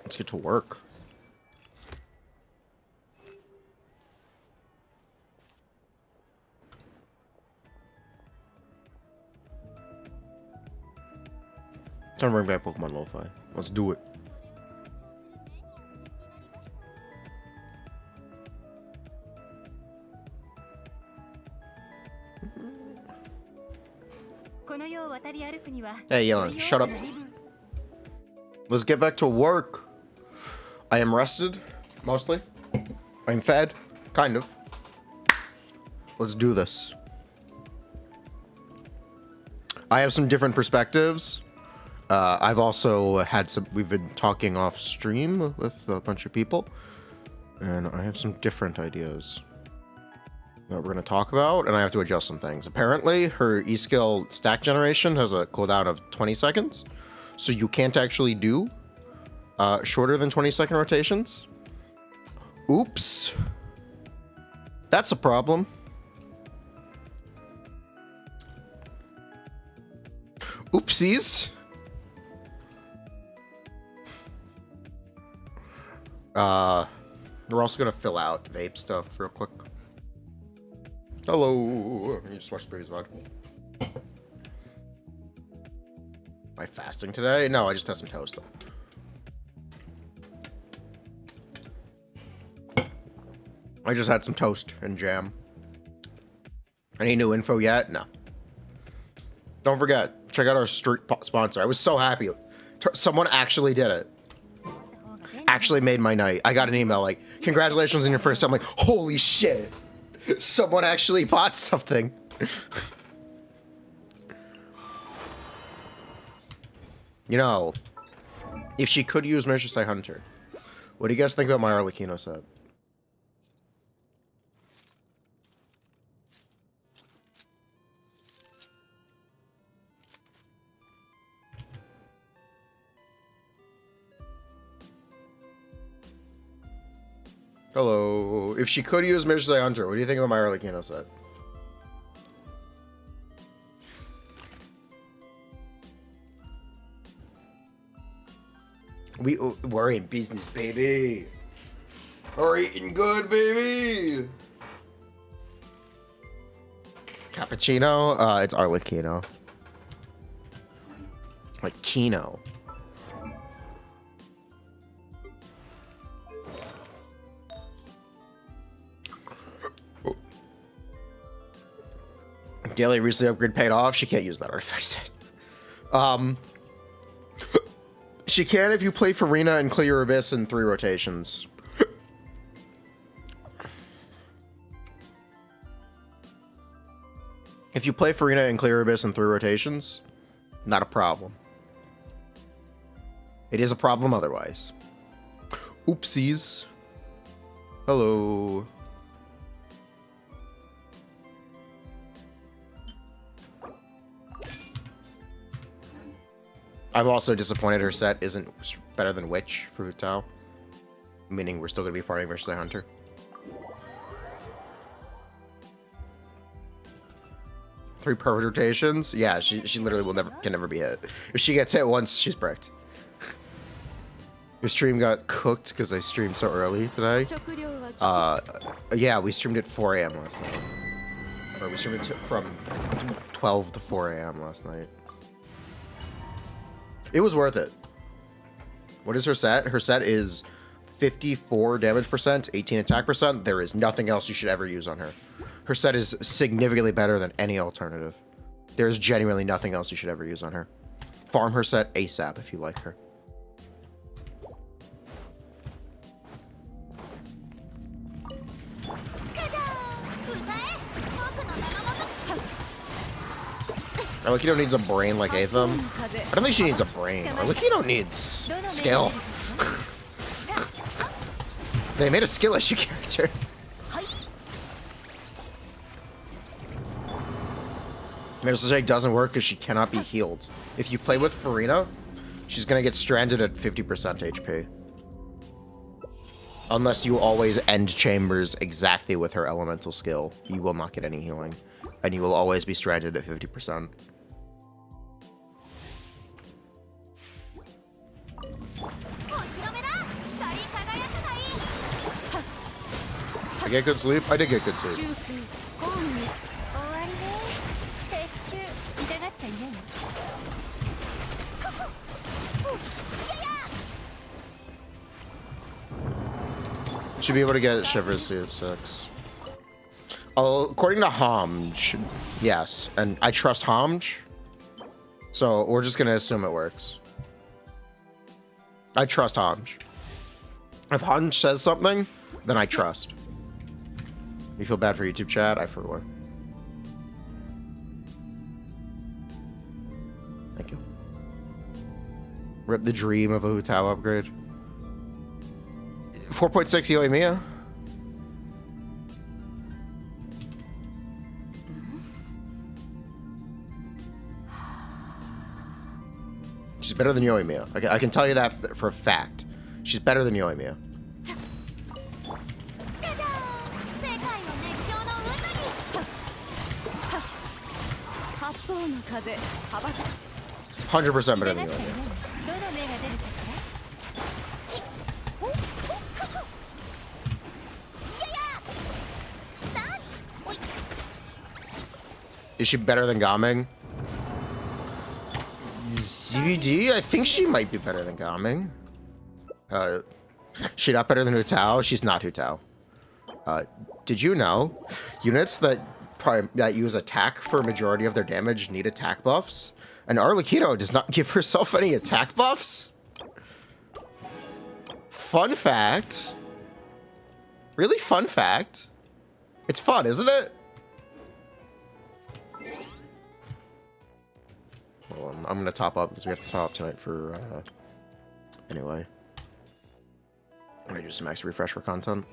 Let's get to work. Time to bring back Pokemon Lo-Fi. Let's do it. Hey, Yelena, shut up. Let's get back to work. I am rested, mostly. I'm fed, kind of. Let's do this. I have some different perspectives. I've also had some, we've been talking off stream with a bunch of people, and I have some different ideas that we're going to talk about, and I have to adjust some things. Apparently, her E-skill stack generation has a cooldown of 20 seconds, so you can't actually do shorter than 20-second rotations. Oops. That's a problem. Oopsies. We're also gonna fill out vape stuff real quick. Hello. You just watched the previous VOD. Am I fasting today? No, I just had some toast though. I just had some toast and jam. Any new info yet? No. Don't forget, check out our street sponsor. I was so happy. Someone actually did it. Actually made my night. I got an email like, congratulations on your first. I'm like, holy shit. Someone actually bought something. You know, if she could use Merchandise Hunter, what do you guys think about my Arlecchino set? Hello. If she could use Merchandise Hunter, what do you think of my Arlecchino set? We're in business, baby. We're eating good, baby. Cappuccino? It's Arlecchino. Like Kino. Daily recently upgrade paid off. She can't use that artifact set. She can if you play Furina and clear Abyss in 3 rotations. If you play Furina and clear Abyss in 3 rotations, not a problem. It is a problem otherwise. Oopsies. Hello. I'm also disappointed her set isn't better than Witch for Hutao. Meaning we're still going to be farming versus the Hunter. Three perfect rotations? Yeah, she literally can never be hit. If she gets hit once, she's bricked. Your stream got cooked because I streamed so early today. Yeah, we streamed at 4 AM last night. Or we streamed it from 12 to 4 AM last night. It was worth it. What is her set? Her set is 54 damage percent, 18 attack percent. There is nothing else you should ever use on her. Her set is significantly better than any alternative. There is genuinely nothing else you should ever use on her. Farm her set ASAP if you like her. Arlecchino needs a brain like Aetham. I don't think she needs a brain. Arlecchino needs skill. They made a skill issue character. Mirror's doesn't work because she cannot be healed. If you play with Furina, she's gonna get stranded at 50% HP. Unless you always end chambers exactly with her elemental skill, you will not get any healing. And you will always be stranded at 50%. get good sleep? I did get good sleep. Should be able to get Shivers at 6. According to Homj, yes. And I trust Homj. So we're just going to assume it works. I trust Homj. If Homj says something, then I trust. You feel bad for YouTube chat? I forgot. Thank you. Rip the dream of a Hu Tao upgrade. 4.6 Yoimiya. She's better than Yoimiya. I can tell you that for a fact. She's better than Yoimiya. %100% better than Yoimiya. Is she better than Gaming? ZBD? I think she might be better than Gaming. She not better than Hu Tao? She's not Hu Tao. Did you know units that use attack for a majority of their damage need attack buffs? And Arlecchino does not give herself any attack buffs? Fun fact. Really fun fact. It's fun, isn't it? Well, I'm gonna top up because we have to top up tonight for anyway. I'm gonna do some extra refresher content.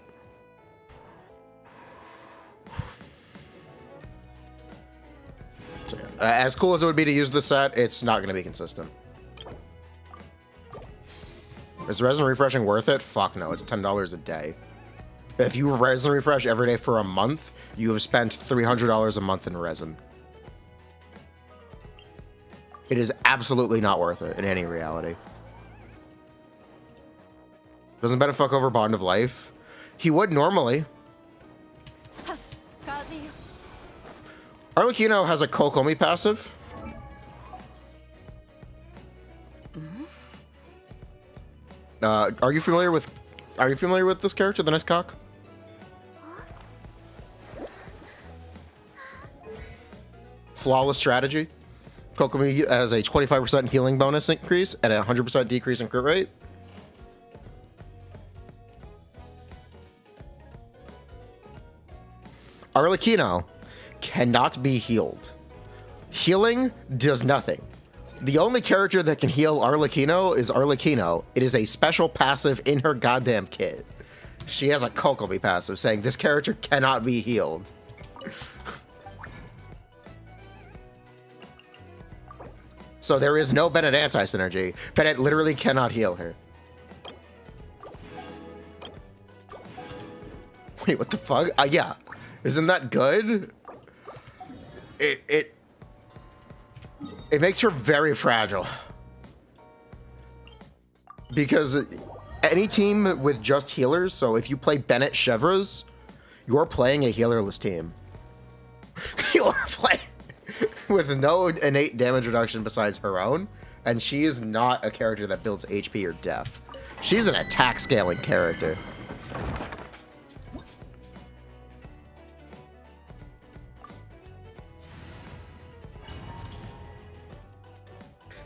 So, yeah. As cool as it would be to use the set, it's not gonna be consistent. Is resin refreshing worth it? Fuck no, it's $10 a day. If you resin refresh every day for a month, you have spent $300 a month in resin. It is absolutely not worth it in any reality. Doesn't Ben fuck over Bond of Life? He would normally. Arlecchino has a Kokomi passive. Are you familiar with this character, the nice cock? Flawless strategy. Kokomi has a 25% healing bonus increase and a 100% decrease in crit rate. Arlecchino cannot be healed. Healing does nothing. The only character that can heal Arlecchino is Arlecchino. It is a special passive in her goddamn kit. She has a Kokomi passive saying this character cannot be healed. So there is no Bennett anti-synergy. Bennett literally cannot heal her. Wait, what the fuck? Yeah. Isn't that good? It makes her very fragile. Because any team with just healers, so if you play Bennett Chevres, you're playing a healerless team. You're playing with no innate damage reduction besides her own, and she is not a character that builds HP or def. She's an attack scaling character.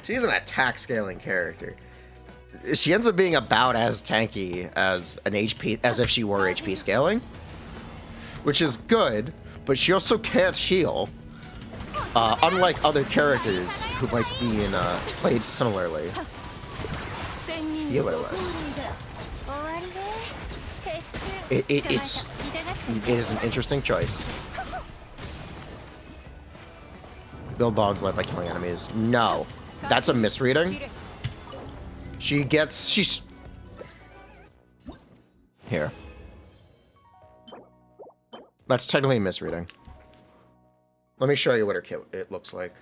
She's an attack scaling character. She ends up being about as tanky as an HP, as if she were HP scaling, which is good, but she also can't heal. Unlike other characters who might be in played similarly. Healerless. It is an interesting choice. Build bonds life by killing enemies. No. That's a misreading. She's here. That's technically a misreading. Let me show you what her kit it looks like.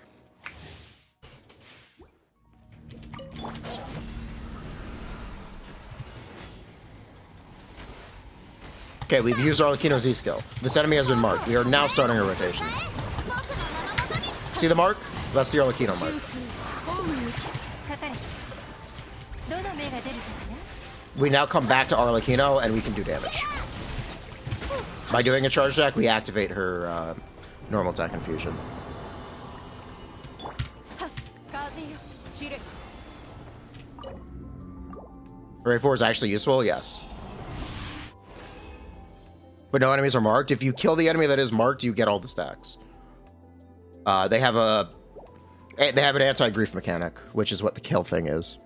Okay, we've used Arlecchino's Z skill. This enemy has been marked. We are now starting a rotation. See the mark? That's the Arlecchino mark. We now come back to Arlecchino and we can do damage. By doing a charge attack, we activate her normal attack infusion. Ray 4 is actually useful, yes. But no enemies are marked. If you kill the enemy that is marked, you get all the stacks. They have an anti-grief mechanic, which is what the kill thing is.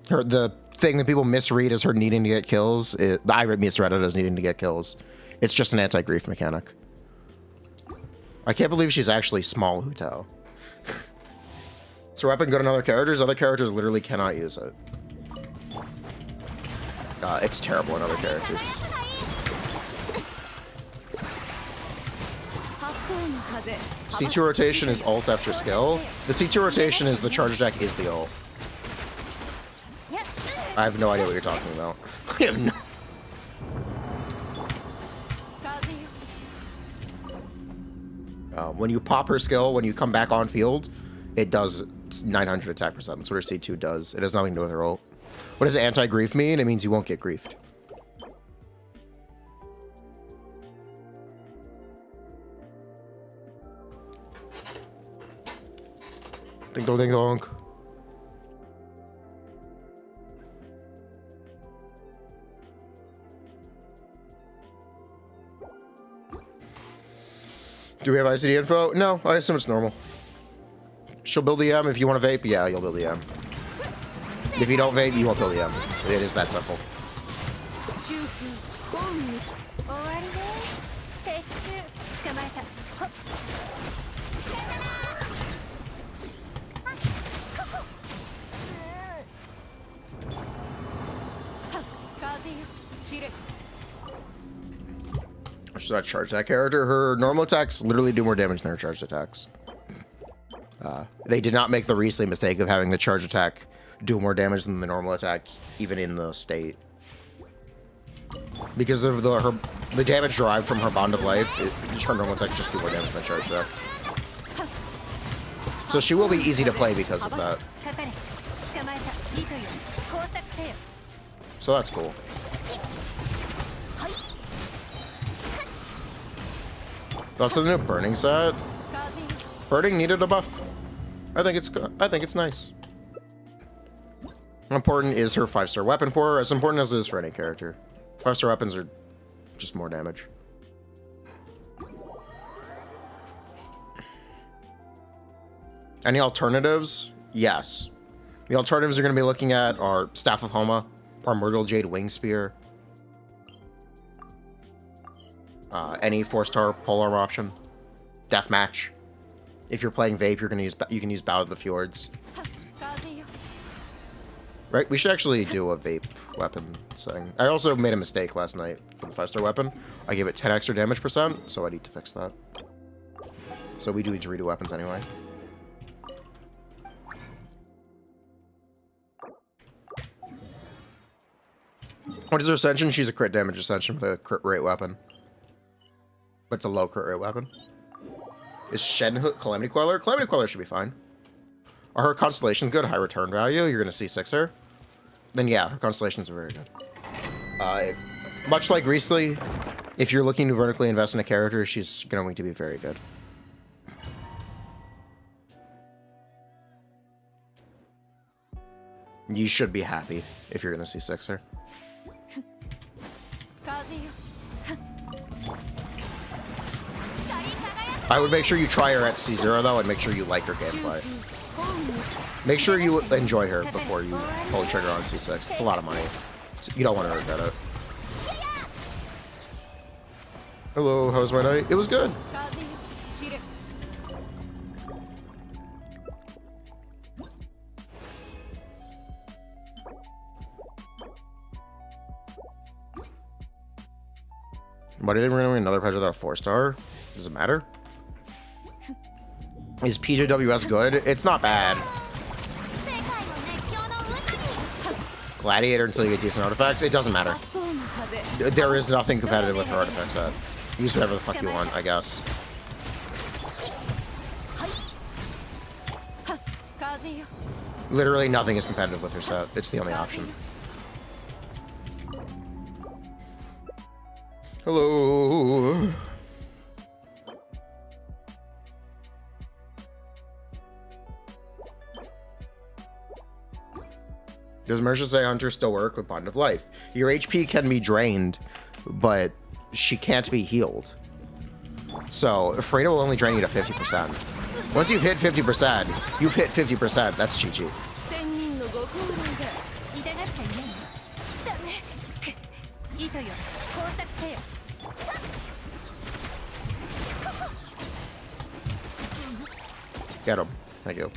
The thing that people misread as her needing to get kills. I misread it as needing to get kills. It's just an anti-grief mechanic. I can't believe she's actually small Hu Tao. Is her weapon good on other characters? Other characters literally cannot use it. It's terrible on other characters. C2 rotation is ult after skill. The C2 rotation is the charge attack is the ult. I have no idea what you're talking about. I have no... when you pop her skill, when you come back on field, it does 900 attack percent. That's what her C2 does. It has nothing to do with her ult. What does anti-grief mean? It means you won't get griefed. Ding dong ding dong. Do we have ICD info? No, I assume it's normal. She'll build the M. If you want to vape, yeah, you'll build the M. If you don't vape, you won't build the M. It is that simple. She's not charge that character. Her normal attacks literally do more damage than her charged attacks. They did not make the recently mistake of having the charge attack do more damage than the normal attack, even in the state. Because of the damage derived from her bond of life, her normal attacks just do more damage than charge attack. So she will be easy to play because of that. So that's cool. That's the new burning set. Burning needed a buff. I think it's nice. How important is her 5-star weapon for her? As important as it is for any character. 5-star weapons are just more damage. Any alternatives? Yes. The alternatives you're going to be looking at are Staff of Homa, Primordial Jade Wing Spear, any 4-star polearm option, Deathmatch. If you're playing Vape, you can use Battle of the Fjords. Right, we should actually do a Vape weapon setting. I also made a mistake last night for the 5-star weapon. I gave it 10 extra damage percent, so I need to fix that. So we do need to redo weapons anyway. What is her ascension? She's a crit damage ascension with a crit rate weapon. But it's a low crit rate weapon. Is Shenhook Calamity Queller? Calamity Queller should be fine. Are her constellations good? High return value? You're going to C6 her? Then yeah, her constellations are very good. Much like Riesli, if you're looking to vertically invest in a character, she's going to be very good. You should be happy if you're going to C6 her. I would make sure you try her at C0 though, and make sure you like her gameplay. Make sure you enjoy her before you pull the trigger on C6. It's a lot of money. You don't want to regret it. Hello, how was my night? It was good. Why do you think we're going to win another patch without a 4-star? Does it matter? Is PJWS good? It's not bad. Gladiator until you get decent artifacts? It doesn't matter. There is nothing competitive with her artifact set. Use whatever the fuck you want, I guess. Literally nothing is competitive with her set. It's the only option. Hello. Does Mersha say hunters still work with Bond of Life? Your HP can be drained, but she can't be healed. So Furina will only drain you to 50%. Once you've hit 50%, you've hit 50%. That's GG. Get him. Thank you.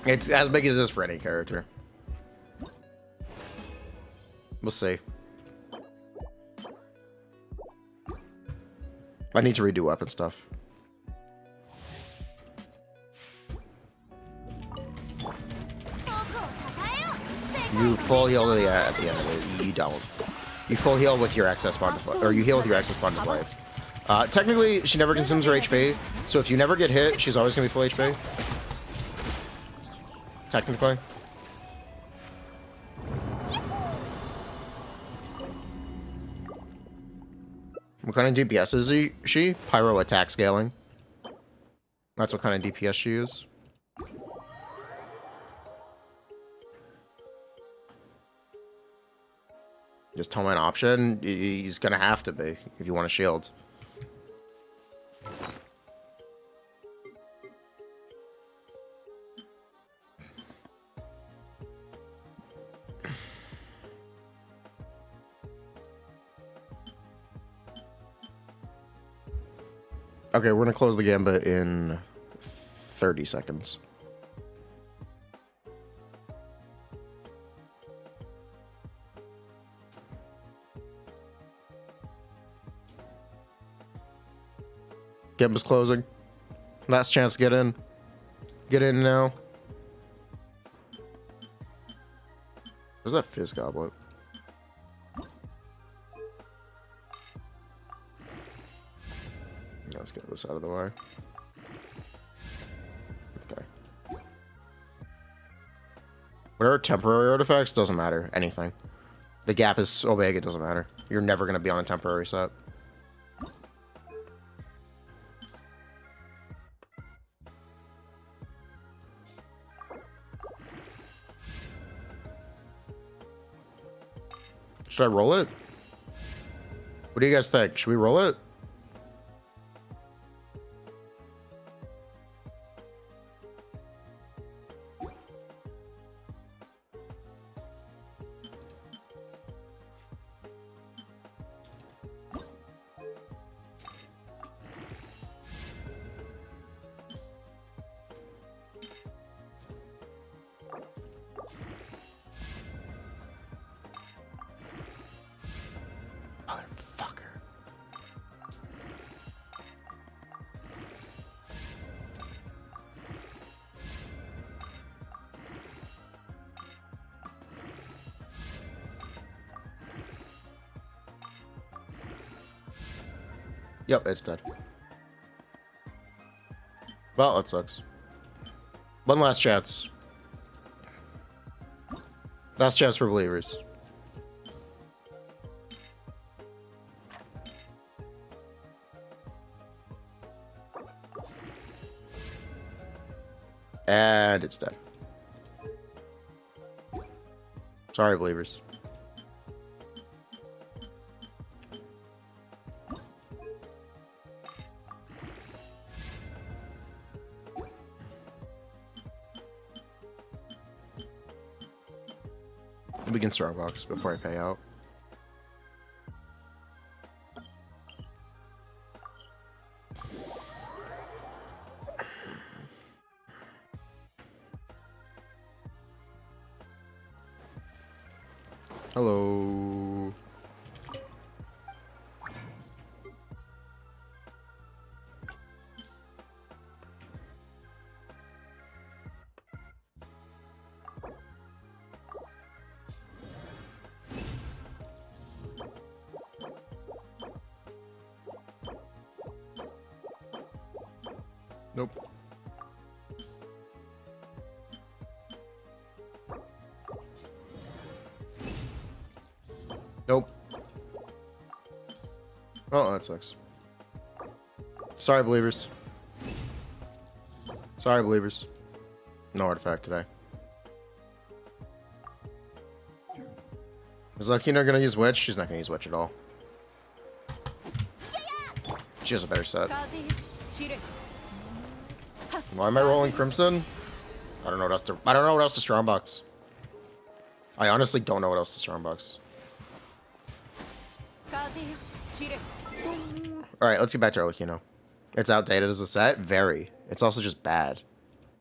It's as big as this for any character. We'll see. I need to redo weapon stuff. You full heal at the end of it. You don't. You full heal with your excess bond of life, or you heal with your excess bond of life. Technically, she never consumes her HP, so if you never get hit, she's always gonna be full HP. Technically. What kind of DPS is she? Pyro attack scaling. That's what kind of DPS she is. Just tell me an option. He's gonna have to be if you want a shield. Okay, we're gonna close the gambit in 30 seconds. Gambit's closing. Last chance to get in. Get in now. Where's that fizz goblet? Let's get this out of the way. Okay. Whatever temporary artifacts, doesn't matter. Anything. The gap is so big, it doesn't matter. You're never going to be on a temporary set. Should I roll it? What do you guys think? Should we roll it? Yep, it's dead. Well, that sucks. One last chance. Last chance for believers. And it's dead. Sorry, believers. We can Starbucks before I pay out. Hello. Nope. Nope. Oh, that sucks. Sorry, believers. Sorry, believers. No artifact today. Is Arlecchino gonna use Witch? She's not gonna use Witch at all. She has a better set. Why am I rolling Crimson? I don't know what else to. I don't know what else to strongbox. I honestly don't know what else to strongbox. All right, let's get back to Arlecchino. It's outdated as a set, very. It's also just bad.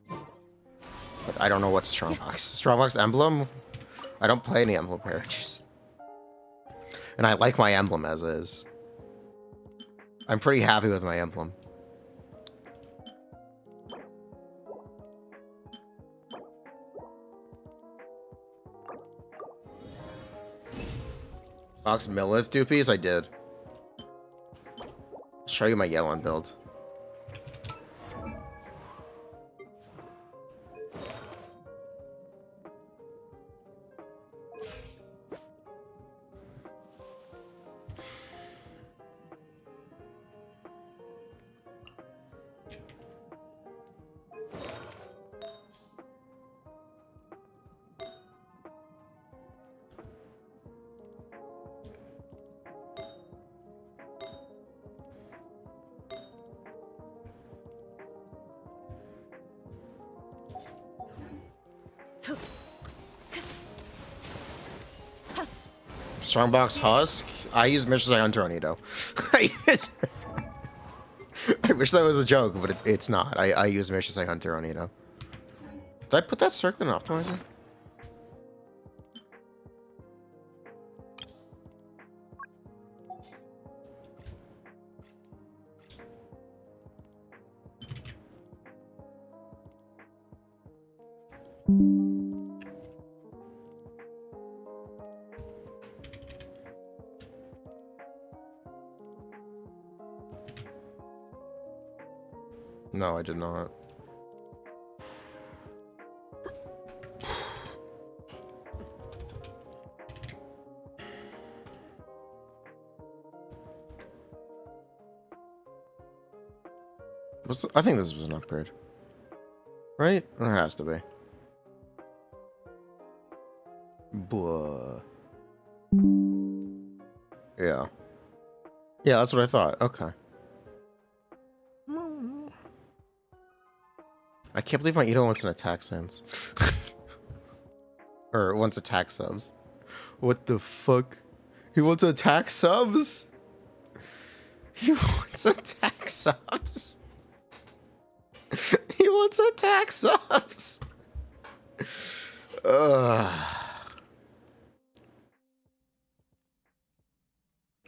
But I don't know what's strongbox. Strongbox emblem. I don't play any emblem characters, and I like my emblem as is. I'm pretty happy with my emblem. Box Millith dupies? I did. I'll show you my Yellon build. Strongbox Husk? I use Mishai Hunter on Ito. I wish that was a joke, but it's not. I use Mishai Hunter on Ito. Did I put that circle in Optimizer? No, I did not. I think this was an upgrade. Right? There has to be. Blah. Yeah. Yeah, that's what I thought. Okay. I can't believe my Ito wants an attack sense. Or wants attack subs. What the fuck? He wants attack subs? He wants attack subs? He wants attack subs?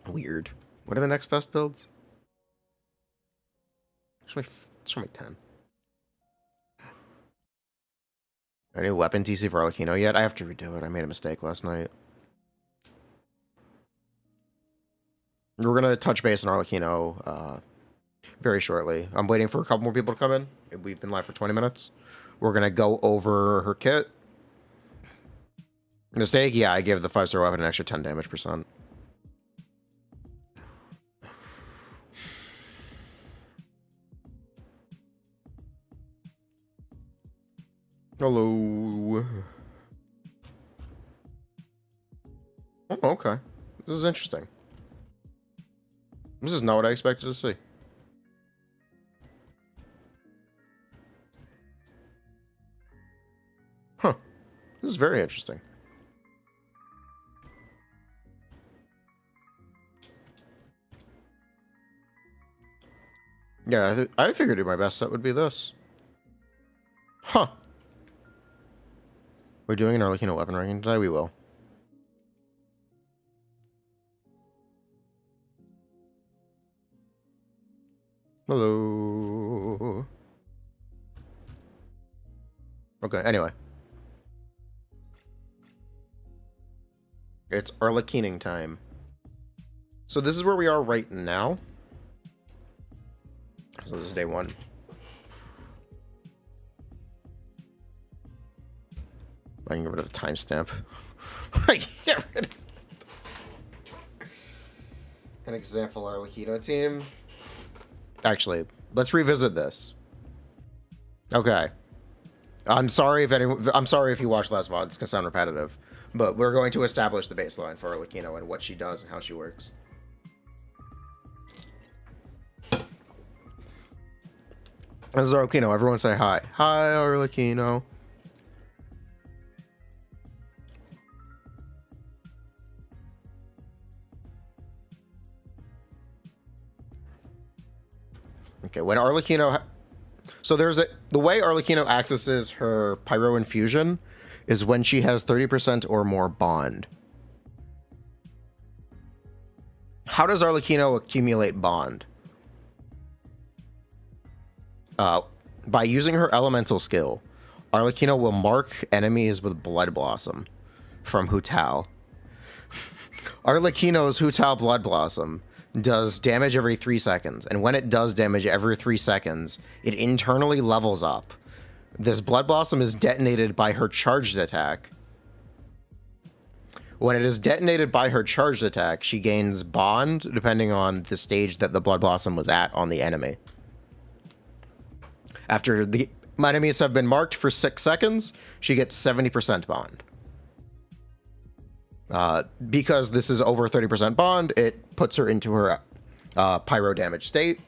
Weird. What are the next best builds? Show me 10. Any weapon TC for Arlecchino yet? I have to redo it. I made a mistake last night. We're going to touch base on Arlecchino very shortly. I'm waiting for a couple more people to come in. We've been live for 20 minutes. We're going to go over her kit. Mistake? Yeah, I gave the 5-star weapon an extra 10 damage %. Hello. Oh, okay. This is interesting. This is not what I expected to see. Huh. This is very interesting. Yeah, I figured my best set would be this. Huh. We're doing an Arlecchino weapon ranking today? We will. Hello. Okay, anyway. It's Arlecchining time. So this is where we are right now. So this is day 1. I can get rid of the timestamp. Get rid of an example Arlecchino team. Actually, let's revisit this. Okay. I'm sorry if you watched last VOD. It's gonna sound repetitive, but we're going to establish the baseline for Arlecchino and what she does and how she works. This is Arlecchino. Everyone say hi. Hi, Arlecchino. Okay, when Arlecchino... So there's the way Arlecchino accesses her Pyro Infusion is when she has 30% or more bond. How does Arlecchino accumulate bond? By using her elemental skill, Arlecchino will mark enemies with Blood Blossom from Hu Tao. Arlecchino's Hu Tao Blood Blossom does damage every 3 seconds, and when it does damage every 3 seconds, it internally levels up. This Blood Blossom is detonated by her charged attack. When it is detonated by her charged attack, she gains bond depending on the stage that the Blood Blossom was at on the enemy. After the enemies have been marked for 6 seconds, she gets 70% bond. Because this is over 30% bond, it puts her into her pyro damage state.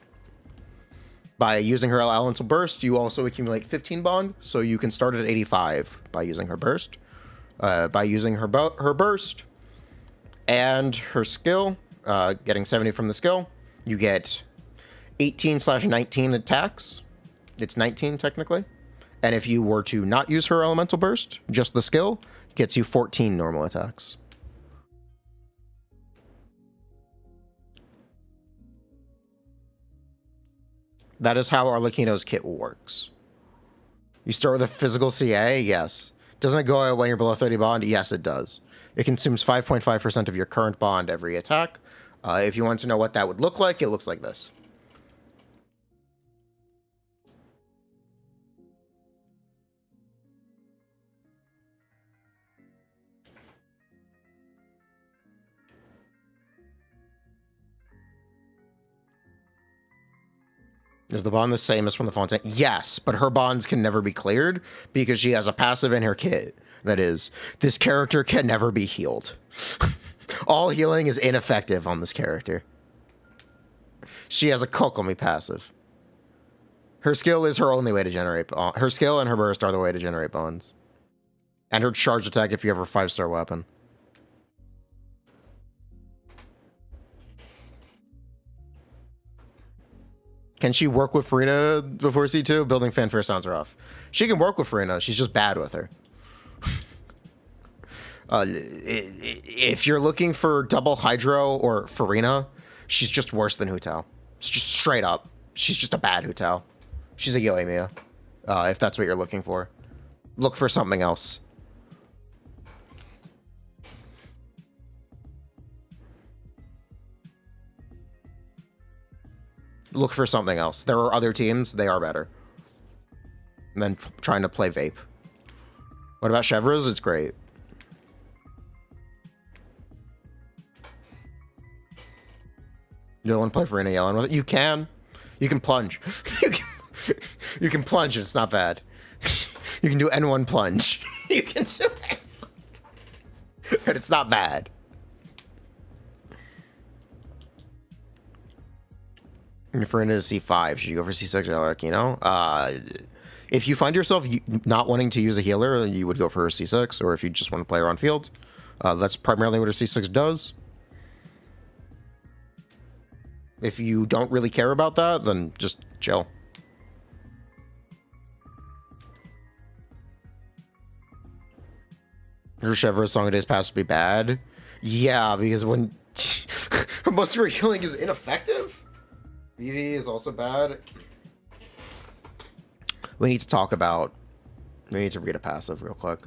By using her elemental burst, you also accumulate 15 bond, so you can start at 85 by using her burst. By using her burst and her skill, getting 70 from the skill, you get 18/19 attacks. It's 19 technically. And if you were to not use her elemental burst, just the skill, gets you 14 normal attacks. That is how Arlecchino's kit works. You start with a physical CA? Yes. Doesn't it go out when you're below 30 bond? Yes, it does. It consumes 5.5% of your current bond every attack. If you want to know what that would look like, it looks like this. Is the bond the same as from the Fontaine? Yes, but her bonds can never be cleared because she has a passive in her kit. That is, this character can never be healed. All healing is ineffective on this character. She has a Kokomi passive. Her skill is her only way to generate... her skill and her burst are the way to generate bonds. And her charge attack if you have her 5-star weapon. Can she work with Furina before C2? Building fanfare sounds rough. She can work with Furina. She's just bad with her. If you're looking for double Hydro or Furina, she's just worse than Hu Tao. It's just straight up. She's just a bad Hu Tao. She's a Yoimiya. If that's what you're looking for. Look for something else. Look for something else. There are other teams. They are better than trying to play Vape. What about Chevro's? It's great. You don't want to play Furina Yellen with it? You can. You can plunge. You can plunge and it's not bad. You can do N1 plunge. You can do it. But it's not bad. Furina is C5. Should you go for C6 or Arlecchino? If you find yourself not wanting to use a healer, you would go for her C6, or if you just want to play her on field. That's primarily what her C6 does. If you don't really care about that, then just chill. Her Chevro's Song of Days pass would be bad. Yeah, because when most of her healing is ineffective. VV is also bad. We need to talk about... We need to read a passive real quick.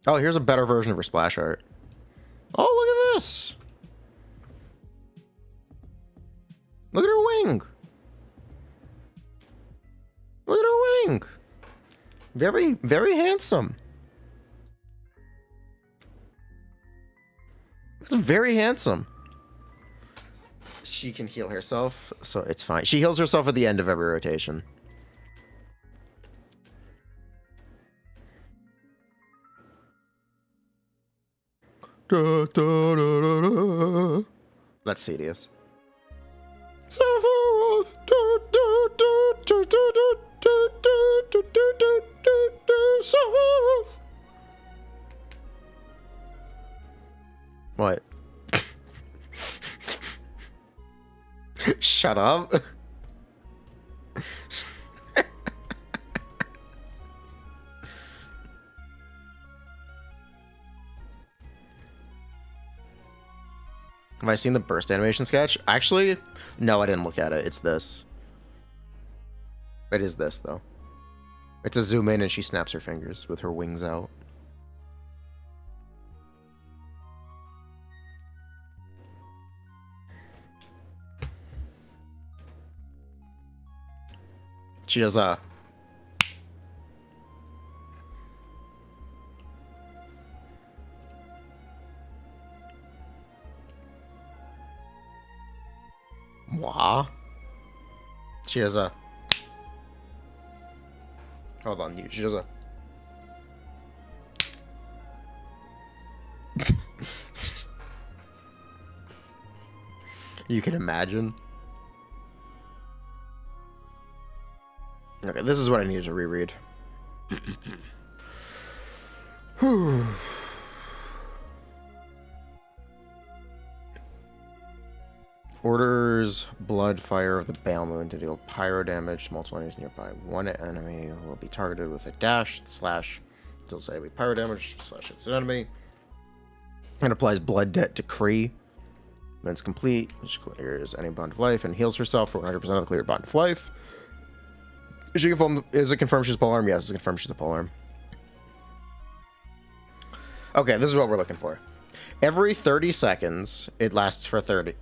Oh, here's a better version of her splash art. Oh, look at this! Look at her wing! Look at her wing. Very, very handsome. That's very handsome. She can heal herself, so it's fine. She heals herself at the end of every rotation. Da, da, da, da, da. That's Cedius. What? Shut up. Have I seen the burst animation sketch? Actually, no, I didn't look at it. It's this. It is this, though. It's a zoom in and she snaps her fingers with her wings out. She does a... Wah. She does a... Hold on, she does a... You can imagine. Okay, this is what I needed to reread. Orders blood fire of the Bale Moon to deal pyro damage to multiple enemies nearby. One enemy will be targeted with a dash slash deals enemy pyro damage slash hits an enemy. And applies blood debt decree. When it's complete, she clears any bond of life and heals herself for 100% of the cleared bond of life. Is it confirmed she's a polearm? Yes, it's confirmed she's a polearm. Okay, this is what we're looking for. Every 30 seconds, it lasts for 30.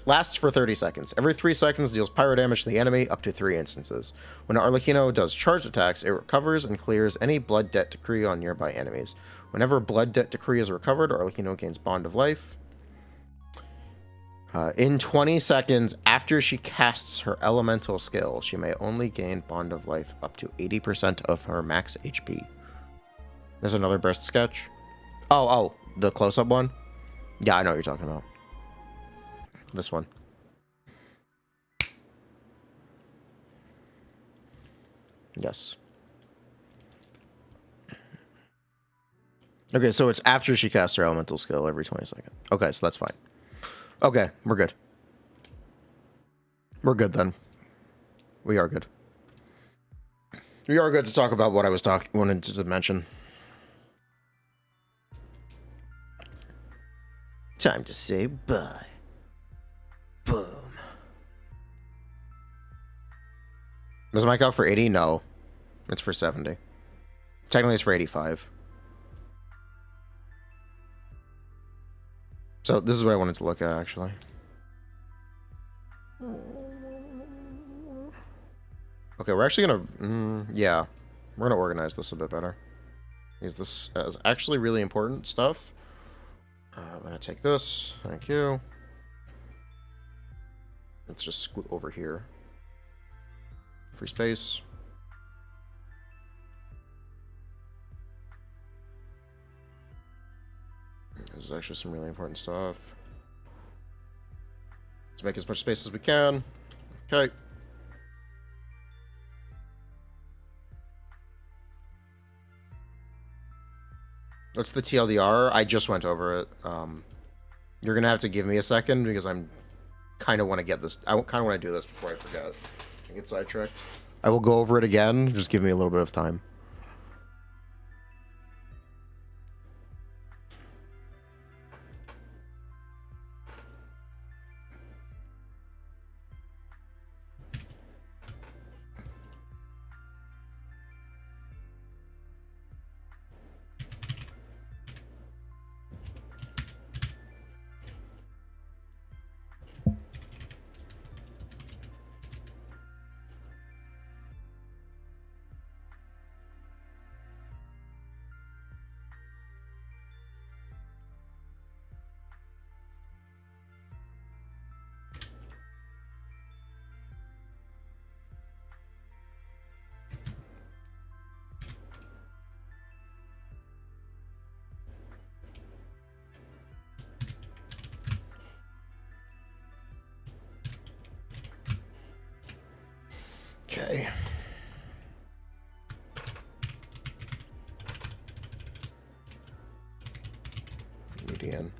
Lasts for 30 seconds. Every 3 seconds deals pyro damage to the enemy up to 3 instances. When Arlecchino does charged attacks, it recovers and clears any blood debt decree on nearby enemies. Whenever blood debt decree is recovered, Arlecchino gains bond of life. In 20 seconds after she casts her elemental skill, she may only gain bond of life up to 80% of her max HP. There's another burst sketch. Oh, the close-up one? Yeah, I know what you're talking about. This one. Yes. Okay, so it's after she casts her elemental skill every 20 seconds. Okay, so that's fine. Okay, we're good. We're good then. We are good. We are good to talk about what I was wanted to mention. Time to say bye. Boom. Does my calc for 80? No. It's for 70. Technically it's for 85. So this is what I wanted to look at, actually. Okay, we're actually gonna... yeah. We're gonna organize this a bit better. Because this is actually really important stuff. I'm gonna take this. Thank you. Let's just scoot over here. Free space. This is actually some really important stuff. Let's make as much space as we can. Okay. What's the TLDR? I just went over it. You're gonna have to give me a second because I'm kind of want to get this. I kind of want to do this before I forget. I get sidetracked. I will go over it again. Just give me a little bit of time. Okay. Median.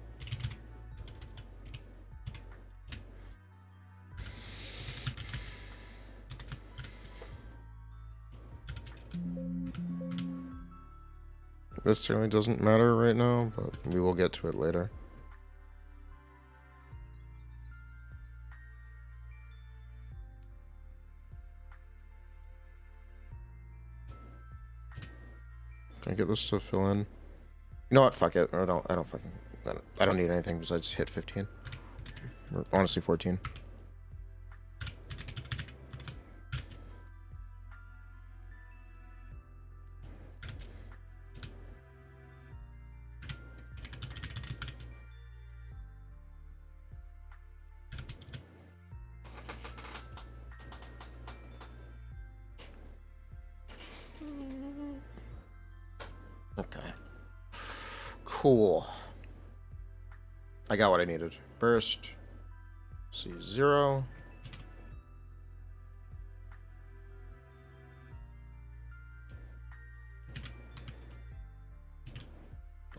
This certainly doesn't matter right now, but we will get to it later. Can I get this to fill in? You know what? Fuck it. I don't need anything besides hit 15. Or honestly, 14. Okay. Cool. I got what I needed. Burst. C0.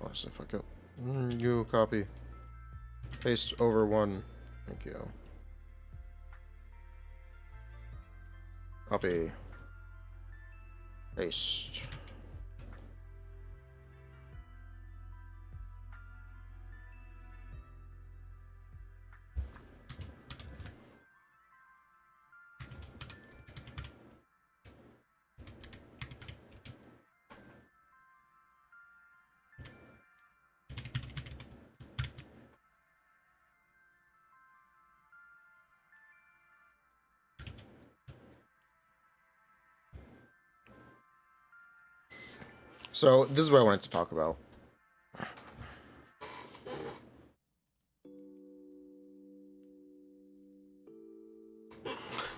Honestly, fuck it. You copy. Paste over 1. Thank you. Copy. Paste. So, this is what I wanted to talk about.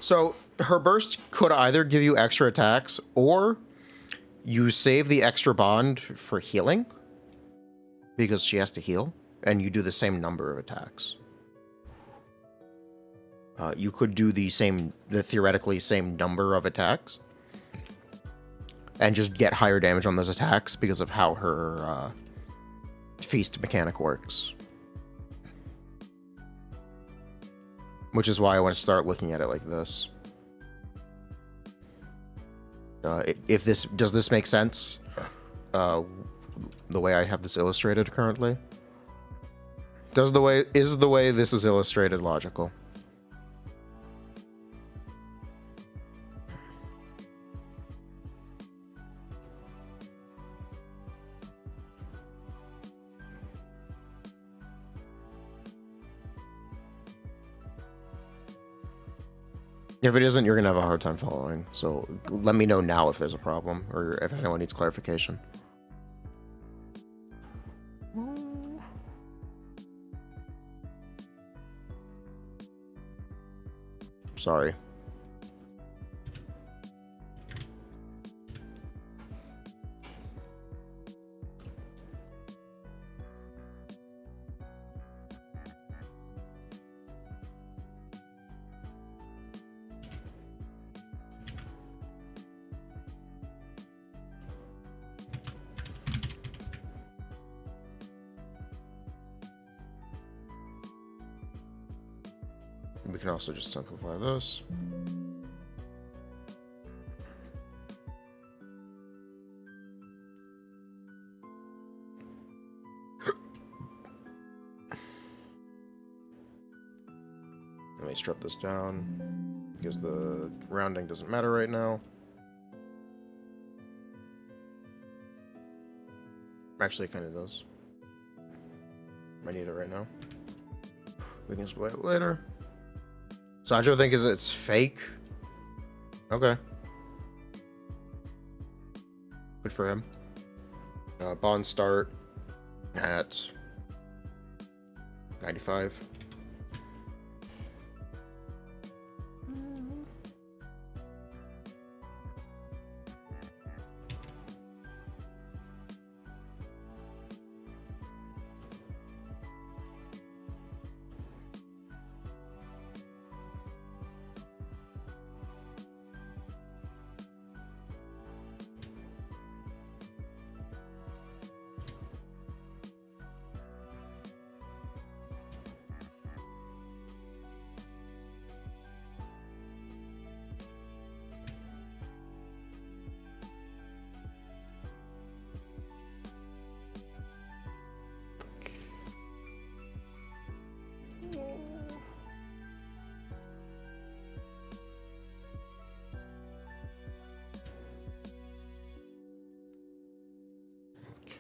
So, her burst could either give you extra attacks, or you save the extra bond for healing, because she has to heal, and you do the same number of attacks. You could do the theoretically same number of attacks, and just get higher damage on those attacks because of how her feast mechanic works. Which is why I want to start looking at it like this. Does this make sense? The way I have this illustrated currently? Is the way this is illustrated logical? If it isn't, you're going to have a hard time following. So let me know now if there's a problem, or if anyone needs clarification. Sorry. We can also just simplify this. Let me strip this down because the rounding doesn't matter right now. Actually, it kind of does. I need it right now. We can split it later. Sancho thinks it's fake. Okay. Good for him. Bond start at 95.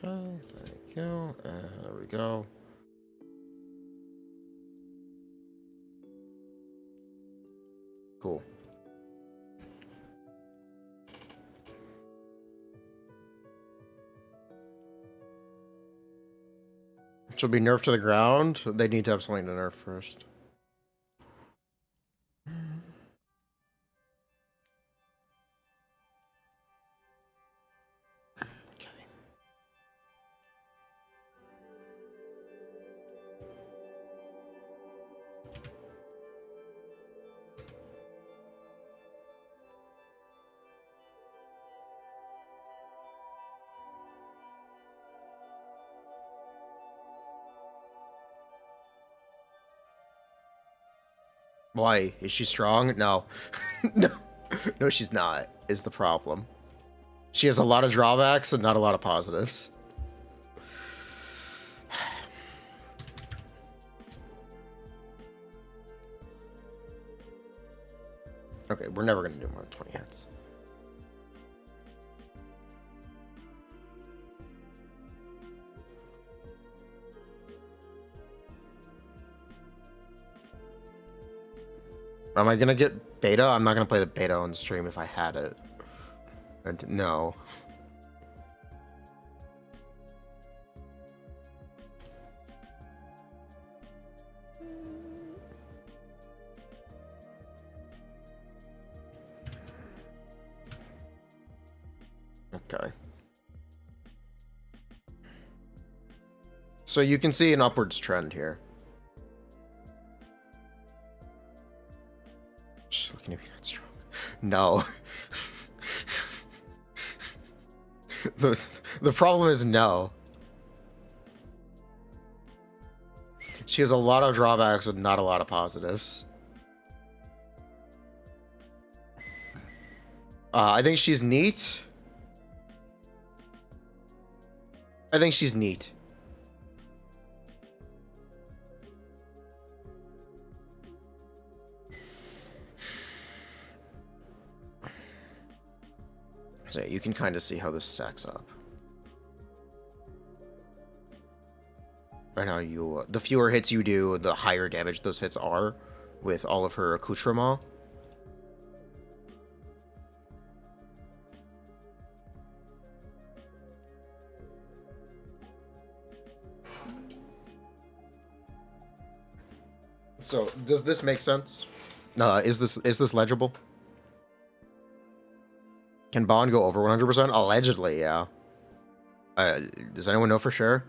Okay, thank you. There we go. Cool. She'll be nerfed to the ground. They need to have something to nerf first. Why? Is she strong? No. No. No, she's not, is the problem. She has a lot of drawbacks and not a lot of positives. Okay, we're never going to do more than 20 hits. Am I gonna get beta? I'm not gonna play the beta on stream if I had it. No. Okay. So you can see an upwards trend here. She's looking at me that strong. No. The problem is no. She has a lot of drawbacks with not a lot of positives. I think she's neat. I think she's neat. So you can kind of see how this stacks up. Right now, the fewer hits you do, the higher damage those hits are with all of her accoutrements. So, does this make sense? Is this legible? Can Bond go over 100%? Allegedly, yeah. Does anyone know for sure?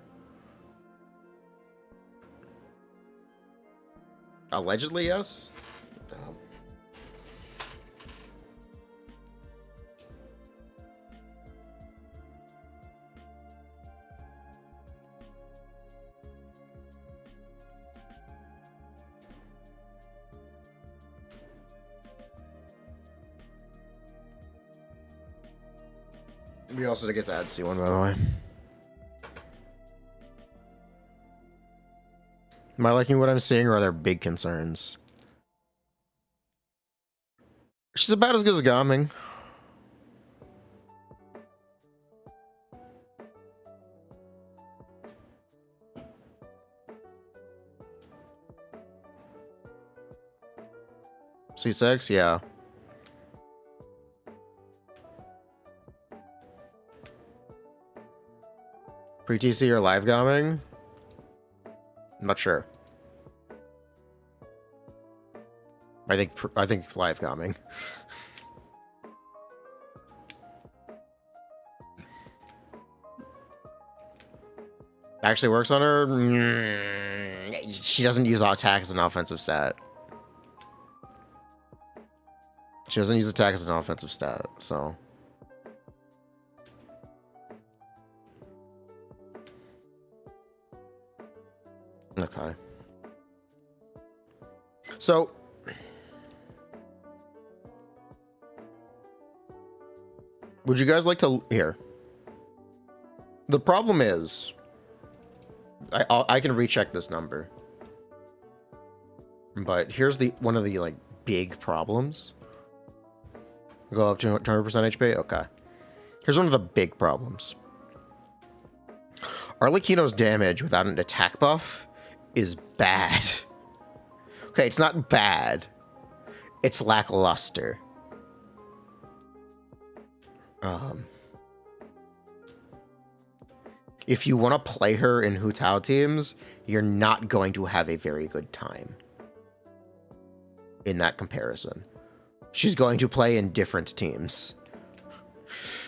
Allegedly, yes? We also did get to add C1, by the way. Am I liking what I'm seeing, or are there big concerns? She's about as good as Gaming. C6, yeah. Pre-TC or live gaming? I'm not sure. I think live gaming. Actually works on her. She doesn't use attack as an offensive stat. She doesn't use attack as an offensive stat, so. Okay. So, would you guys like to here? The problem is, I can recheck this number, but here's one of the like big problems. Go up to 200% HP. Okay. Here's one of the big problems. Arlecchino's damage without an attack buff is bad. Okay, it's not bad. It's lackluster. If you want to play her in Hu Tao teams, you're not going to have a very good time in that comparison. She's going to play in different teams.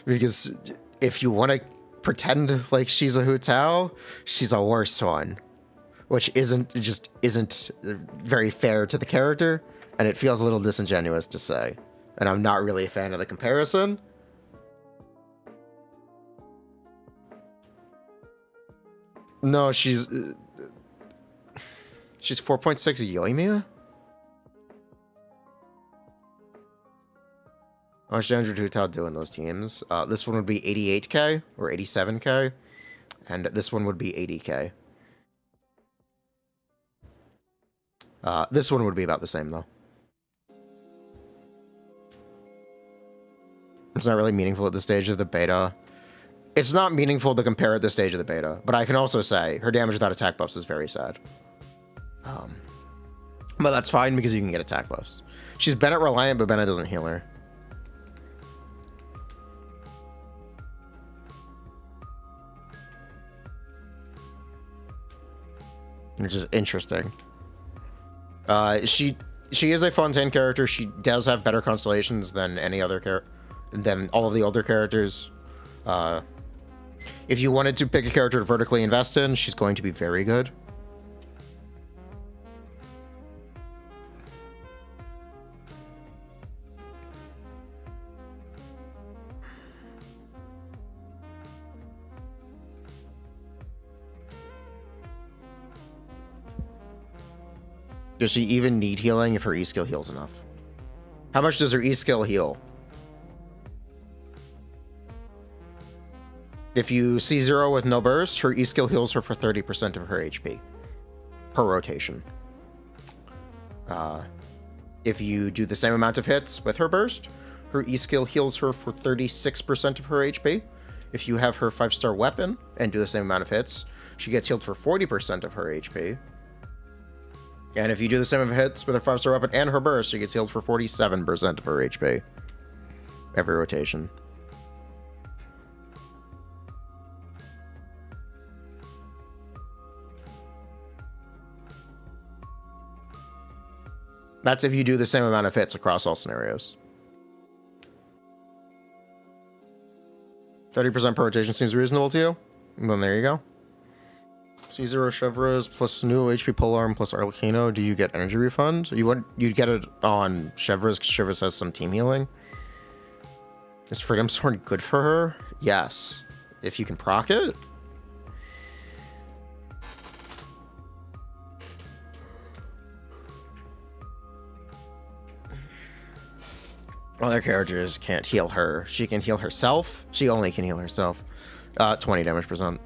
Because if you want to pretend like she's a Hu Tao, she's a worse one. Which isn't very fair to the character, and it feels a little disingenuous to say. And I'm not really a fan of the comparison. No, she's 4.6 Yoimiya? How much damage would Hu Tao do in those teams? This one would be 88k or 87k, and this one would be 80k. This one would be about the same, though. It's not really meaningful at this stage of the beta. It's not meaningful to compare at this stage of the beta, but I can also say her damage without attack buffs is very sad. But that's fine because you can get attack buffs. She's Bennett reliant, but Bennett doesn't heal her. Which is interesting. She is a Fontaine character. She does have better constellations than any other than all of the older characters. If you wanted to pick a character to vertically invest in, she's going to be very good. Does she even need healing if her E skill heals enough? How much does her E skill heal? If you see 0 with no burst, her E skill heals her for 30% of her HP per rotation. If you do the same amount of hits with her burst, her E skill heals her for 36% of her HP. If you have her 5-star weapon and do the same amount of hits, she gets healed for 40% of her HP. And if you do the same amount of hits with her 5-star weapon and her burst, she gets healed for 47% of her HP every rotation. That's if you do the same amount of hits across all scenarios. 30% per rotation seems reasonable to you? Then there you go. C0 Chevreuse plus new HP Polearm plus Arlecchino. Do you get energy refund? You'd get it on Chevreuse because Chevreuse has some team healing. Is Freedom Sword good for her? Yes. If you can proc it. Other characters can't heal her. She can heal herself. She only can heal herself. 20 damage %.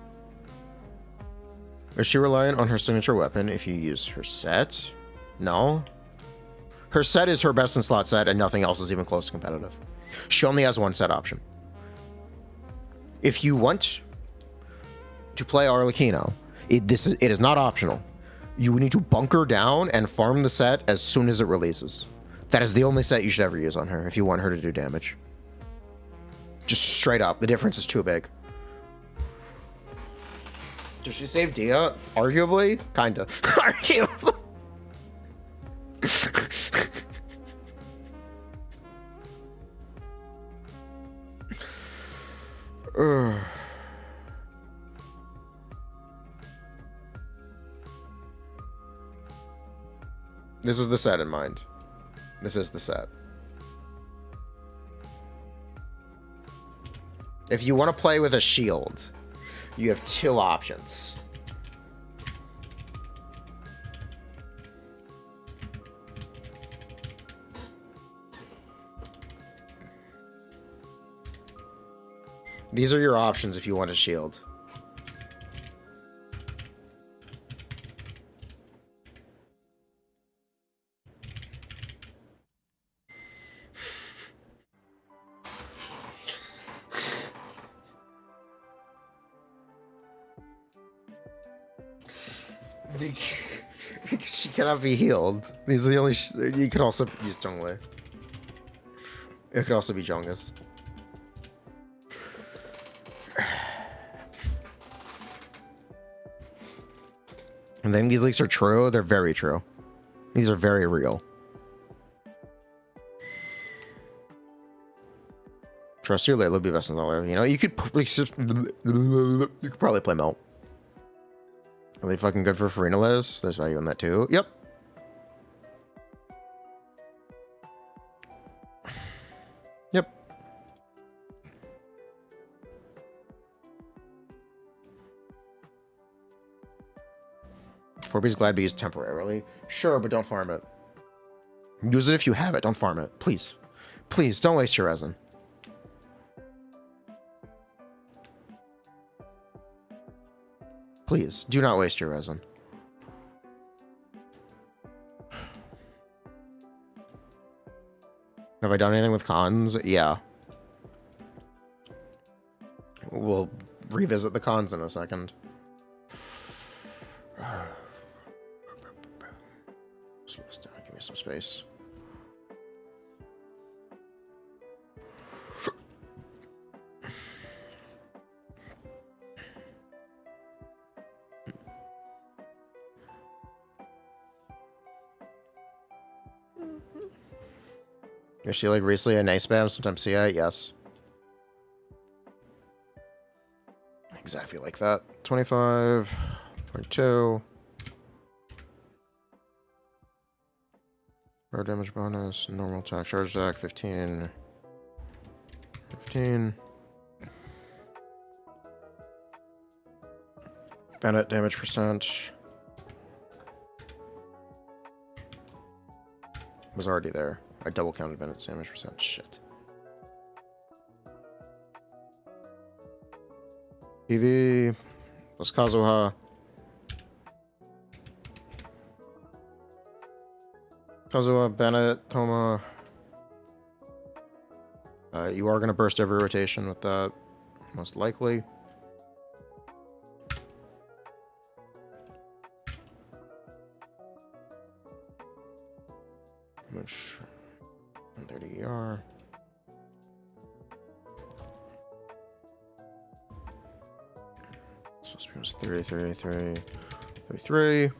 Is she reliant on her signature weapon if you use her set? No. Her set is her best in slot set, and nothing else is even close to competitive. She only has one set option. If you want to play Arlecchino, it is not optional. You need to bunker down and farm the set as soon as it releases. That is the only set you should ever use on her if you want her to do damage. Just straight up, the difference is too big. Does she save Dia? Arguably? Kinda. Arguably. This is the set in mind. This is the set. If you want to play with a shield, you have two options. These are your options if you want a shield. She cannot be healed. These are the only. You could also use Zhongli. It could also be Jongus. And then these leaks are true. They're very true. These are very real. Trust your late, will be best in all. You know, you could probably play Melt. Really fucking good for Furina list. There's value in that too. Yep. Yep. Forby's glad to be used temporarily. Sure, but don't farm it. Use it if you have it. Don't farm it. Please. Please, don't waste your resin. Please, do not waste your resin. Have I done anything with cons? Yeah. We'll revisit the cons in a second. Give me some space. Is she like recently a nice spam? Sometimes see it? Yes. Exactly like that. 25.2. Road damage bonus. Normal attack. Charge attack. 15. 15. Bennett damage percent. Was already there. I double counted Bennett's damage percent. Shit. PV plus Kazuha. Kazuha, Bennett, Toma. You are going to burst every rotation with that, most likely. Which 130 ER. So it's 33.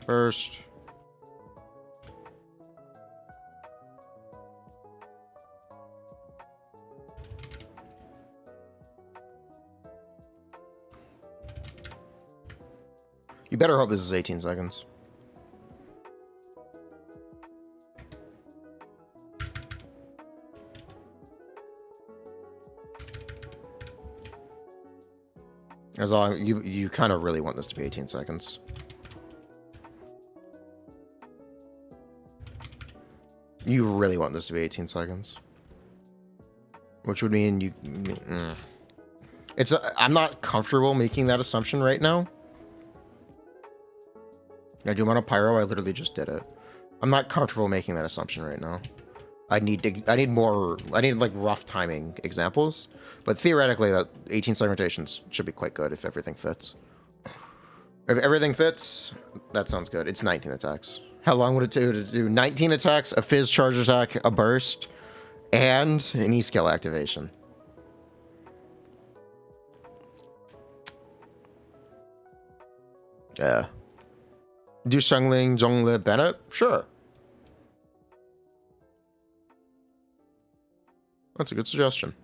Burst. You better hope this is 18 seconds. As long you kind of really want this to be 18 seconds. You really want this to be 18 seconds. Which would mean you... I'm not comfortable making that assumption right now. I do want a pyro, I literally just did it. I'm not comfortable making that assumption right now. I need like rough timing examples. But theoretically, that 18 second rotations should be quite good if everything fits. If everything fits, that sounds good. It's 19 attacks. How long would it take to do 19 attacks, a fizz charge attack, a burst, and an E-skill activation? Yeah. Do Shengling, Zhongli, Bennett? Sure. That's a good suggestion.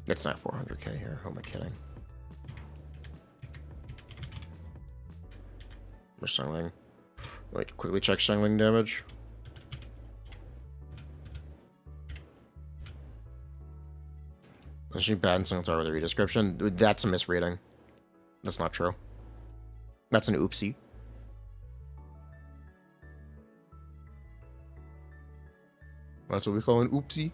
It's not 400k here. Who am I kidding? Strangling. Wait, quickly check strangling damage. Is she bad in single target with a redescription? That's a misreading. That's not true. That's an oopsie. That's what we call an oopsie.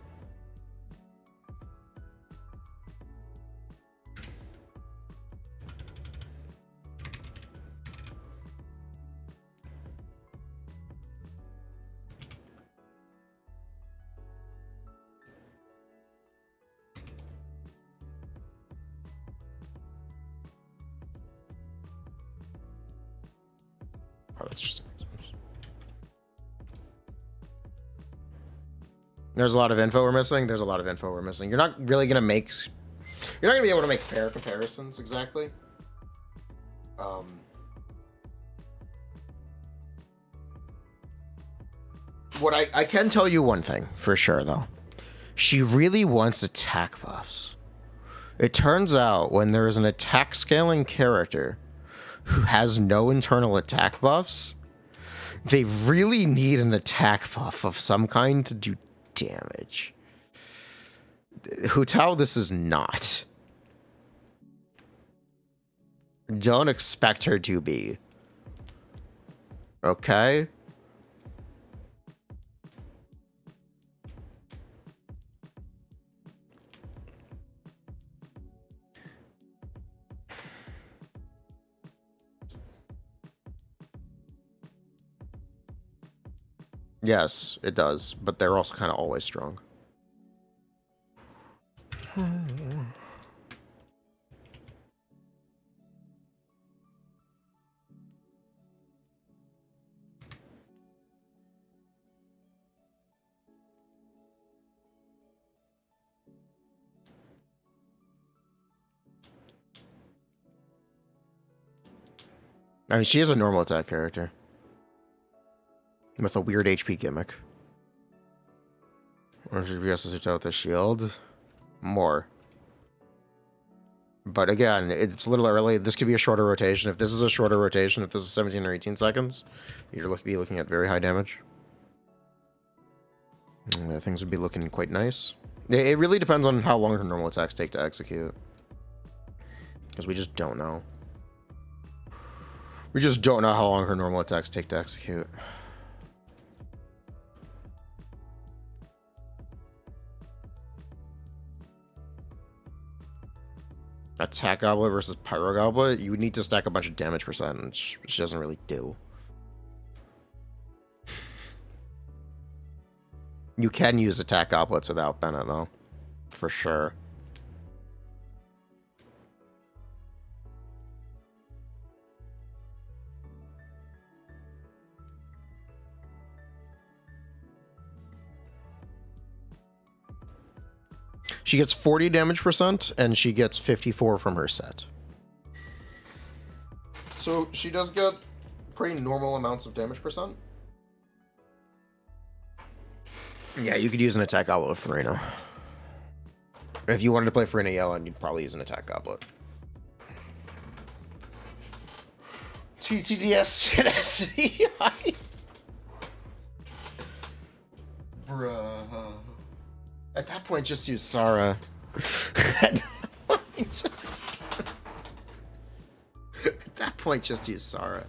Oh, that's just... There's a lot of info we're missing. There's a lot of info we're missing. You're not really gonna make... You're not gonna be able to make fair comparisons exactly. What I can tell you one thing for sure though. She really wants attack buffs. It turns out when there is an attack scaling character who has no internal attack buffs, they really need an attack buff of some kind to do damage. Hutao, this is not. Don't expect her to be. Okay? Yes, it does, but they're also kind of always strong. I mean, she is a normal attack character. With a weird HP gimmick. Or should we also out with a shield? More. But again, it's a little early. This could be a shorter rotation. If this is a shorter rotation, if this is 17 or 18 seconds, you're be looking at very high damage. Things would be looking quite nice. It really depends on how long her normal attacks take to execute. Because we just don't know. We just don't know how long her normal attacks take to execute. Attack Goblet versus Pyro Goblet, you would need to stack a bunch of damage percentage, which she doesn't really do. You can use Attack Goblets without Bennett, though. For sure. She gets 40 damage percent, and she gets 54 from her set. So she does get pretty normal amounts of damage percent. Yeah, you could use an attack goblet with Furina. If you wanted to play Furina Yellen, you'd probably use an attack goblet. TTDS SCI. Bruh. At that point, just use Sarah. At that point, just use Sarah.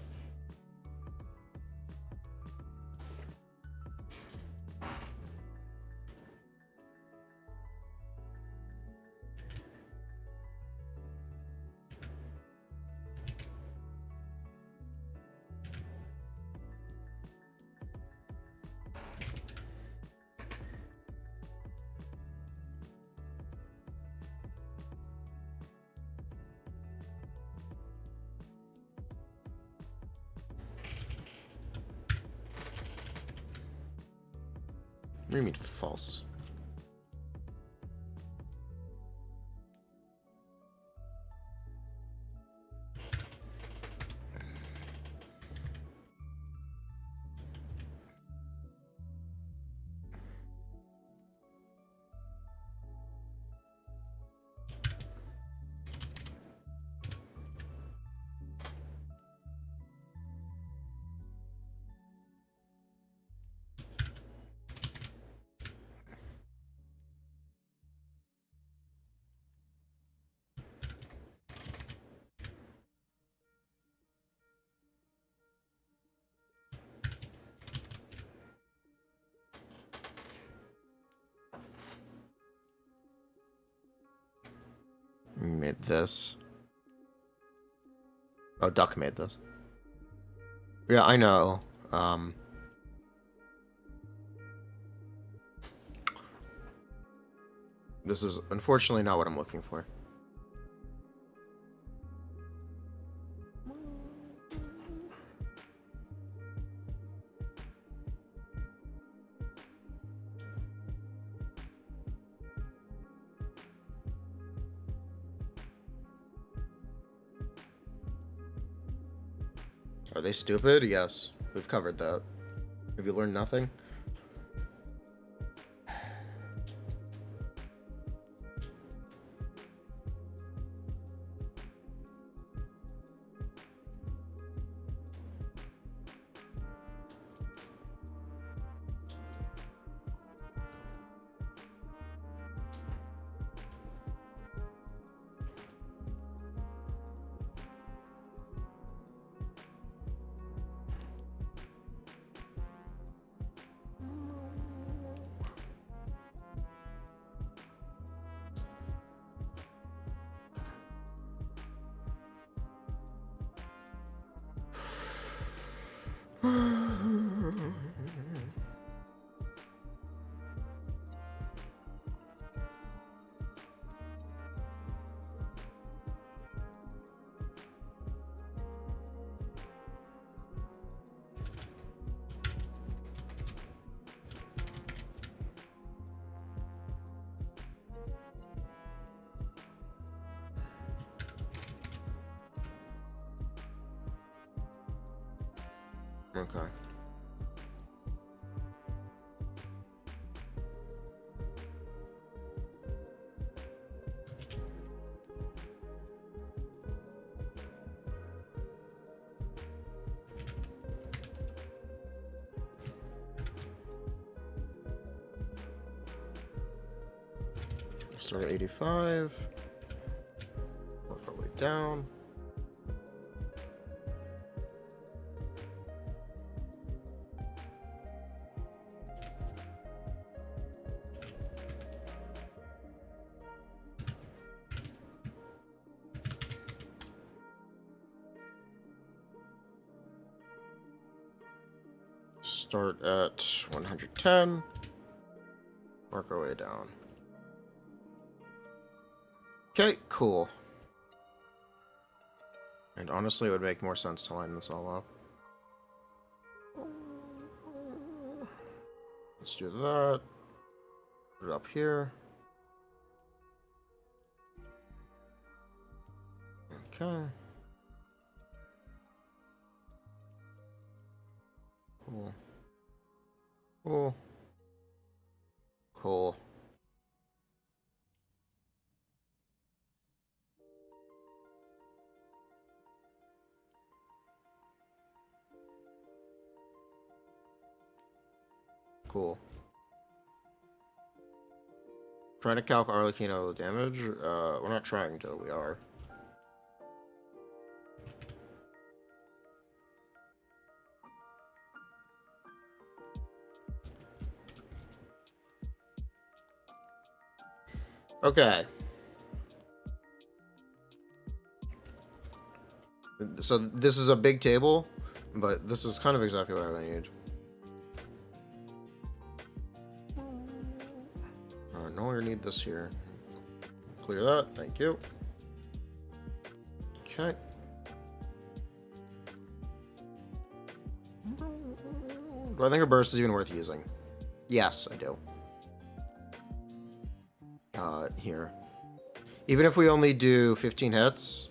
What do you mean false? made this. Oh, Duck made this. Yeah, I know. This is unfortunately not what I'm looking for. Are they stupid? Yes. We've covered that. Have you learned nothing? Okay. Start at 85. Work our way down. Start at 110. Work our way down. Okay, cool. And honestly, it would make more sense to line this all up. Let's do that. Put it up here. Okay. Cool. Cool. Cool. Cool. Trying to calc Arlecchino damage? We're not trying to, we are. Okay. So this is a big table, but this is kind of exactly what I need. No longer need this here. Clear that, thank you. Okay. Do I think a burst is even worth using? Yes, I do. Here. Even if we only do 15 hits,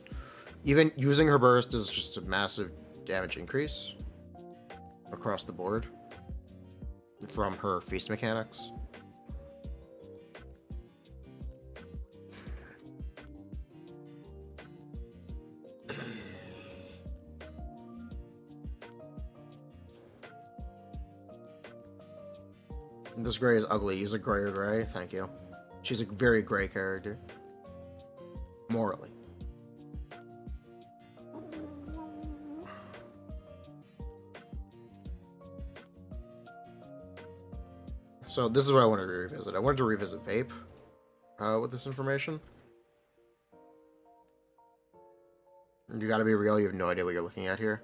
even using her burst is just a massive damage increase across the board from her feast mechanics. This gray is ugly. Use a grayer gray. Thank you. She's a very gray character. Morally. So this is what I wanted to revisit. I wanted to revisit Vape with this information. You gotta be real, you have no idea what you're looking at here.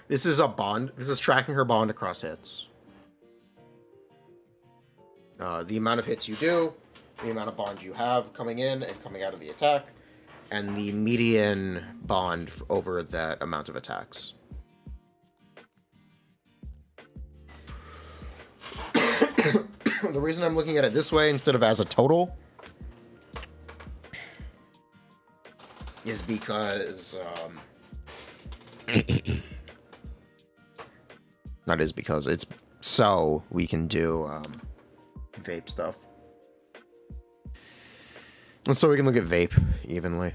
This is a bond. This is tracking her bond across hits. The amount of hits you do, the amount of bond you have coming in and coming out of the attack, and the median bond over that amount of attacks. The reason I'm looking at it this way instead of as a total is because that is because it's so we can do vape stuff. And so we can look at vape evenly.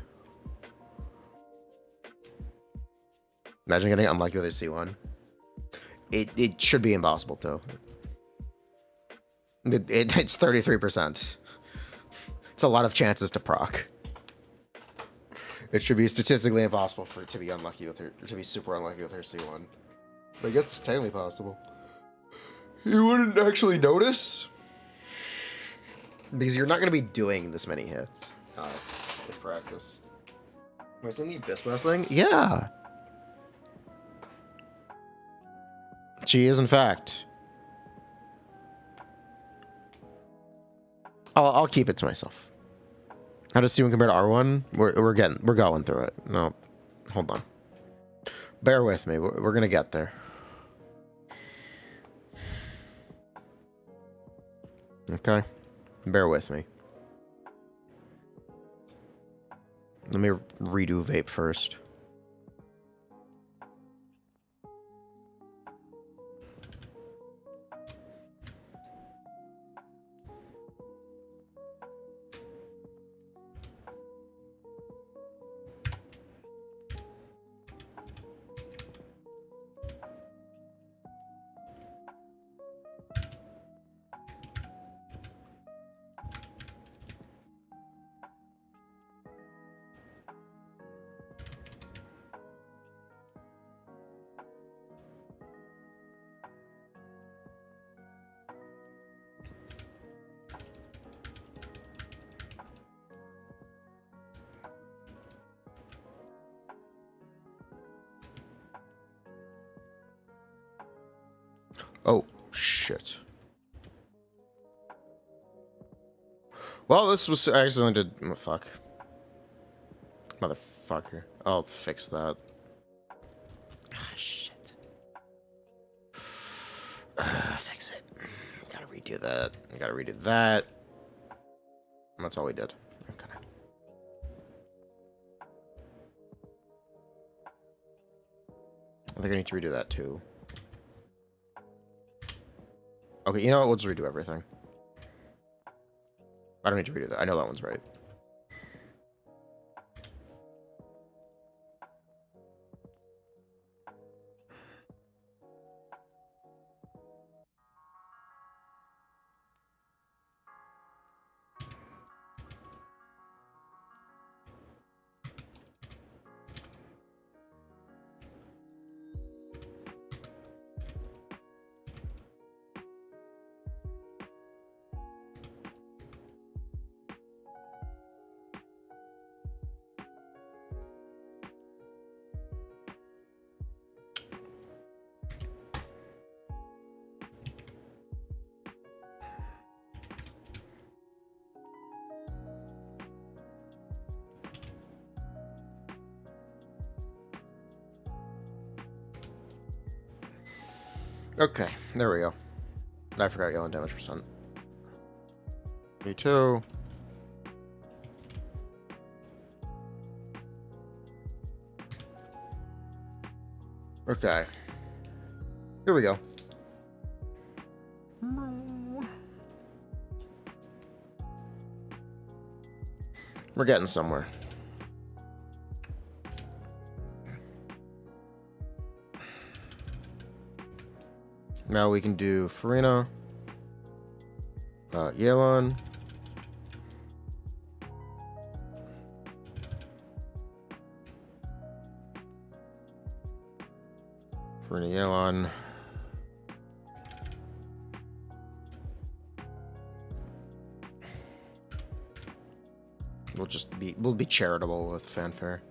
Imagine getting unlucky with a C1. It should be impossible too. It's 33%. It's a lot of chances to proc. It should be statistically impossible for it to be unlucky with her, to be super unlucky with her C1. But I guess it's technically possible. You wouldn't actually notice because you're not going to be doing this many hits in practice. Am I seeing the Abyss Wrestling? Yeah. She is, in fact. I'll keep it to myself. How does C1 compare to R1? We're going through it. No, hold on. Bear with me. We're gonna get there. Okay, bear with me. Let me redo vape first. Oh, shit. Well, this was I accidentally did. Oh, fuck. Motherfucker. I'll fix that. Ah, shit. Fix it. Gotta redo that. Gotta redo that. And that's all we did. Okay. I think I need to redo that too. Okay, you know what? We'll just redo everything. I don't need to redo that. I know that one's right. Okay, there we go. I forgot yellow damage percent. Me too. Okay. Here we go. We're getting somewhere. Now we can do Furina, Yelan, Furina, Yelan, we'll be charitable with fanfare.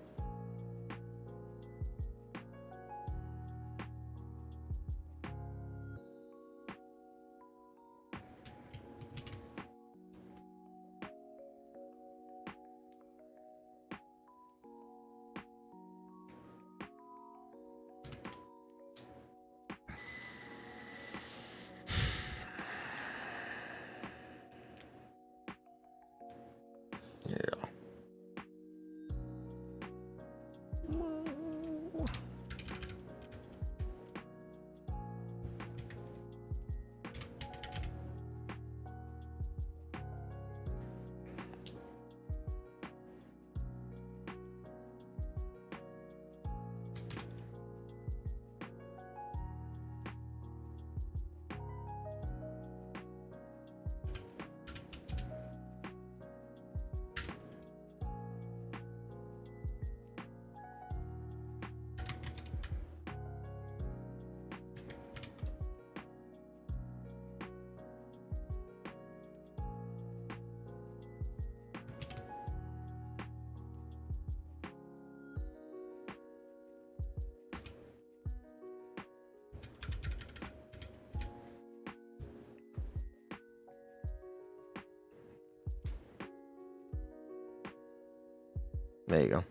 There you go.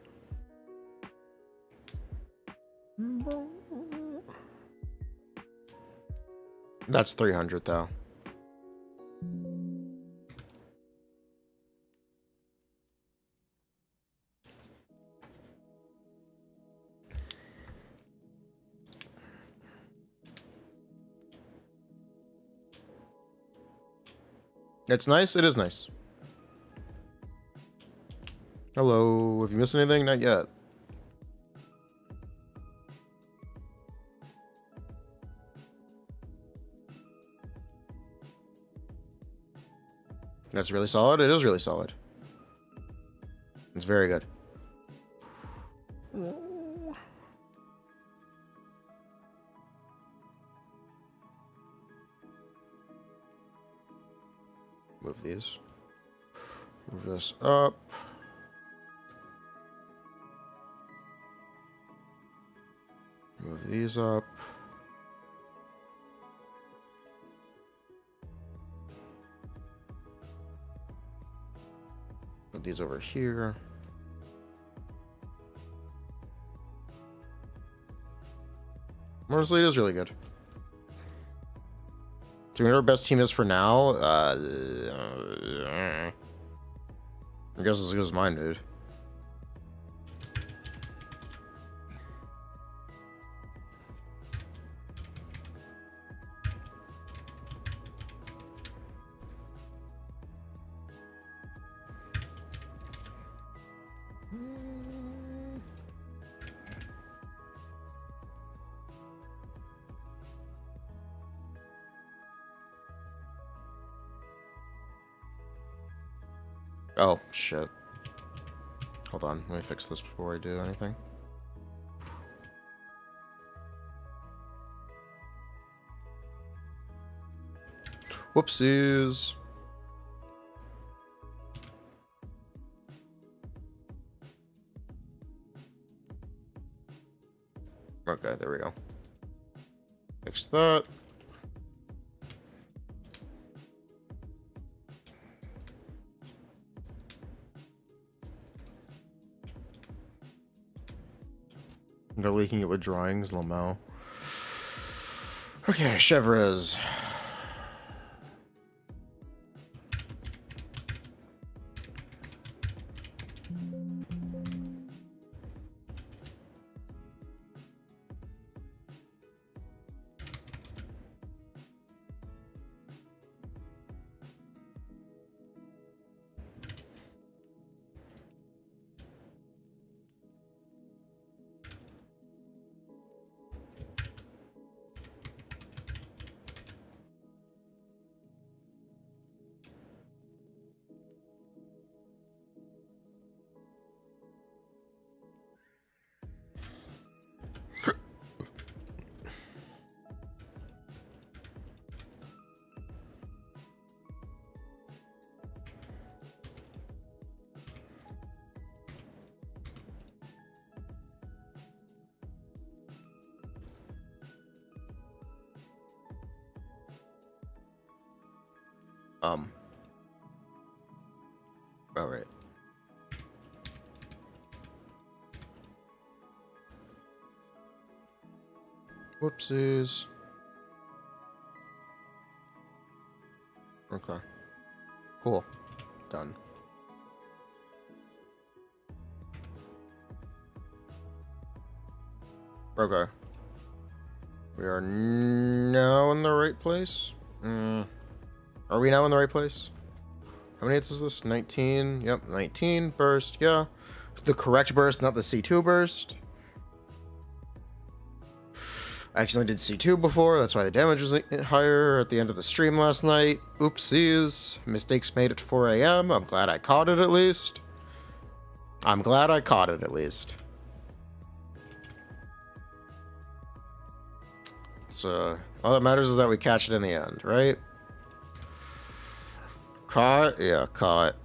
That's 300 though. It's nice. It is nice. Hello. Have you missed anything? Not yet. That's really solid. It is really solid. It's very good. Move these. Move this up. Move these up. Put these over here. Honestly, it is really good. Do you know what our best team is for now? I guess it's as good as mine, dude. Oh, shit. Hold on, let me fix this before I do anything. Whoopsies. Okay, there we go. Fix that. They're leaking it with drawings, Lamau. Okay, Chevres. All right. Whoopsies. Okay. Cool. Done. Okay. We are now in the right place. Are we now in the right place? How many hits is this? 19. Yep, 19 burst. Yeah. The correct burst, not the C2 burst. I accidentally did C2 before, that's why the damage was higher at the end of the stream last night. Oopsies. Mistakes made at 4 a.m. I'm glad I caught it at least. I'm glad I caught it at least. So, all that matters is that we catch it in the end, right? Caught? Yeah, caught.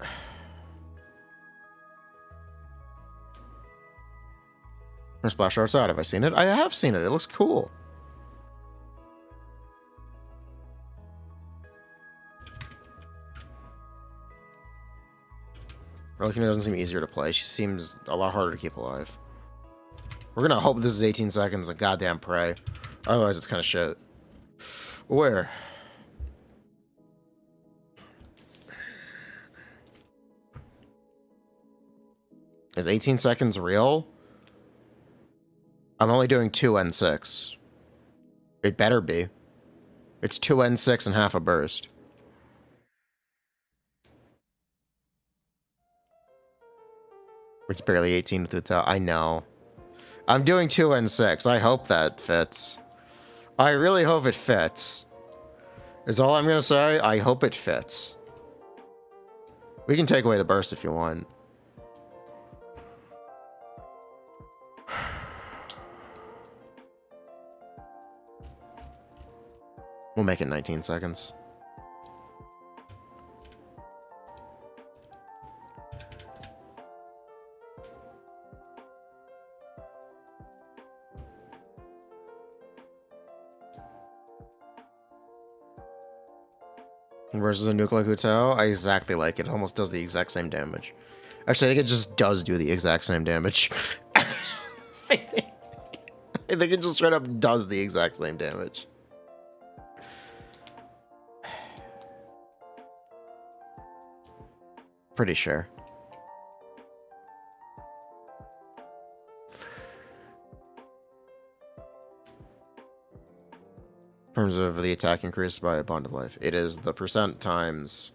Splash art's out. Have I seen it? I have seen it. It looks cool. Arlecchino doesn't seem easier to play. She seems a lot harder to keep alive. We're gonna hope this is 18 seconds and goddamn pray. Otherwise, it's kind of shit. Where? Is 18 seconds real? I'm only doing 2 N6. It better be. It's 2 N6 and half a burst. It's barely 18 with the top. I know. I'm doing 2 N6. I hope that fits. I really hope it fits. Is all I'm gonna say. I hope it fits. We can take away the burst if you want. We'll make it 19 seconds. Versus a nuclear hotel, I exactly like it. It almost does the exact same damage. Actually, I think it just does do the exact same damage. I think it just straight up does the exact same damage. Pretty sure. In terms of the attack increased by a bond of life, it is the percent times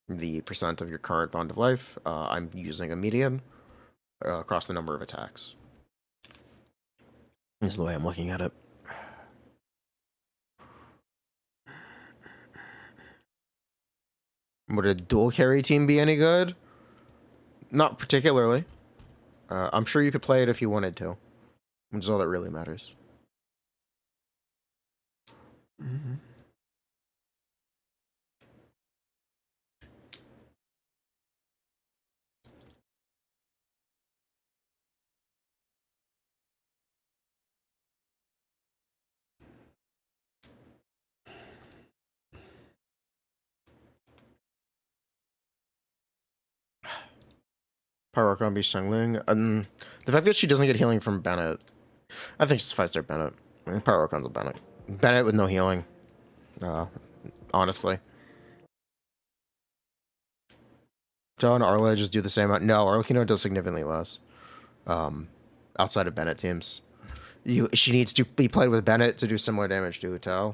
the percent of your current bond of life. I'm using a median across the number of attacks. This is the way I'm looking at it. Would a dual carry team be any good? Not particularly. I'm sure you could play it if you wanted to, which is all that really matters. Mm-hmm. Power Archon be Shengling. The fact that she doesn't get healing from Bennett, I think she's 5-star Bennett. I mean, Power Archon's a Bennett. Bennett with no healing. Honestly. Joe and Arla just do the same amount. No, Arlecchino does significantly less. Outside of Bennett teams. She needs to be played with Bennett to do similar damage to Utao.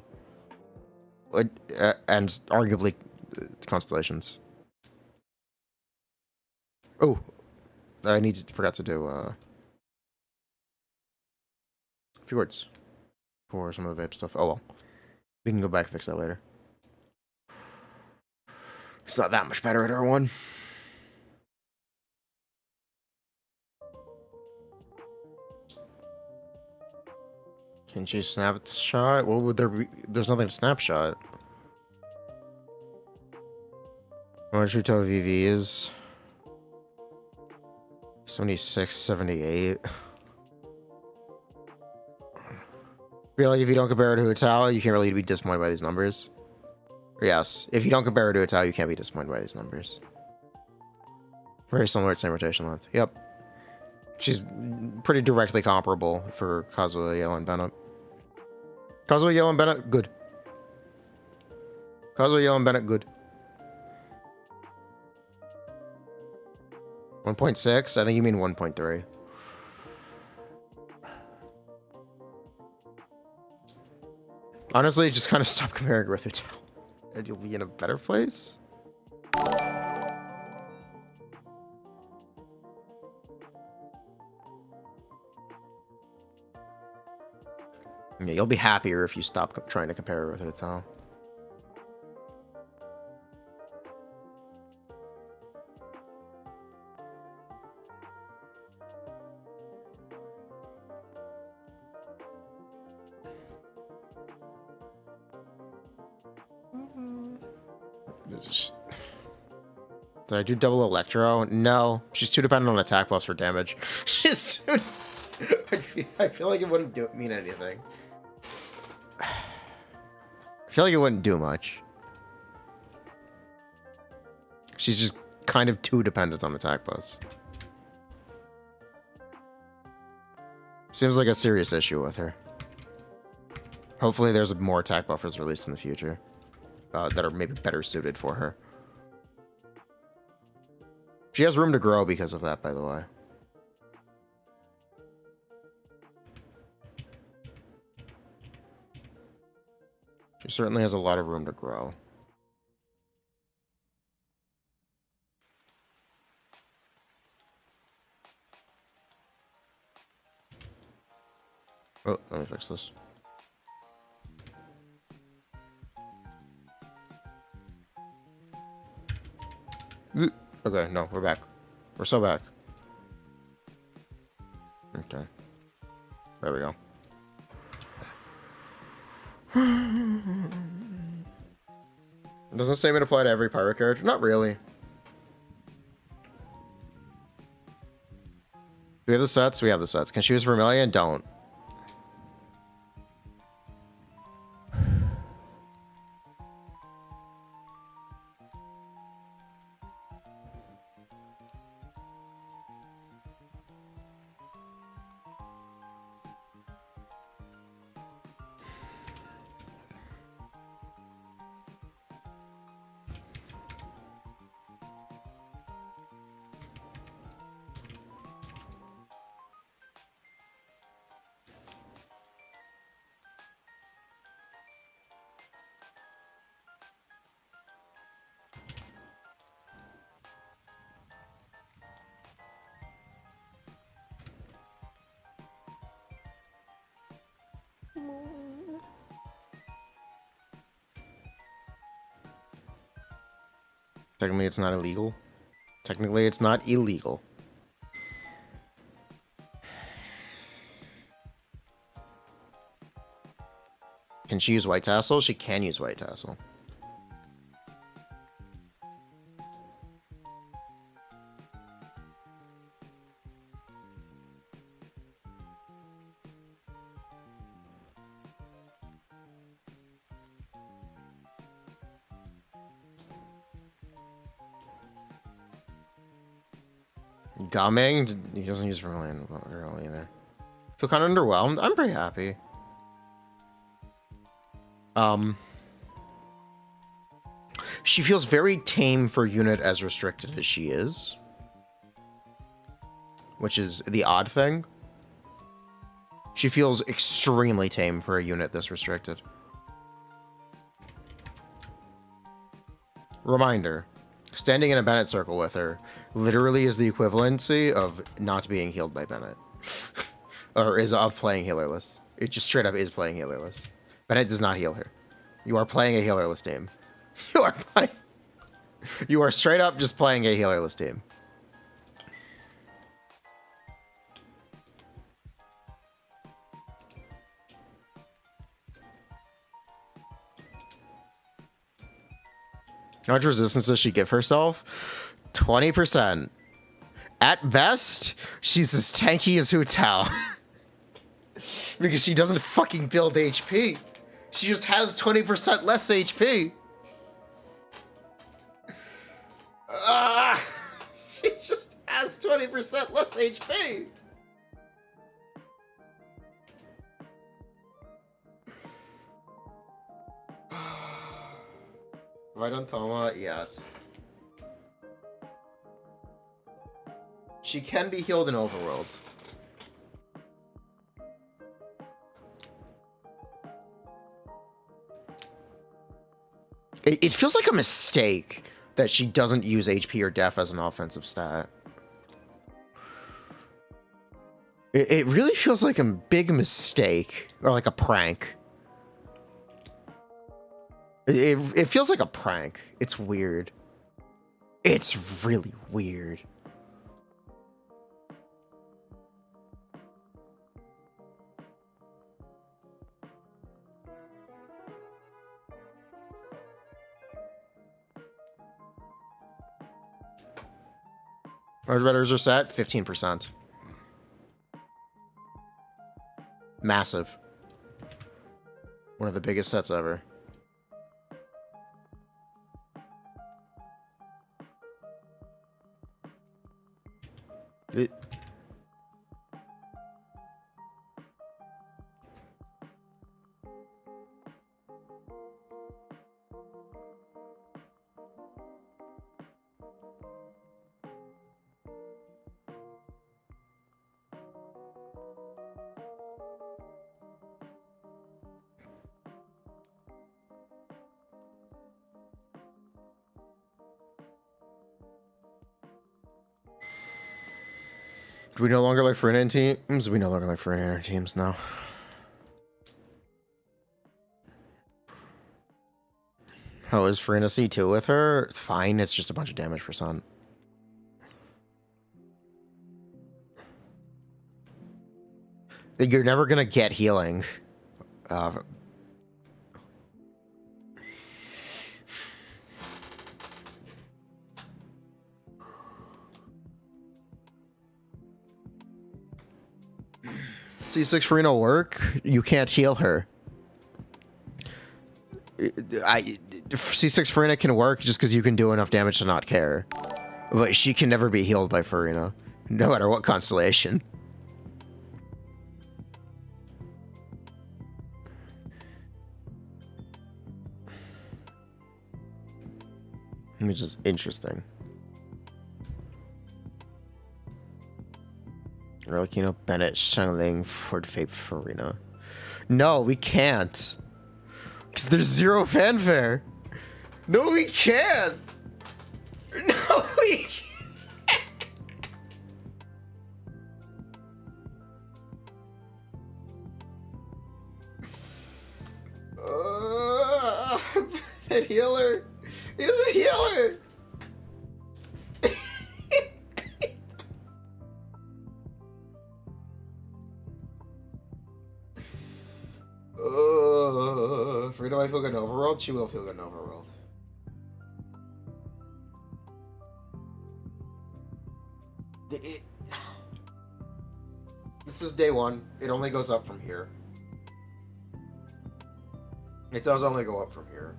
And arguably Constellations. Oh, I forgot to do a few words for some of the vape stuff. Oh well, we can go back and fix that later. It's not that much better at R1. Can she snapshot? What would there be? There's nothing to snapshot. How much Utah VV is? 76, 78. I feel like if you don't compare it to Utah, you can't really be disappointed by these numbers. Yes, if you don't compare her to a Tao, you can't be disappointed by these numbers. Very similar at same rotation length. Yep. She's pretty directly comparable for Kazuha, Yale, and Bennett. Kazuha, Yale, and Bennett, good. Kazuha, Yale, and Bennett, good. 1.6? I think you mean 1.3. Honestly, just kind of stop comparing with her Tao. And you'll be in a better place. Yeah, you'll be happier if you stop trying to compare her with her Tao. Did I do double Electro? No. She's too dependent on attack buffs for damage. She's too... I feel like it wouldn't mean anything. I feel like it wouldn't do much. She's just kind of too dependent on attack buffs. Seems like a serious issue with her. Hopefully there's more attack buffers released in the future. That are maybe better suited for her. She has room to grow because of that, by the way. She certainly has a lot of room to grow. Oh, let me fix this. Okay, no, we're back. We're so back. Okay. There we go. Doesn't statement apply to every pirate character? Not really. Do we have the sets? We have the sets. Can she use Vermilion? Don't. Technically, it's not illegal. Technically, it's not illegal. Can she use White Tassel? She can use White Tassel. Gaming? He doesn't use Vermilion early either. Feel kind of underwhelmed. I'm pretty happy. She feels very tame for unit as restricted as she is. Which is the odd thing. She feels extremely tame for a unit this restricted. Reminder. Standing in a Bennett circle with her literally is the equivalency of not being healed by Bennett. Or is of playing healerless. It just straight up is playing healerless. Bennett does not heal her. You are playing a healerless team. You are straight up just playing a healerless team. How much resistance does she give herself? 20%. At best, she's as tanky as Hu Tao. Because she doesn't fucking build HP. She just has 20% less HP. 20% less HP. Right on Toma, yes. She can be healed in Overworld. It feels like a mistake that she doesn't use HP or Def as an offensive stat. It really feels like a big mistake, or like a prank. It feels like a prank. It's weird. It's really weird. Our betters are set 15%. Massive. One of the biggest sets ever. It... Do we no longer like Furina teams? We no longer like Furina teams now. How is Furina C2 with her? Fine, it's just a bunch of damage percent. You're never gonna get healing. C6 Furina work, you can't heal her. C6 Furina can work just because you can do enough damage to not care. But she can never be healed by Furina, no matter what constellation. Which is interesting. Arlecchino, Bennett, Shangling, Ford Fape, Furina. No, we can't. Because there's zero fanfare. No, we can't. No, we can't. Bennett healer. He doesn't heal her. Frida might feel good in Overworld. She will feel good in Overworld. This is day one. It only goes up from here. It does only go up from here.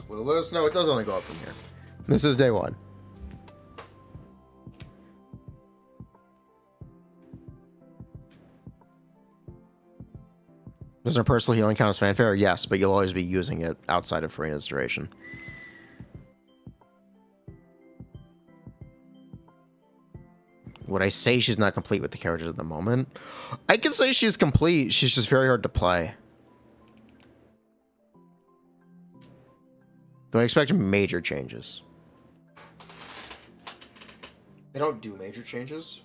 Clueless? No, it does only go up from here. This is day one. Does our personal healing count as fanfare? Yes, but you'll always be using it outside of Furina's duration. Would I say she's not complete with the characters at the moment? I can say she's complete. She's just very hard to play. Do I expect major changes? They don't do major changes.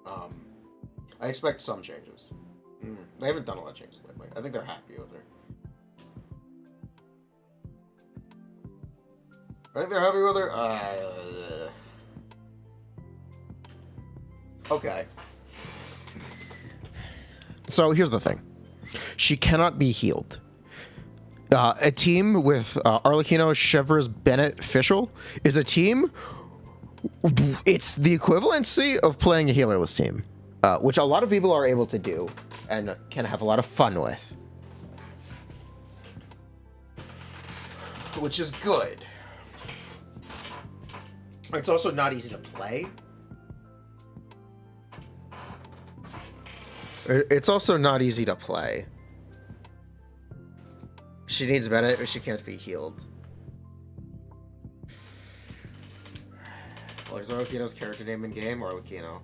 I expect some changes. They haven't done a lot of changes lately. I think they're happy with her. I think they're happy with her. Okay. So here's the thing. She cannot be healed. A team with Arlecchino, Chevres, Bennett, Fischl is a team. It's the equivalency of playing a healerless team. which a lot of people are able to do and can have a lot of fun with. Which is good. It's also not easy to play. It's also not easy to play. She needs Bennett or she can't be healed. What is Arlecchino's character name in game? Arlecchino.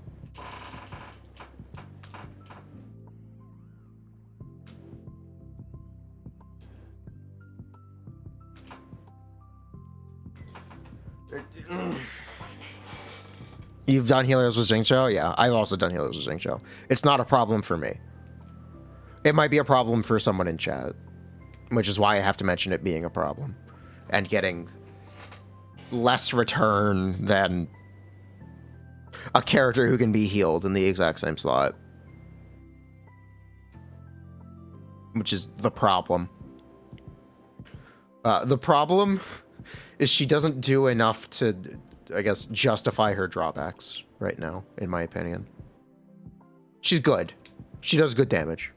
You've done healers with Xingqiu? Yeah, I've also done healers with Xingqiu. It's not a problem for me. It might be a problem for someone in chat, which is why I have to mention it being a problem and getting less return than a character who can be healed in the exact same slot, which is the problem. The problem is she doesn't do enough to, I guess, justify her drawbacks right now, in my opinion. She's good. She does good damage.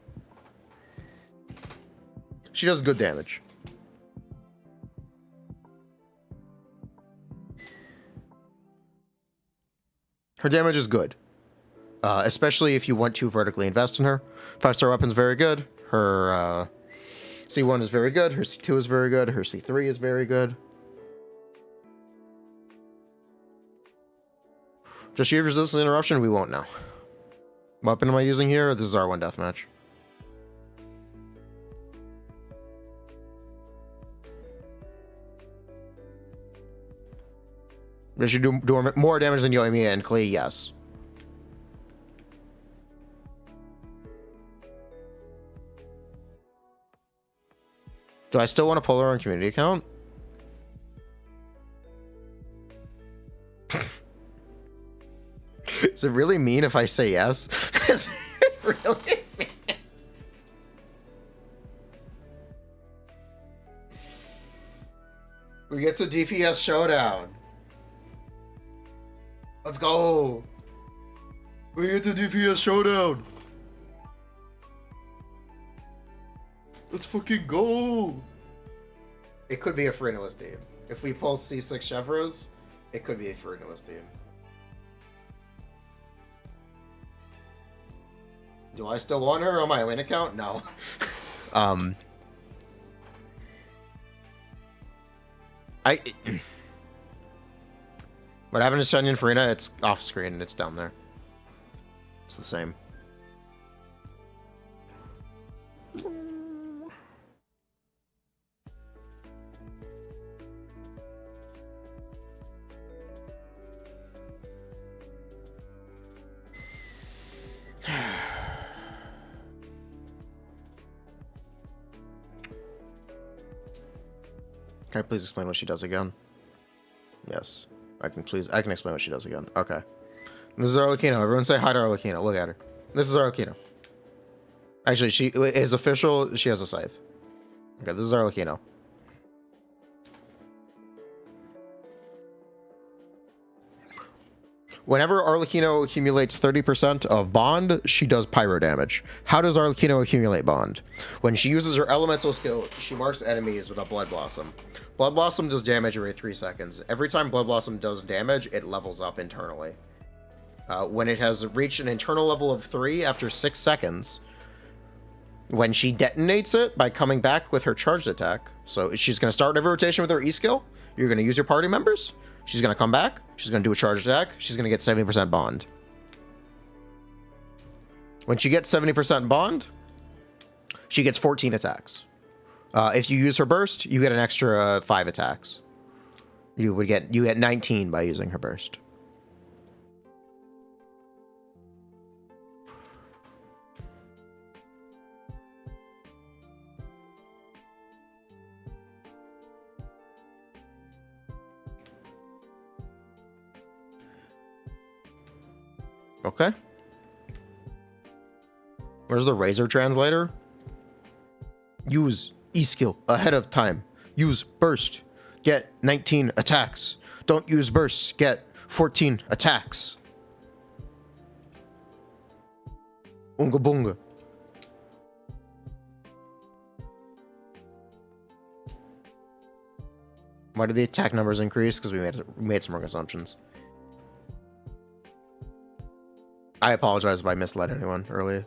She does good damage. Her damage is good. Especially if you want to vertically invest in her. 5-star weapon's very good. Her C1 is very good. Her C2 is very good. Her C3 is very good. Does she resist an interruption? We won't know. What weapon am I using here? This is R1 deathmatch. Does she do more damage than Yoimiya and Klee? Yes. Do I still want to pull her on community account? Is it really mean if I say yes? Is it really mean? We get to DPS showdown. Let's go. We get to DPS showdown. Let's fucking go. It could be a Furina team. If we pull C6 Chevros, it could be a Furina team. Do I still want her on my win account? No. What happened to Shenyan Furina? It's off screen and it's down there. It's the same. Can I please explain what she does again? Yes. I can explain what she does again. Okay. This is Arlecchino. Everyone say hi to Arlecchino. Look at her. This is Arlecchino. Actually, she is official. She has a scythe. Okay, this is Arlecchino. Whenever Arlecchino accumulates 30% of bond, she does pyro damage. How does Arlecchino accumulate bond? When she uses her elemental skill, she marks enemies with a Blood Blossom. Blood Blossom does damage every 3 seconds. Every time Blood Blossom does damage, it levels up internally. When it has reached an internal level of 3 after 6 seconds, when she detonates it by coming back with her charged attack, so she's going to start every rotation with her E skill, you're going to use your party members, she's going to come back, she's going to do a charged attack, she's going to get 70% bond. When she gets 70% bond, she gets 14 attacks. If you use her burst, you get an extra 5 attacks. You get 19 by using her burst. Okay. Where's the Razor translator? Use E-skill ahead of time. Use burst. Get 19 attacks. Don't use bursts. Get 14 attacks. Unga bunga. Why did the attack numbers increase? Because we made some wrong assumptions. I apologize if I misled anyone earlier.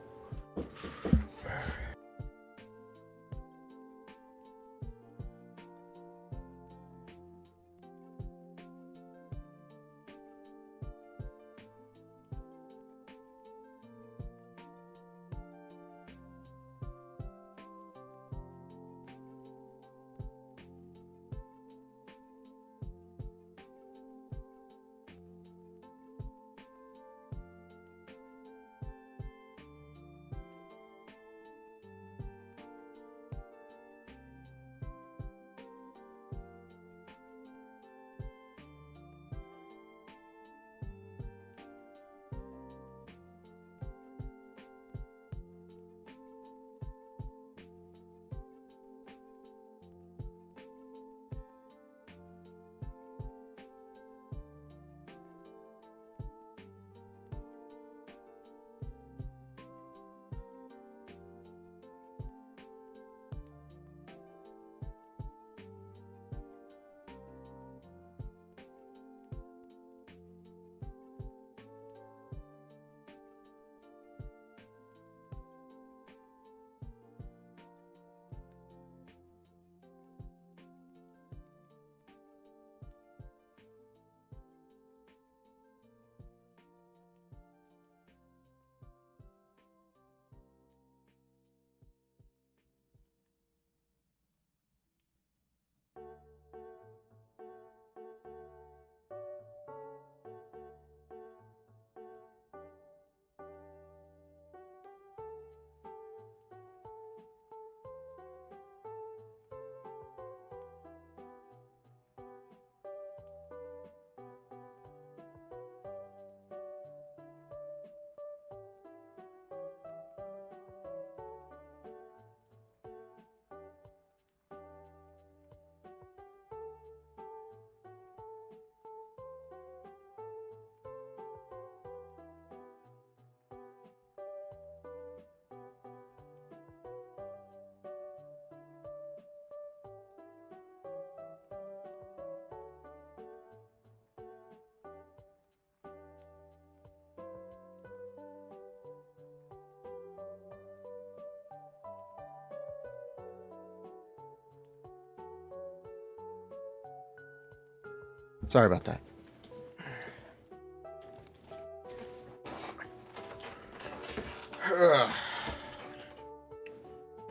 Sorry about that.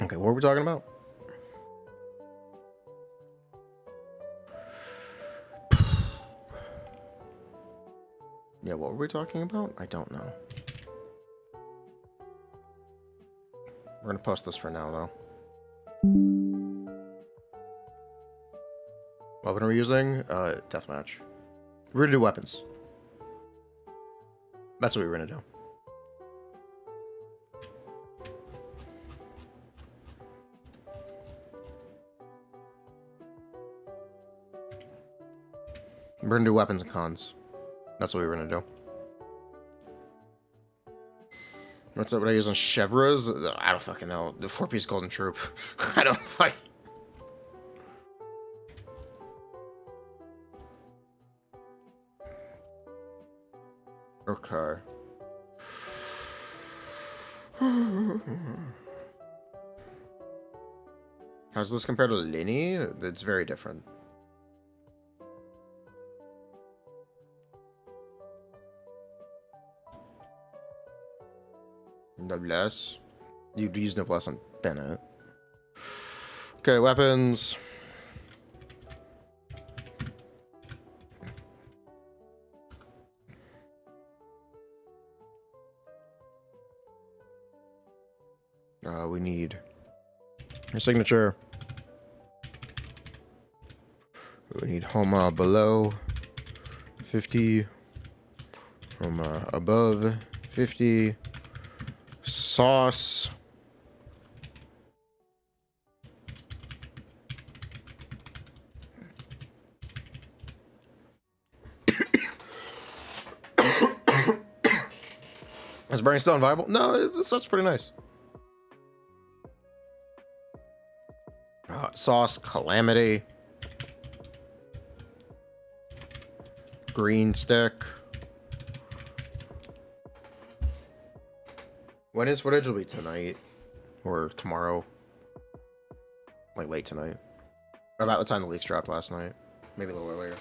Okay, what were we talking about? Yeah, what were we talking about? I don't know. We're gonna post this for now, though. Weapon are we using? Deathmatch. We're gonna do weapons. That's what we're gonna do. We're gonna do weapons and cons. That's what we were gonna do. What's up? What I use on Chevroles? I don't fucking know. The 4-piece golden troop. I don't fucking... Okay. How's this compared to Linny? It's very different. Noblesse. You'd use Noblesse on Bennett. Okay, weapons. We need your signature. We need Homa below 50. Homa above 50. Sauce. Is Burning Stone viable? No, that's pretty nice. Sauce, Calamity. Green Stick. When his footage will be tonight or tomorrow, like late tonight, about the time the leaks dropped last night, maybe a little earlier.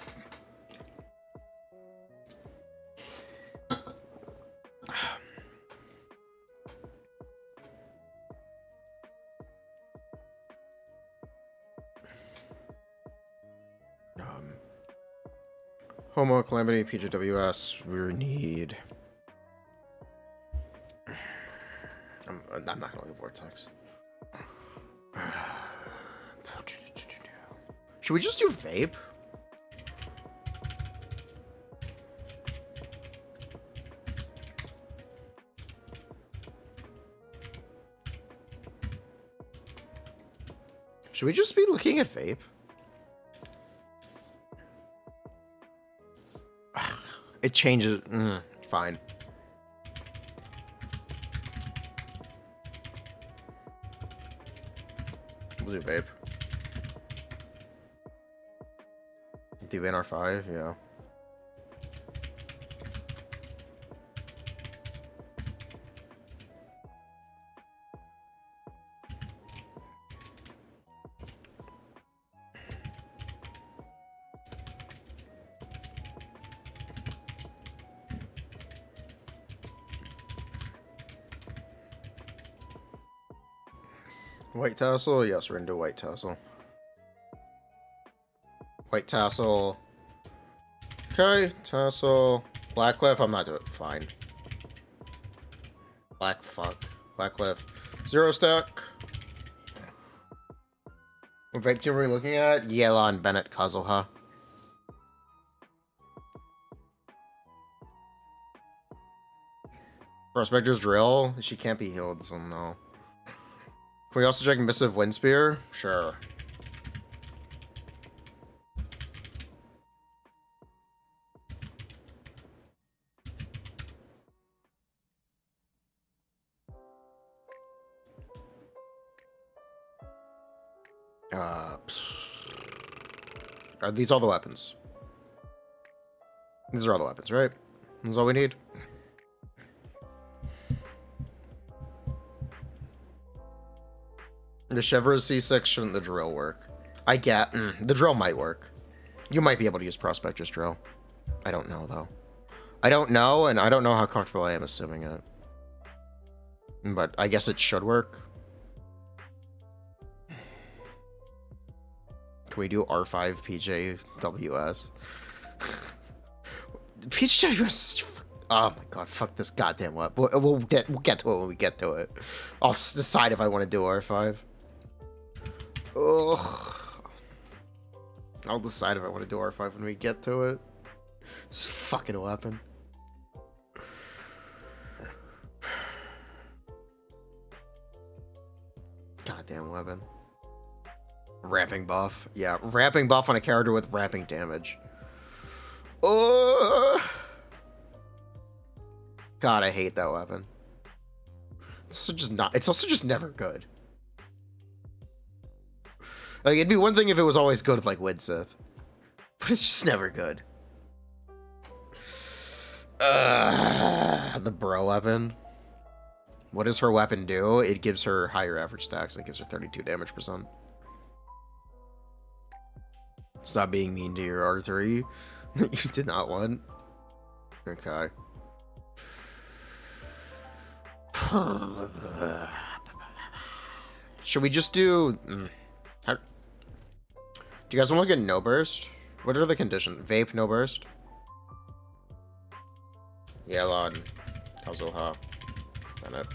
Homo, Calamity, PJWS, we need... I'm not gonna leave Vortex. Should we just do Vape? Should we just be looking at Vape? It changes. Fine. We'll do Vape. Do NR5, yeah. White Tassel? Yes, we're into White Tassel. White Tassel. Okay, Tassel. Blackcliff, I'm not doing it. Fine. Blackcliff. Zero stack. What vape team are we looking at? Yelan, Bennett, Kazuha. Prospector's Drill? She can't be healed, so no. Can we also check Missive Windspear? Sure. Are these all the weapons? These are all the weapons, right? That's all we need. The Chevrolet C6, shouldn't the drill work? I get, the drill might work. You might be able to use Prospector's Drill. I don't know, though. I don't know, and I don't know how comfortable I am assuming it. But I guess it should work. Can we do R5 PJWS? PJWS... Oh my god, fuck this goddamn weapon. We'll get to it when we get to it. I'll decide if I want to do R5. Ugh. I'll decide if I want to do R5 when we get to it. It's a fucking weapon. Goddamn weapon. Ramping buff. Yeah, ramping buff on a character with ramping damage. God, I hate that weapon. It's also just never good. Like, it'd be one thing if it was always good with, like, Widsith. But it's just never good. The bro weapon. What does her weapon do? It gives her higher average stacks. It gives her 32 damage %. Stop being mean to your R3 that you did not want. Okay. Should we just do... Do you guys want to look at no burst? What are the conditions? Vape, no burst? Yelan, Kazuha, Bennett,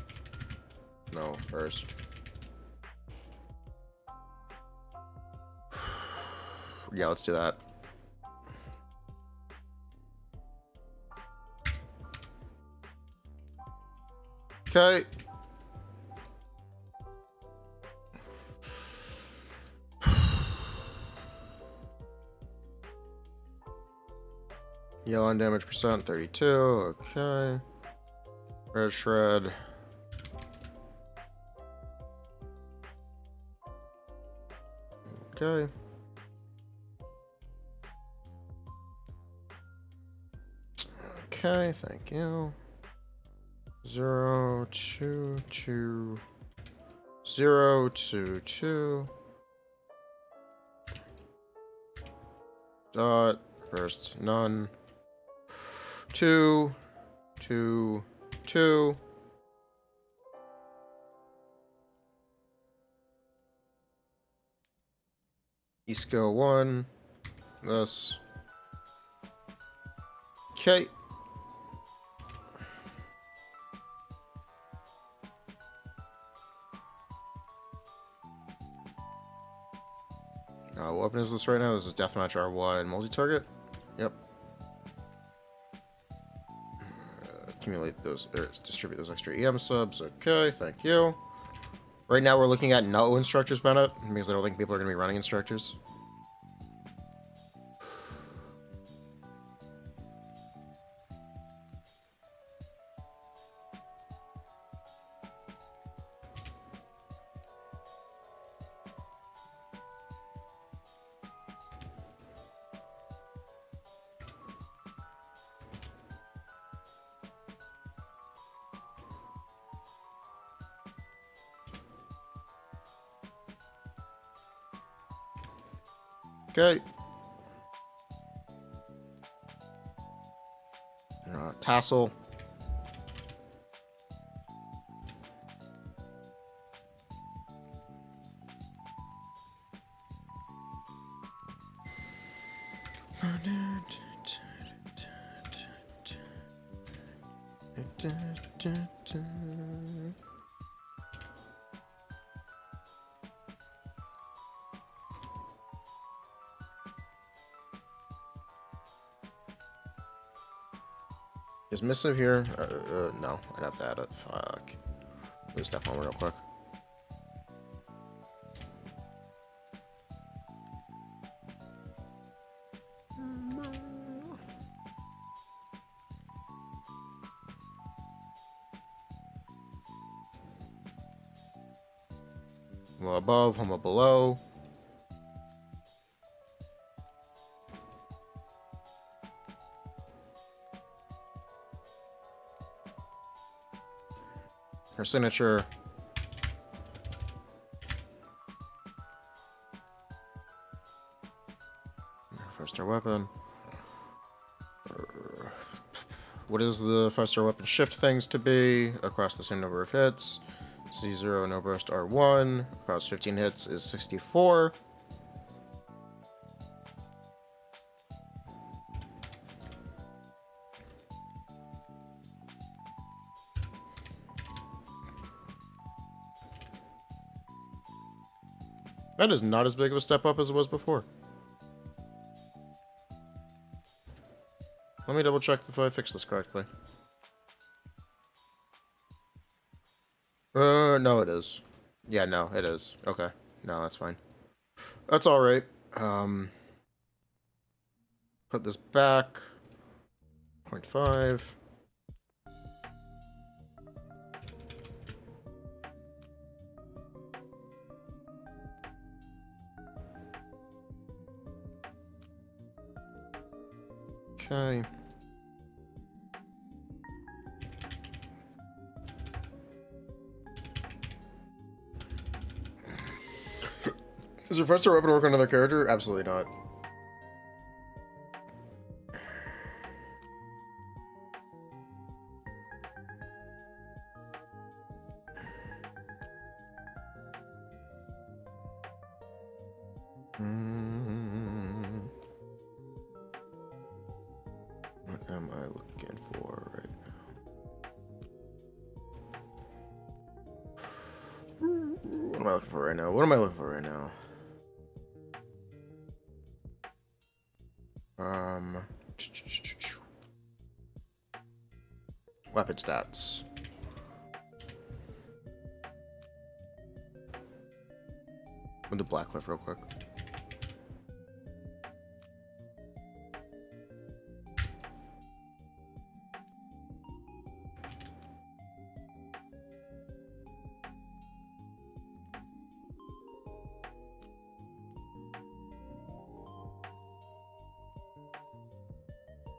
no burst. Yeah, let's do that. Okay. Yelan damage %, 32. Okay. Red shred. Okay. Okay, thank you. 0, 2, 2, 0, 2, 2. Dot. First, none. 2, 2, 2. Esko 1. This. Okay. What weapon is this right now? This is Deathmatch R1 multi-target. Yep. Accumulate those, or distribute those extra EM subs. Okay, thank you. Right now we're looking at no instructors, Bennett, because I don't think people are going to be running instructors. Okay. Tassel. Is missive here? No, I'd have to add it. Fuck. Lose stuff on real quick. Homo above, homo below. Her signature. First star weapon. What is the 5-star weapon shift things to be? Across the same number of hits. C0 no burst R1. Across 15 hits is 64. That is not as big of a step up as it was before. Let me double check if I fixed this correctly. No, it is. Yeah, no, it is. Okay. No, that's fine. That's alright. Put this back. 0.5. Okay. Does your first weapon work on another character? Absolutely not. What am I looking for right now? What am I looking for right now? What am I looking for right now? Weapon stats. With the black cliff real quick.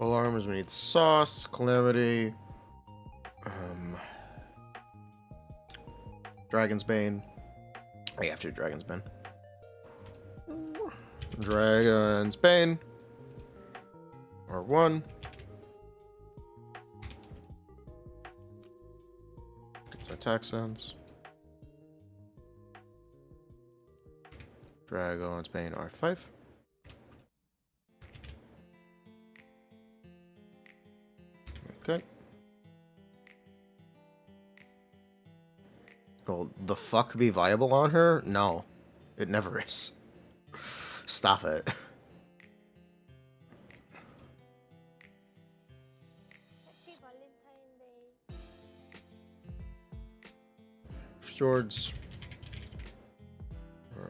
Alarms, we need sauce, calamity, Dragon's Bane. Oh, yeah, after Dragon's Bane. Dragon's Bane. R1. Gets attack sense. Dragon's Bane R5. Okay. Will the fuck be viable on her? No. It never is. Stop it. Swords.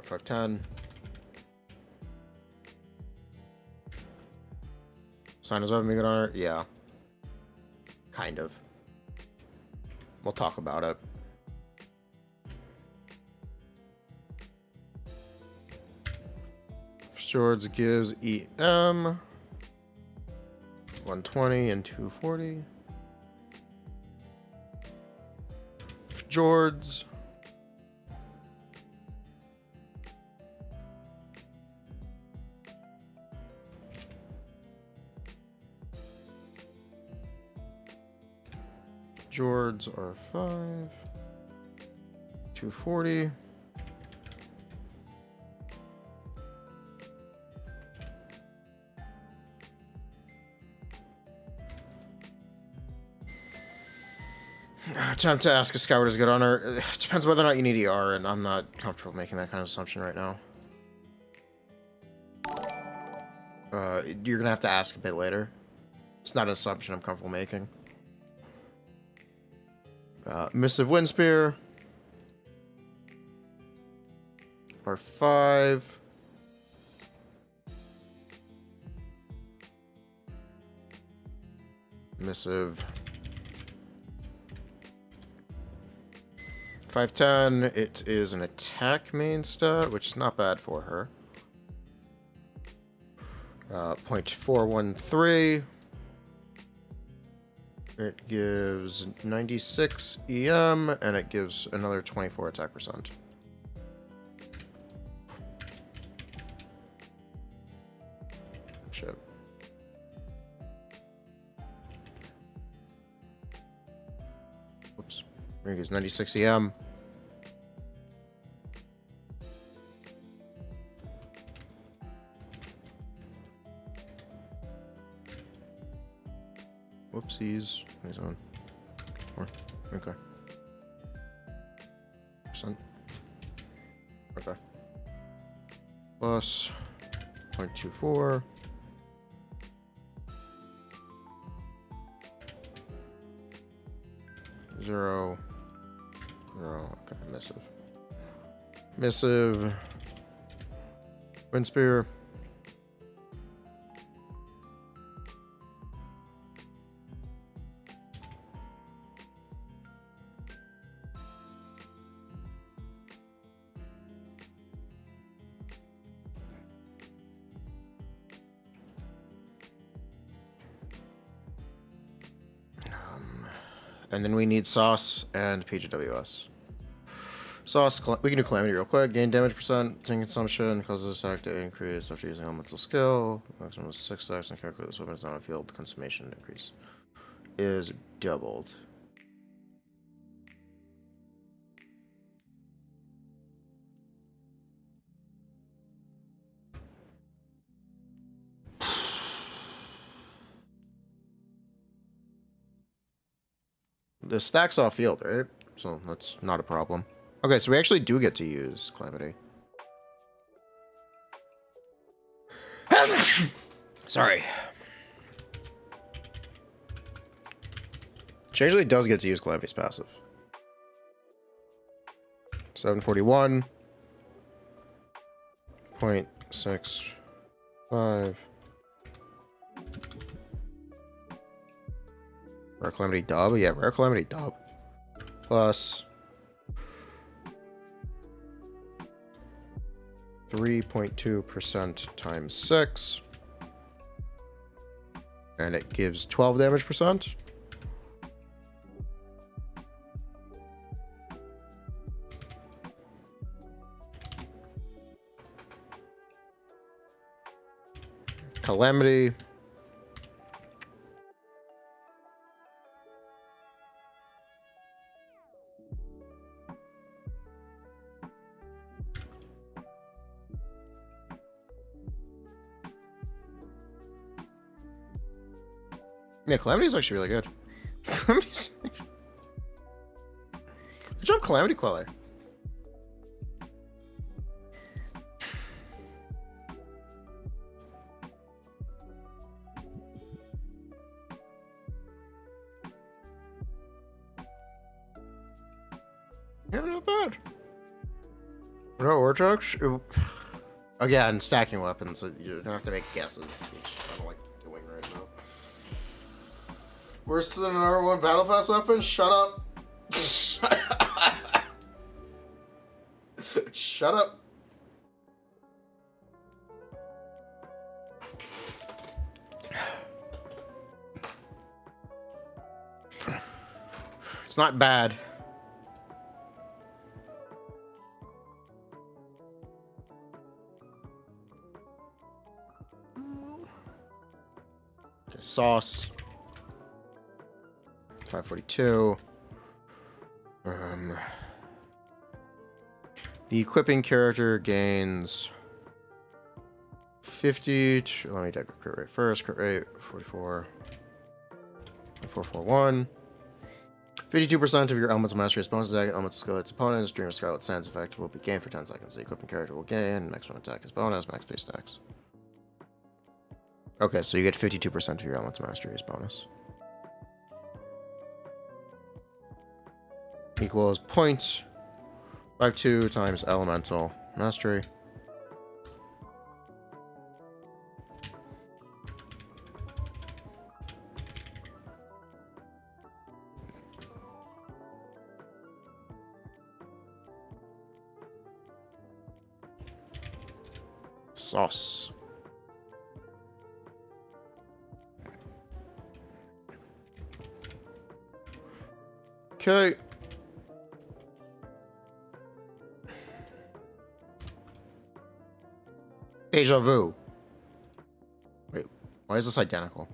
510. Sign is up, make it on her? Yeah. Kind of. We'll talk about it. Swords gives EM 120 and 240. Jords. Jords are 5. 240. Attempt to ask a scout is good on her. It depends whether or not you need ER, and I'm not comfortable making that kind of assumption right now. You're gonna have to ask a bit later. It's not an assumption I'm comfortable making. Missive Windspear. R5. Missive. 510. It is an attack main stat, which is not bad for her. 0.413. It gives 96 EM, and it gives another 24 attack percent. Shit. Whoops. There it gives 96 EM. Whoopsies. He's on. Okay. Percent. Okay. Plus 0.24. Zero. Okay, missive. Missive. Windspear. And then we need sauce and PGWS. Sauce, we can do calamity real quick. Gain damage percent, tank consumption, causes attack to increase after using elemental skill. Maximum is 6 stacks and calculate this weapon is not on field. Consummation increase is doubled. The stack's off field, right? So that's not a problem. Okay, so we actually do get to use Calamity. Sorry. She actually does get to use Calamity's passive. 741. 0.65. Rare Calamity Dub? Yeah, Rare Calamity Dub. Plus 3.2% times 6. And it gives 12 damage percent. Calamity. Yeah, Calamity's actually really good. Calamity's... Good job, Calamity Queller. Yeah, not bad. No Vortex? Again, stacking weapons. You're gonna have to make guesses, which I don't like doing right now. Worse than an R1 Battle Pass weapon? Shut up. Shut up. It's not bad. Okay, sauce. 542. The equipping character gains 50. Let me check crit rate first. Crit rate 44. 441. 52% of your elemental mastery bonus attack, elemental skill hits opponents. Dream of Scarlet Sands effect will be gained for 10 seconds. The equipping character will gain. Next one attack is bonus. Max 3 stacks. Okay, so you get 52% of your elemental mastery as bonus. Equals 0.52 times elemental mastery. Sauce. Okay. Deja vu. Wait, why is this identical?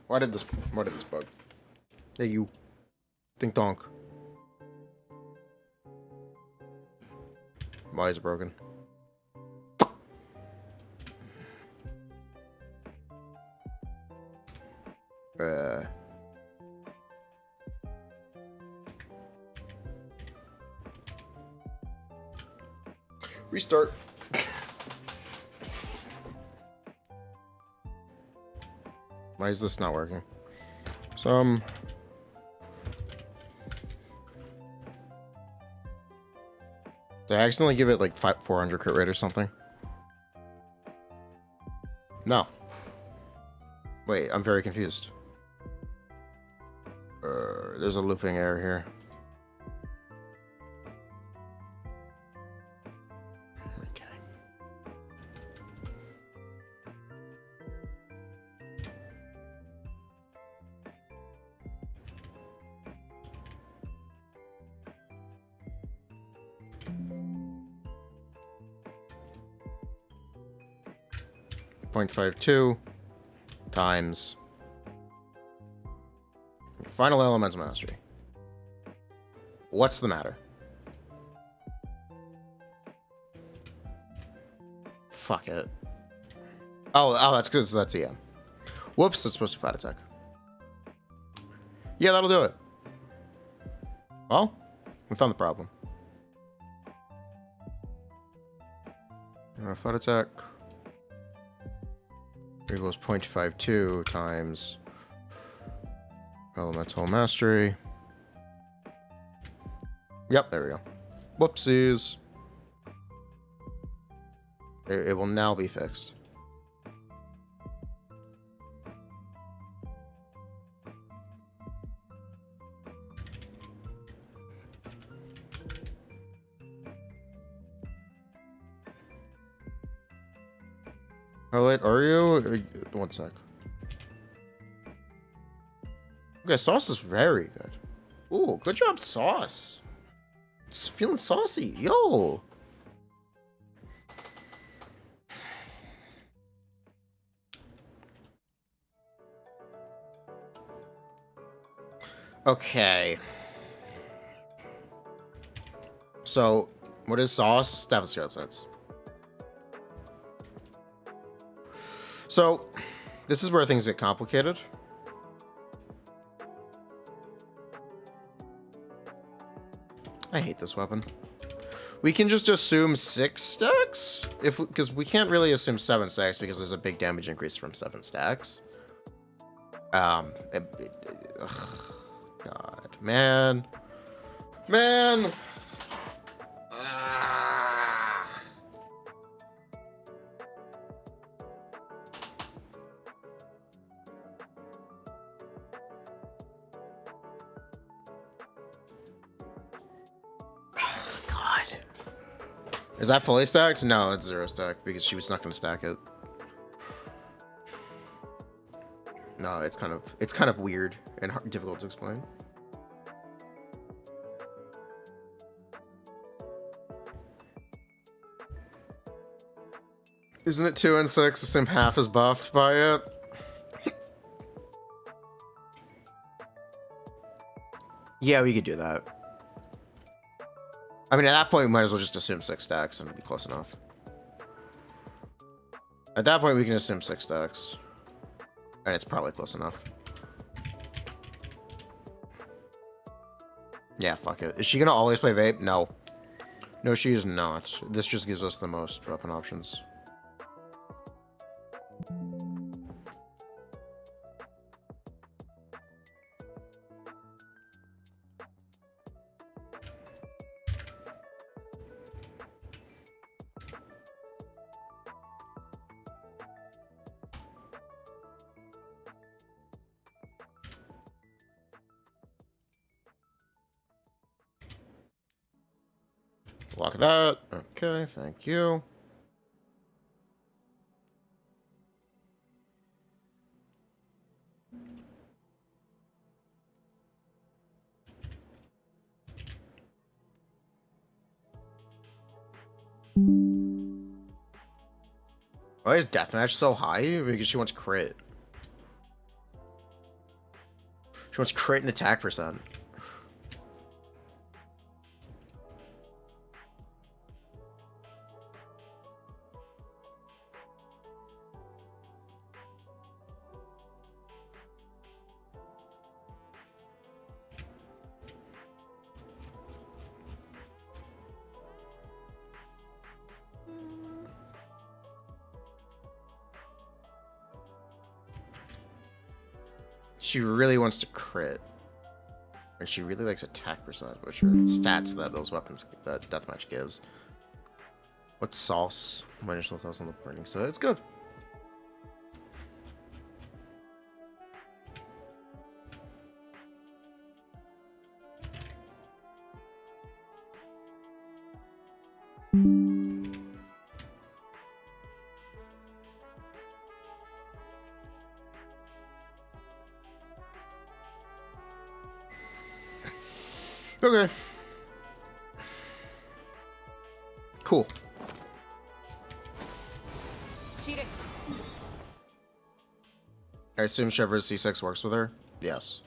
'Why did this bug? Hey, you. Dink donk. Why is it broken? Restart. Why is this not working? Did I accidentally give it like 400 crit rate or something? No. Wait, I'm very confused. There's a looping error here. Okay. .52 times final elemental mastery. What's the matter? Fuck it. Oh, that's good. So that's EM. Whoops, that's supposed to be flat attack. Yeah, that'll do it. Well, we found the problem. Flight attack equals 0.52 times elemental mastery. Yep, there we go. Whoopsies. It will now be fixed. How late are you? 1 sec. Okay, sauce is very good. Ooh, good job, sauce. Just feeling saucy. Yo. Okay. So, what is sauce? That was sense. So, this is where things get complicated. I hate this weapon. We can just assume 6 stacks, because we can't really assume 7 stacks because there's a big damage increase from 7 stacks. Ugh, God, man. Is that fully stacked? No, it's 0 stack because she was not going to stack it. No, it's kind of weird and difficult to explain. Isn't it 2 and 6 the same half as buffed by it? Yeah, we could do that. I mean, at that point, we might as well just assume 6 stacks and it'll be close enough. At that point, we can assume 6 stacks. And it's probably close enough. Yeah, fuck it. Is she gonna always play vape? No. No, she is not. This just gives us the most weapon options. Lock that. Okay, thank you. Why is deathmatch so high? Because she wants crit. She wants crit and attack percent. She really wants to crit. And she really likes attack percent, which are stats that those weapons, that deathmatch gives. What's sauce? Minus 1,000 on the burning, so it's good. Okay. Cool. I assume Chevr's C6 works with her? Yes.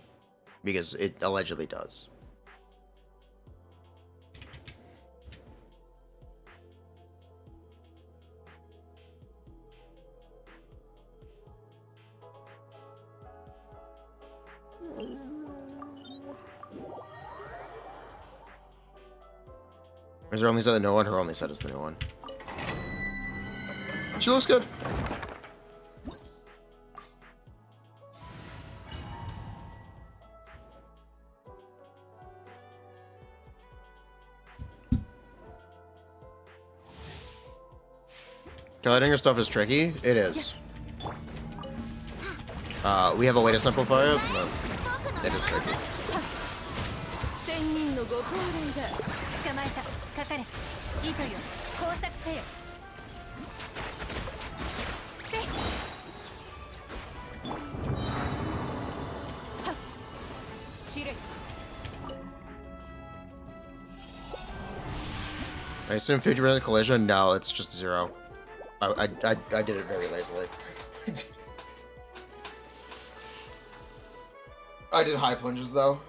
Because it allegedly does. Is her only set the new one? Her only set is the new one. She looks good. Collecting her stuff is tricky. It is. We have a way to simplify it, but it is tricky. I assume 50% collision? No, it's just 0. I did it very lazily. I did high plunges though.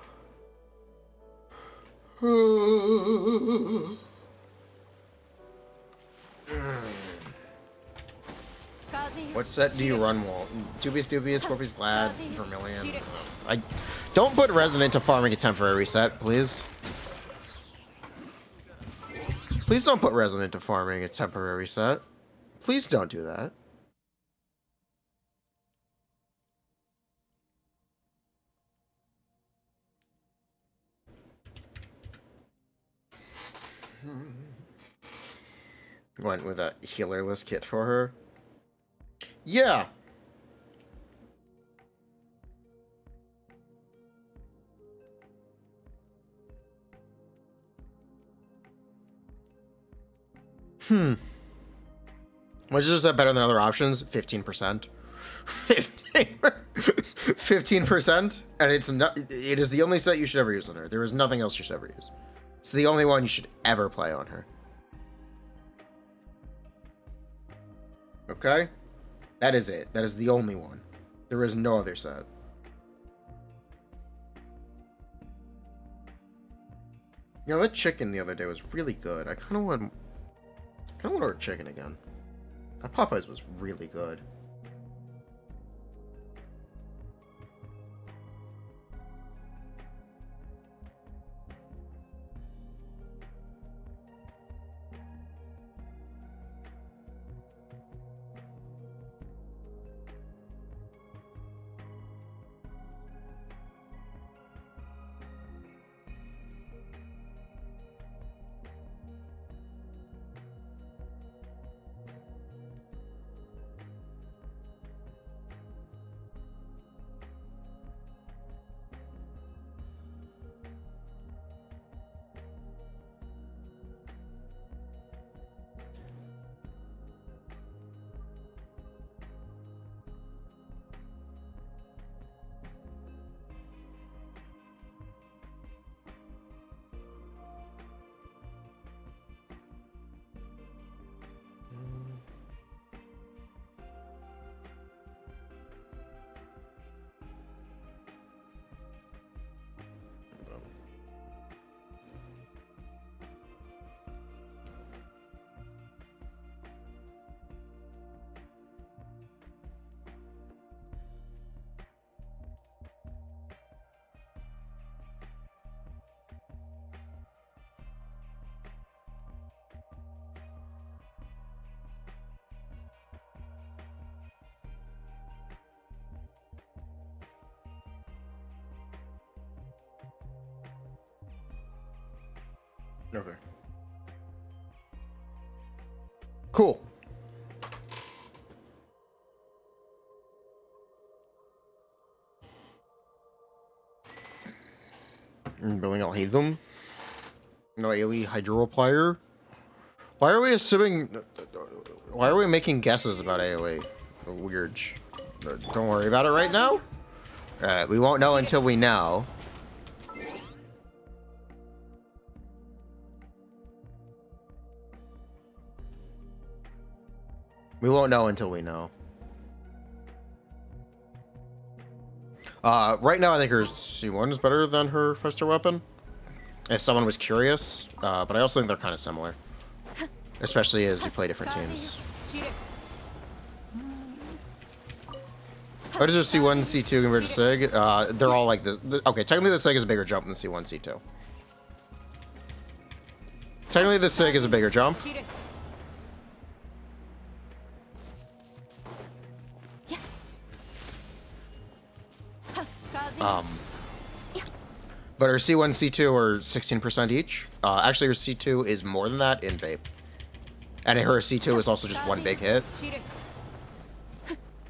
What set do you run, Walt? 2-piece, 4-piece, Glad, Vermilion. I don't put Resonant to farming a temporary set, please. Please don't put Resonant to farming a temporary set. Please don't do that. Went with a healerless kit for her. Yeah. Which is that better than other options? 15%. 15%, and it's not. It is the only set you should ever use on her. There is nothing else you should ever use. It's the only one you should ever play on her. Okay, that is it. That is the only one. There is no other set. You know, that chicken the other day was really good. I kind of want to order chicken again. That Popeyes was really good. Okay. Cool. Building out Hatham. No AoE Hydro Plier. Why are we assuming... Why are we making guesses about AoE? Weird. Don't worry about it right now. Alright, we won't know until we know. We won't know until we know. Right now, I think her C1 is better than her first weapon. If someone was curious. But I also think they're kind of similar. Especially as you play different teams. What is your C1, C2 compared to Sig? They're all like this. Okay, technically the Sig is a bigger jump than C1, C2. Technically, the SIG is a bigger jump. But her C1, C2 are 16% each. Actually, her C2 is more than that in vape. And her C2 is also just one big hit.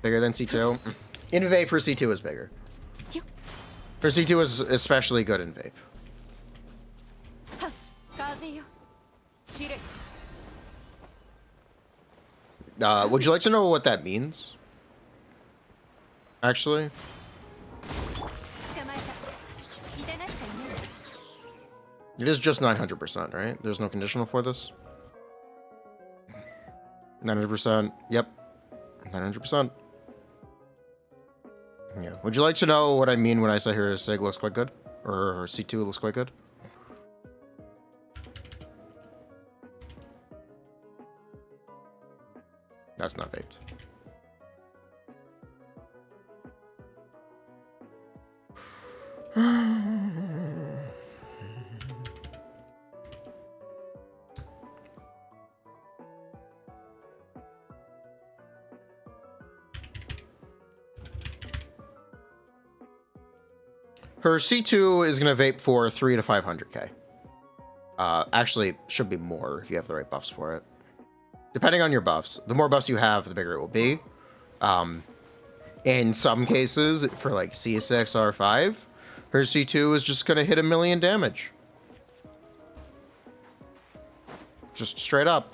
Bigger than C2. In vape, her C2 is bigger. Her C2 is especially good in vape. Would you like to know what that means? Actually? It is just 900%, right? There's no conditional for this? 900%. Yep. 900%. Yeah. Would you like to know what I mean when I say her SIG looks quite good? Or her C2 looks quite good? That's not vaped. Her C2 is going to vape for 3 to 500k. Actually, should be more if you have the right buffs for it. Depending on your buffs. The more buffs you have, the bigger it will be. In some cases, for like C6, R5, her C2 is just going to hit 1,000,000 damage. Just straight up.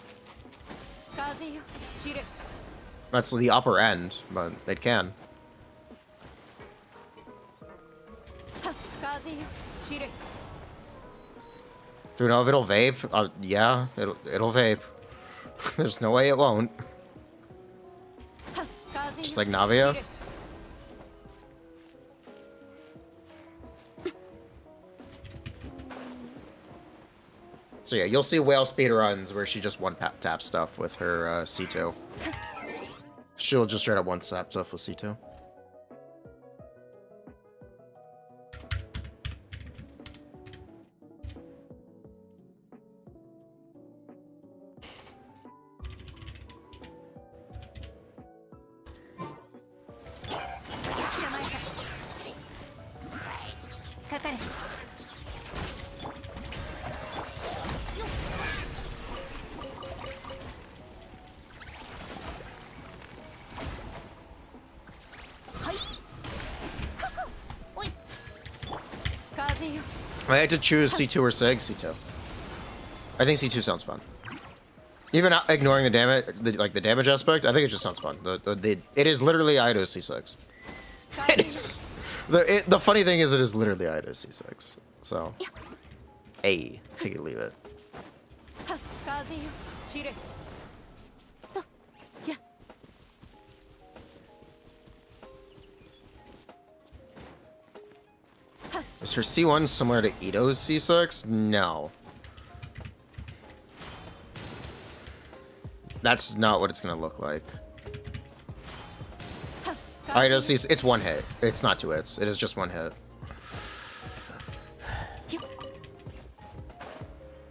That's the upper end, but it can. Do you know if it'll vape? Yeah, it'll vape. There's no way it won't. Just like Navia. So yeah, you'll see whale speedruns where she just one-tap stuff with her C2. She'll just straight up one-tap stuff with C2. I had to choose C2 or SIG. C2. I think C2 sounds fun. Even ignoring the damage, the damage aspect, I think it just sounds fun. It is literally Ido's C6. It is. The funny thing is, it is literally Ido's C6. So, hey, take it or leave it. Is her C1 similar to Ito's C6? No. That's not what it's gonna look like. Ito's C6, it's one hit. It's not 2 hits. It is just 1 hit.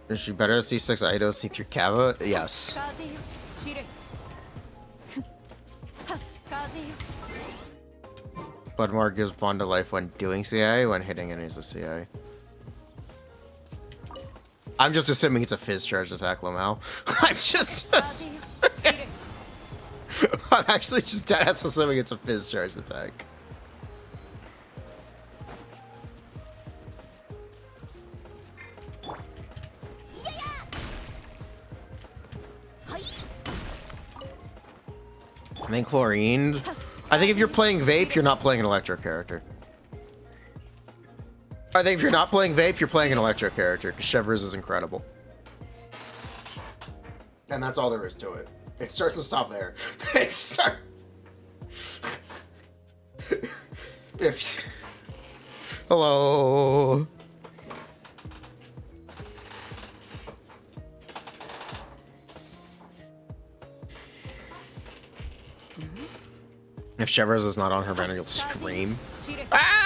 Is she better at C6 Ito, C3 Kava? Yes. Budmore gives Bond to life when doing CA, when hitting enemies with CA. I'm just assuming it's a fizz charge attack, Lamau. I'm actually just deadass assuming it's a fizz charge attack. And then chlorine. I think if you're playing vape, you're not playing an electro character. I think if you're not playing vape, you're playing an electro character, because Chevers is incredible. And that's all there is to it. It starts to stop there. Hello. If Chevers is not on her banner, you'll scream. Ah!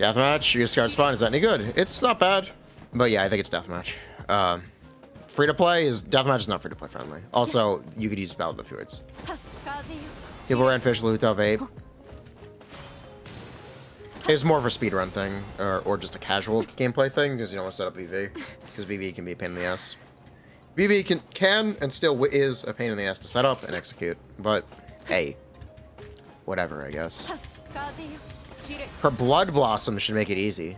Deathmatch, you discard spawn. Is that any good? It's not bad. But yeah, I think it's deathmatch. Free to play is deathmatch is not free to play friendly. Also, you could use Battle of the Fjords. People ran fish loot of vape. It's more of a speedrun thing, or just a casual gameplay thing, because you don't want to set up VV. Because VV can be a pain in the ass. VV can and still is a pain in the ass to set up and execute. But, hey. Whatever, I guess. Her Blood Blossom should make it easy.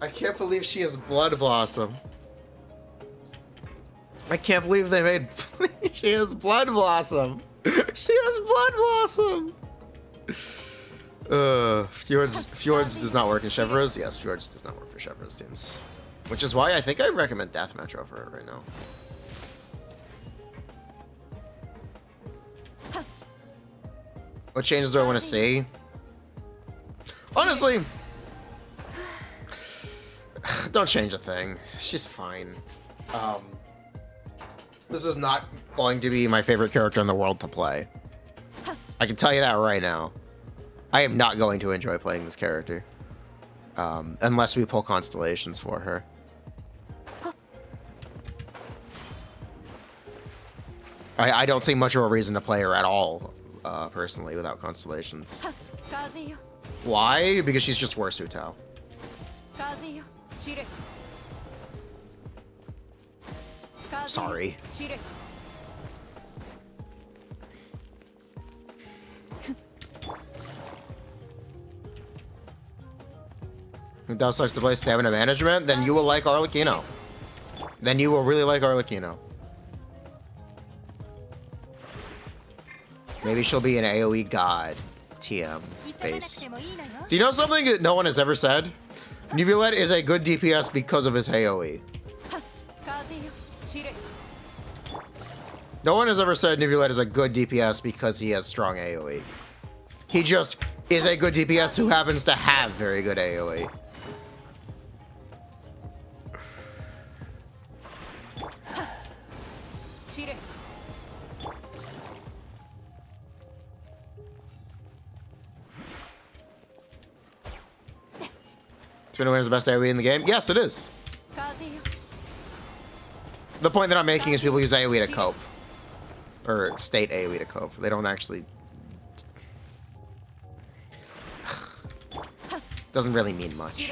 I can't believe she has Blood Blossom. I can't believe they made... She has Blood Blossom. She has Blood Blossom. Fjords does not work in Chevros. Yes, Fjords does not work for Chevros teams. Which is why I think I recommend Deathmatch over it right now. What changes do I want to see? Honestly, don't change a thing. She's fine. This is not going to be my favorite character in the world to play. I can tell you that right now. I am not going to enjoy playing this character. Unless we pull Constellations for her. I don't see much of a reason to play her at all, personally, without Constellations. Why? Because she's just worse Hu Tao. Sorry. Hu Tao sucks to play stamina management? Then you will like Arlecchino. Then you will really like Arlecchino. Maybe she'll be an AoE god. TM. Face. Do you know something that no one has ever said? Neuvillette is a good DPS because of his AoE. No one has ever said Neuvillette is a good DPS because he has strong AoE. He just is a good DPS who happens to have very good AoE. Furina is the best AoE in the game? Yes, it is. The point that I'm making is people use AoE to cope. Or state AoE to cope. They don't actually... Doesn't really mean much.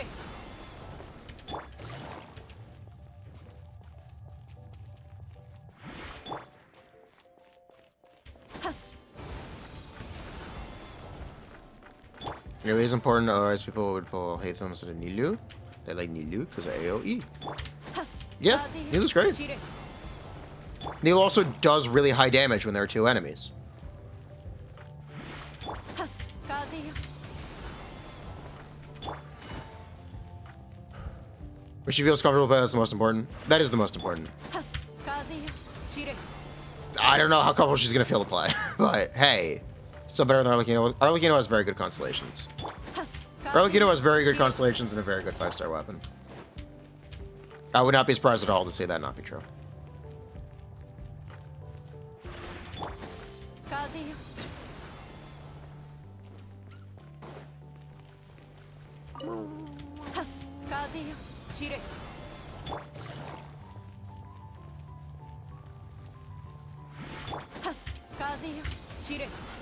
AoE is important, otherwise people would pull Hatham instead of Nilu. They like Nilu because of AoE. Yeah, Nilu's great. Nilu also does really high damage when there are two enemies. But she feels comfortable playing, that's the most important. That is the most important. I don't know how comfortable she's going to feel to play, but hey. Still better than Arlecchino. Arlecchino has very good constellations. Arlecchino has very good constellations and a very good 5-star weapon. I would not be surprised at all to see that not be true.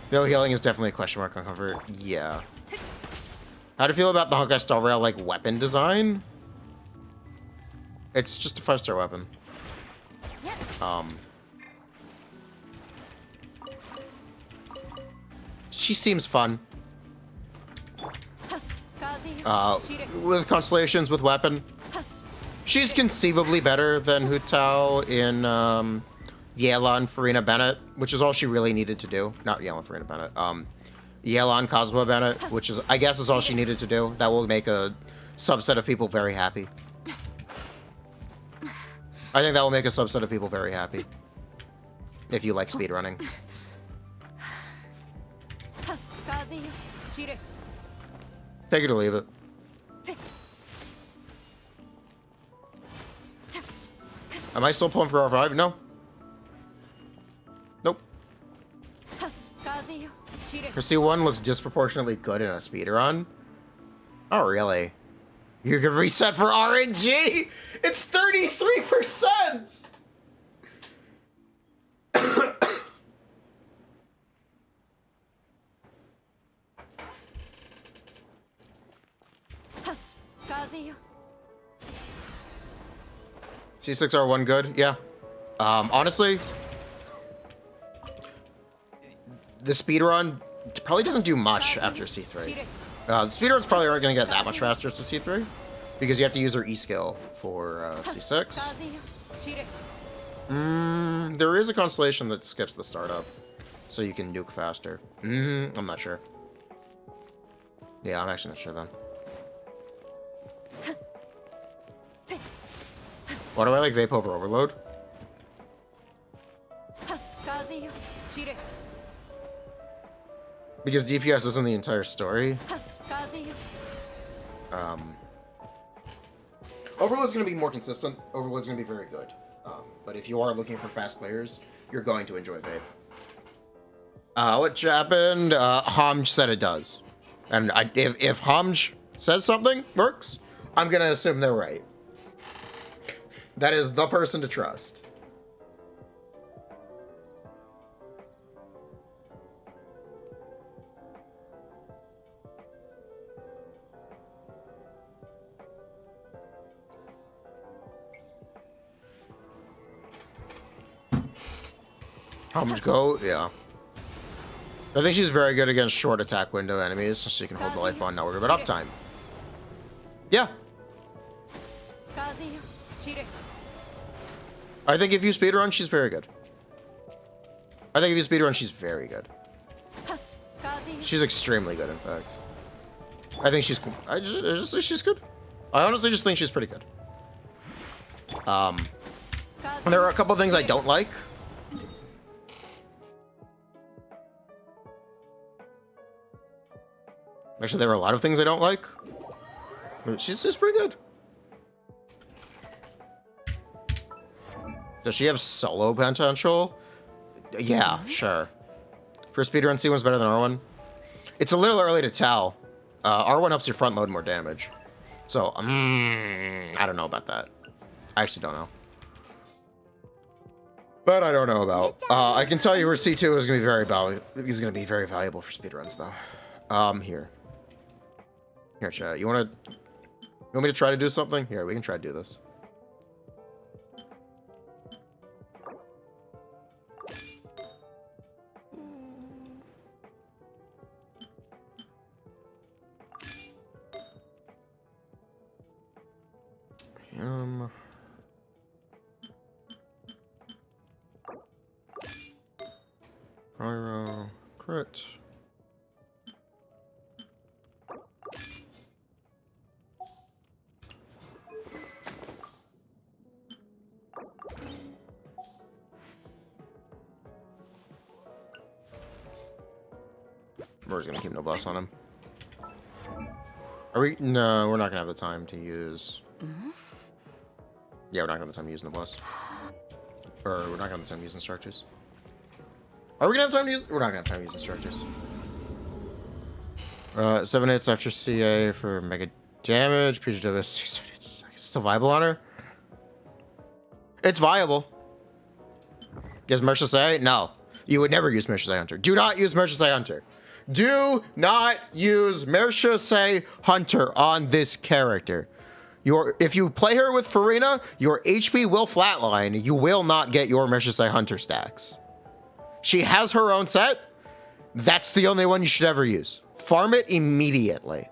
No healing is definitely a question mark on comfort. Yeah. How do you feel about the Honkai Star Rail, like, weapon design? It's just a 5-star weapon. She seems fun. With constellations, with weapon. She's conceivably better than Hu Tao in, Yelan Furina Bennett, which is all she really needed to do. Not Yelan Furina Bennett. Yelan Cosmo Bennett, which is, I guess, is all she needed to do. That will make a subset of people very happy. I think that will make a subset of people very happy. If you like speedrunning. Take it or leave it. Am I still pulling for R5? No. Nope. Her C1 looks disproportionately good in a speedrun. Oh, really? You're gonna reset for RNG? It's 33%! C6R1 good? Yeah. Honestly, the speedrun probably doesn't do much after C3. The speedruns probably aren't going to get that much faster to C3 because you have to use her E skill for C6. There is a Constellation that skips the startup, so you can nuke faster. I'm not sure. Yeah, I'm actually not sure then. Why do I like Vape over Overload? Because DPS isn't the entire story. Overload's going to be more consistent. Overload's going to be very good. But if you are looking for fast players, you're going to enjoy Vape. What happened? Homj said it does. And if Homj says something works, I'm going to assume they're right. That is the person to trust. Homage go? Yeah. I think she's very good against short attack window enemies, so she can hold the life on, not worry about uptime. Yeah. I think if you speedrun, she's very good. I think if you speedrun, she's very good. She's extremely good, in fact. I think she's... I just think she's good. I honestly just think she's pretty good. There are a couple things I don't like. Actually, there are a lot of things I don't like. But she's pretty good. Does she have solo potential? Yeah, sure. First speedrun, C1's better than R1. It's a little early to tell. R1 helps your front load more damage. So, I don't know about that. I actually don't know. But I don't know about. I can tell you her C2 is going to be very valuable for speedruns, though. Here. Here, chat. You want me to try to do something? Here, we can try to do this. Pyro crit. We're just gonna keep no boss on him. Are we? No, we're not gonna have the time to use. Yeah, we're not gonna have the time to use no boss. Or we're not gonna have the time to use instructors. Are we gonna have time to use? We're not gonna have time to use instructors. 7 hits after CA for mega damage. PGW 6 hits. It's still viable on her. It's viable. Does Mercia say? No. You would never use Mercia Hunter. Do not use Mercia Hunter. Do not use Mercia Hunter on this character. If you play her with Furina, your HP will flatline. You will not get your Mercia Hunter stacks. She has her own set. That's the only one you should ever use. Farm it immediately.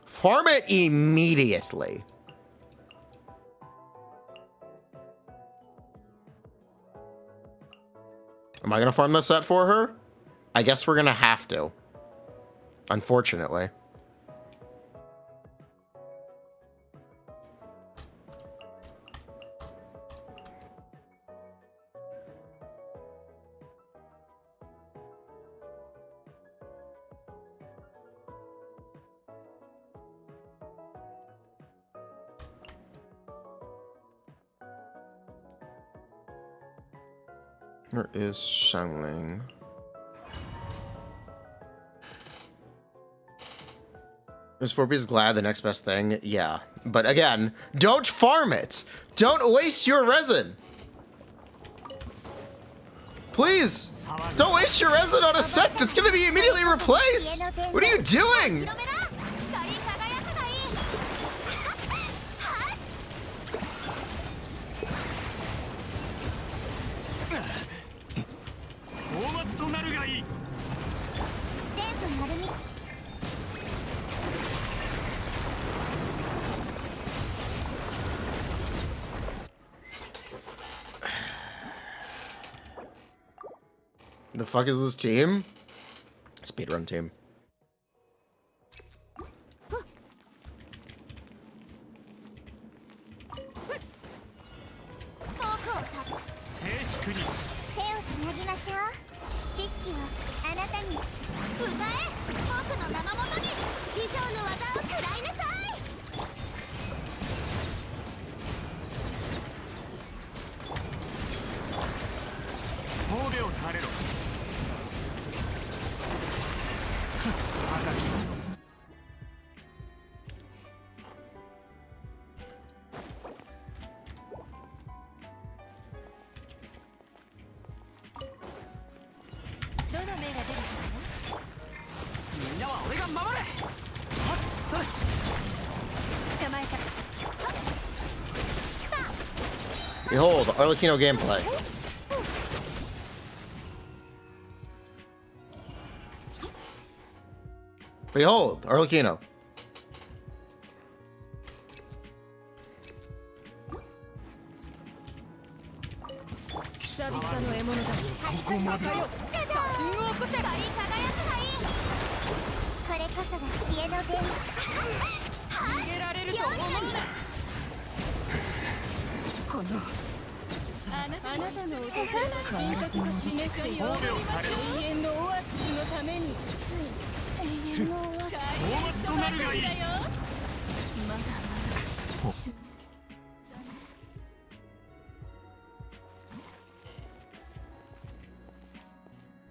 Farm it immediately. Am I going to farm this set for her? I guess we're going to have to. Unfortunately. Where is Shangling? Is 4B's glad the next best thing? Yeah. But again, don't farm it! Don't waste your resin! Please! Don't waste your resin on a set that's gonna be immediately replaced! What are you doing? The fuck is this team? Speedrun team. Behold, Arlecchino gameplay. Behold, Arlecchino.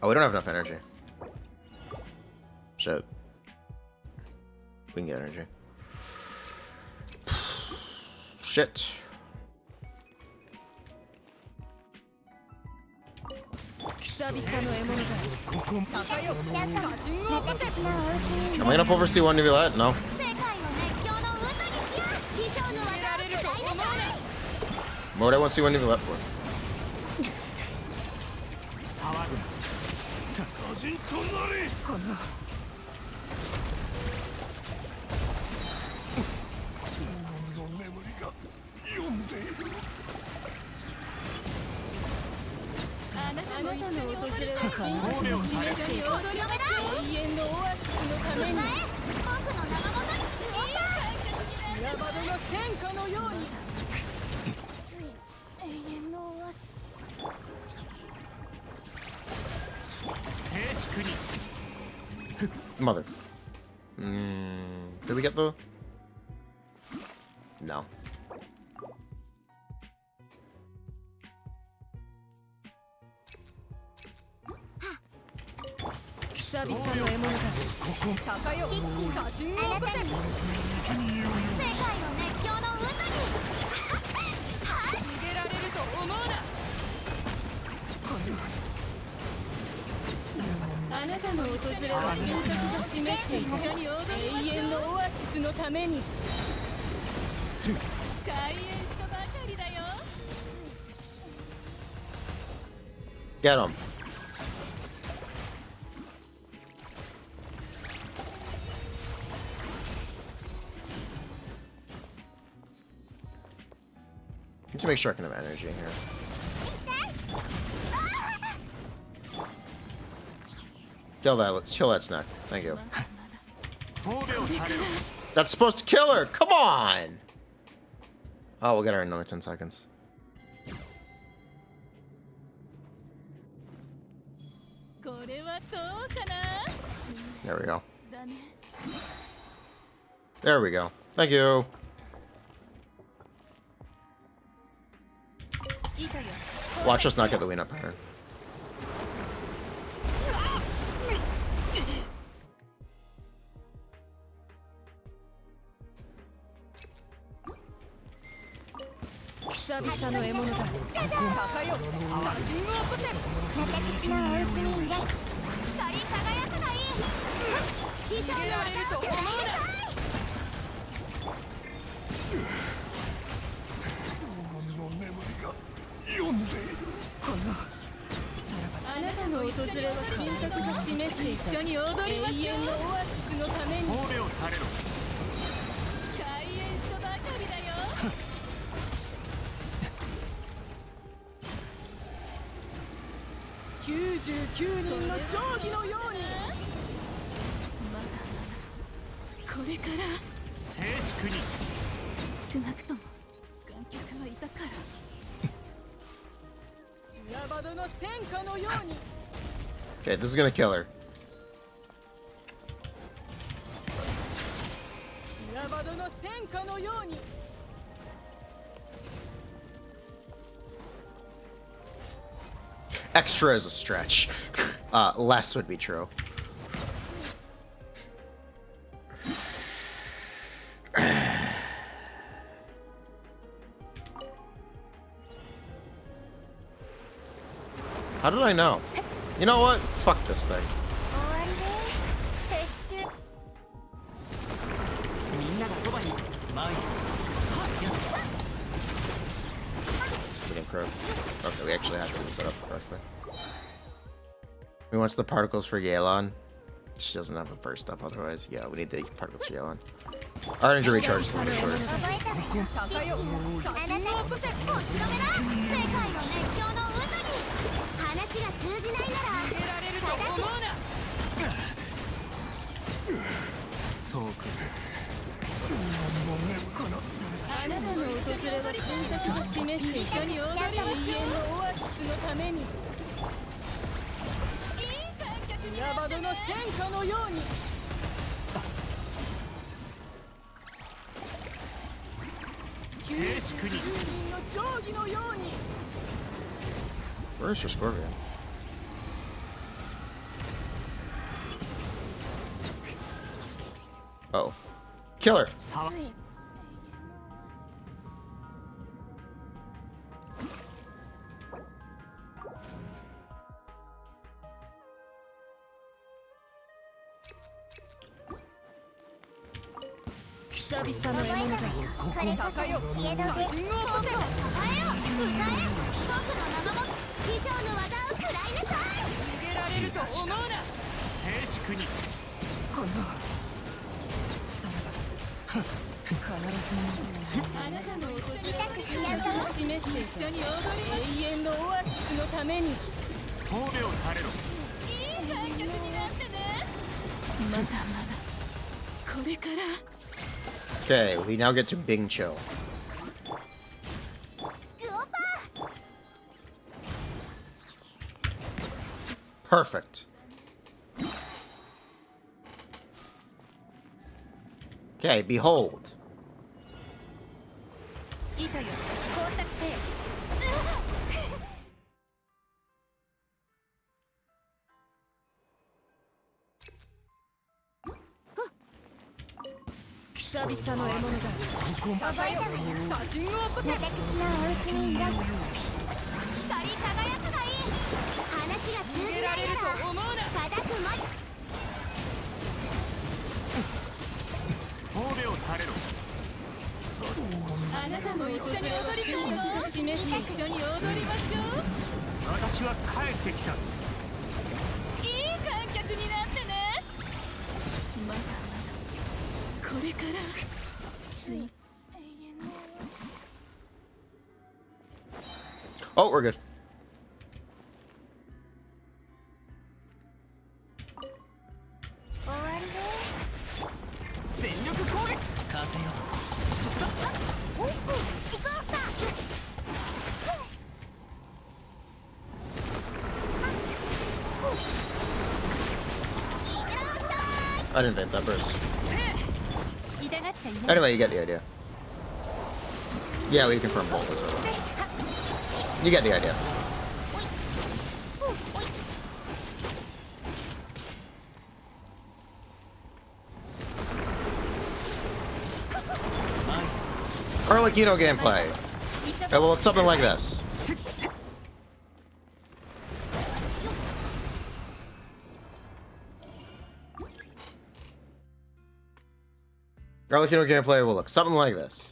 Oh, we don't have enough energy. Shit. We can get energy. Shit. Am I gonna pull for C1 to be let? No. What would I want C1 to be let for? Mother. Did we get the? No. Get him. Need to make sure I can have energy in here. Kill that. Let's kill that snack. Thank you. That's supposed to kill her. Come on. Oh, we'll get her in another 10 seconds. There we go. There we go. Thank you. Watch us not get the win up pattern. 久々の獲物だ。高よ、写真を起こせ。私のお家にいらっ光り輝くがいい。師匠の技を食らいなさい。あなたの訪れは神格が示して一緒に踊りましょう。永遠のオアシスのために。褒めを垂れろ。開演したばかりだよ。99人の定規のように。まだまだこれから静粛に。少なくとも観客はいたから。ヤバドの戦火のように。 Okay, this is gonna kill her. ヤバドの戦火のように。 Extra is a stretch. Less would be true. How did I know? You know what? Fuck this thing. 終わりで撤収。みんながそばに前に。 We didn't crow. Okay, we actually have to set up correctly. We want the particles for Yelan. She doesn't have a burst up otherwise. Yeah, we need the particles for Yelan. Our energy recharge is really short. 覚えたわよ。師匠。あなた、お広めな。世界の熱狂の渦に。話が通じないなら。逃げられると思うな。そうか。あなたの訪れは神格が示して一緒に踊りましょう。永遠のオアシスのために。ヤバドの戦火のように。静粛に。人の定規のように。 Where's your scorpion? Oh. Kill her! さわ。久々の獲物だ。これこそ知恵の手。僕の名前を歌え。僕の名も師匠の技を食らいなさい。逃げられると思うな。静粛に。このさらば必ずあなたの訪れ痛くしちゃうかも。示して一緒に踊ります。永遠のオアシスのために。褒めを垂れろ。いい観客になってね。まだまだこれから。 Okay, we now get to Bing Chill. グオパ Perfect. Okay, behold. 糸よ、工作せよ。久々の獲物だ。覚えたわよ。写真を起こせ。私のお家にいらっしゃい。光り輝くがいい。話が通じないなら。思うな。固く待つ。褒めを垂れろ。あなたも一緒に踊りたいの？示して一緒に踊りましょう。私は帰ってきた。いい観客になってね。まだまだこれから。Oh, we're good. 終わりで全力攻撃。風よ。おっ行こうか。 I didn't invent that burst. 痛がっちゃいない。 Anyway, you get the idea. Yeah, we confirmed both those already. You get the idea. Arlecchino gameplay. It will look something like this. Arlecchino gameplay will look something like this.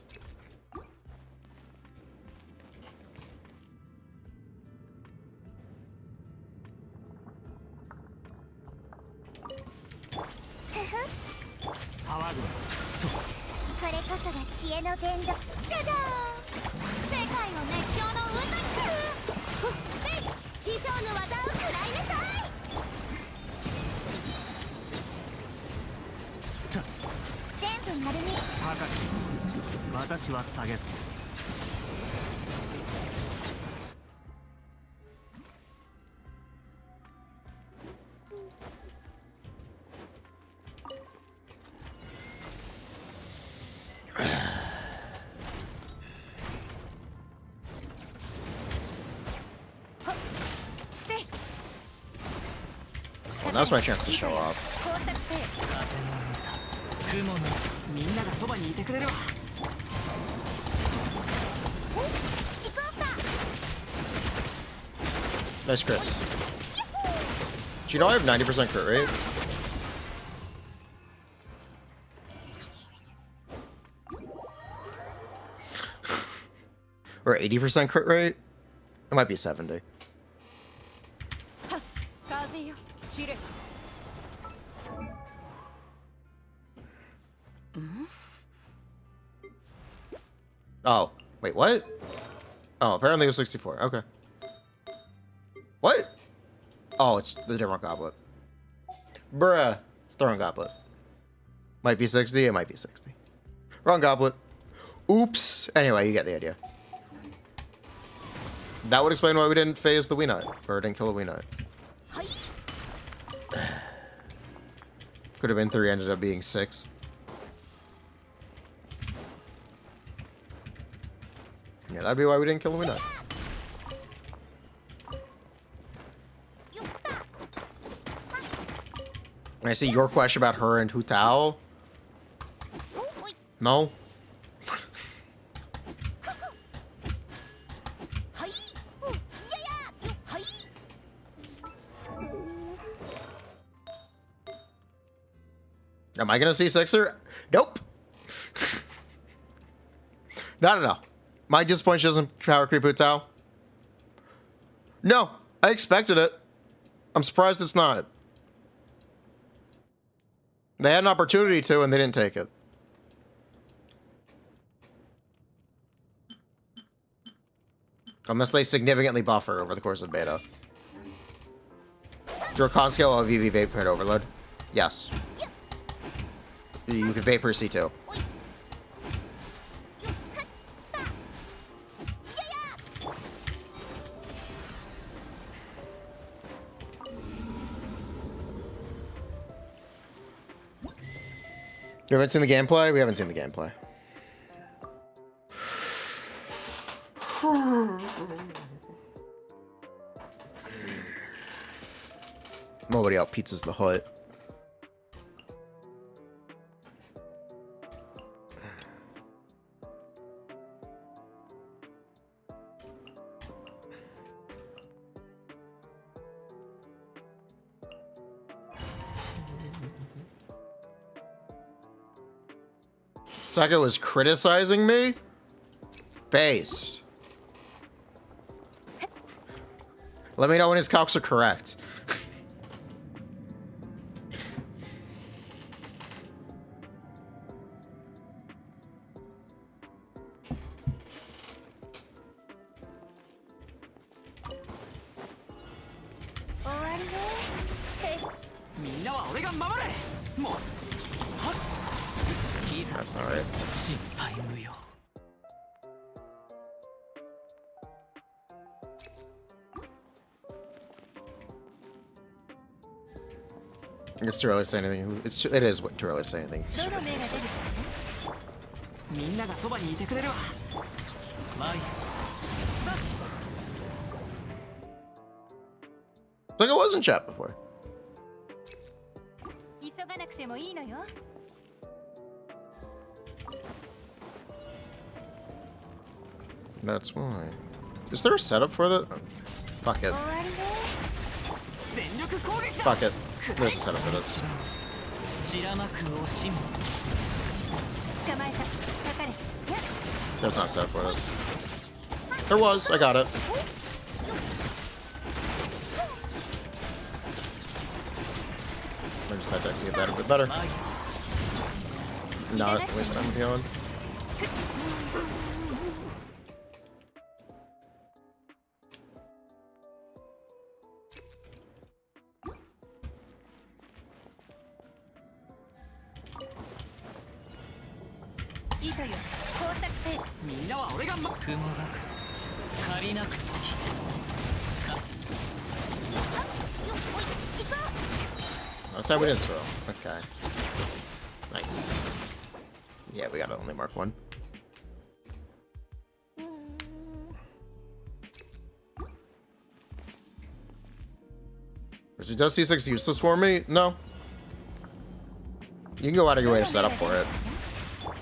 Well, now's my chance to show off. Nice crits. Do you know I have 90% crit rate? Or 80% crit rate? It might be 70. Oh, wait, what? Oh, apparently it was 64. Okay. What? Oh, it's the different goblet. Bruh. It's the wrong goblet. Might be 60, it might be 60. Wrong goblet. Oops. Anyway, you get the idea. That would explain why we didn't phase the Wii Nut. Or didn't kill the Wii Nut. Could have been 3, ended up being 6. Yeah, that'd be why we didn't kill the Wii Nut. I see your question about her and Hu Tao. No? Am I gonna see Sixer? Nope. Not at all. My disappointment doesn't power creep Hu Tao. No, I expected it. I'm surprised it's not. They had an opportunity to, and they didn't take it. Unless they significantly buffer over the course of beta. Through a con scale of EV Vapor Overload. Yes. You can Vapor C2. You haven't seen the gameplay? We haven't seen the gameplay. Nobody out pizzas the Hut. Saka was criticizing me? Based. Let me know when his calcs are correct. That's not right. It's too early to say anything. It is too early to say anything. Like I was in chat before. That's why. Is there a setup for that? Fuck it. 終わりね Fuck it. There's a setup for this. 散らまく惜しむ捕まえたかかれ There's not a setup for this. There was. I got it. I just had to actually get that a bit better. Not waste time healing. Itoよ工作せよみんなは俺が雲がく借りなくて That's how we did throw. Okay. Nice. Yeah, we gotta only mark one. Is C6 useless for me? No. You can go out of your way to set up for it.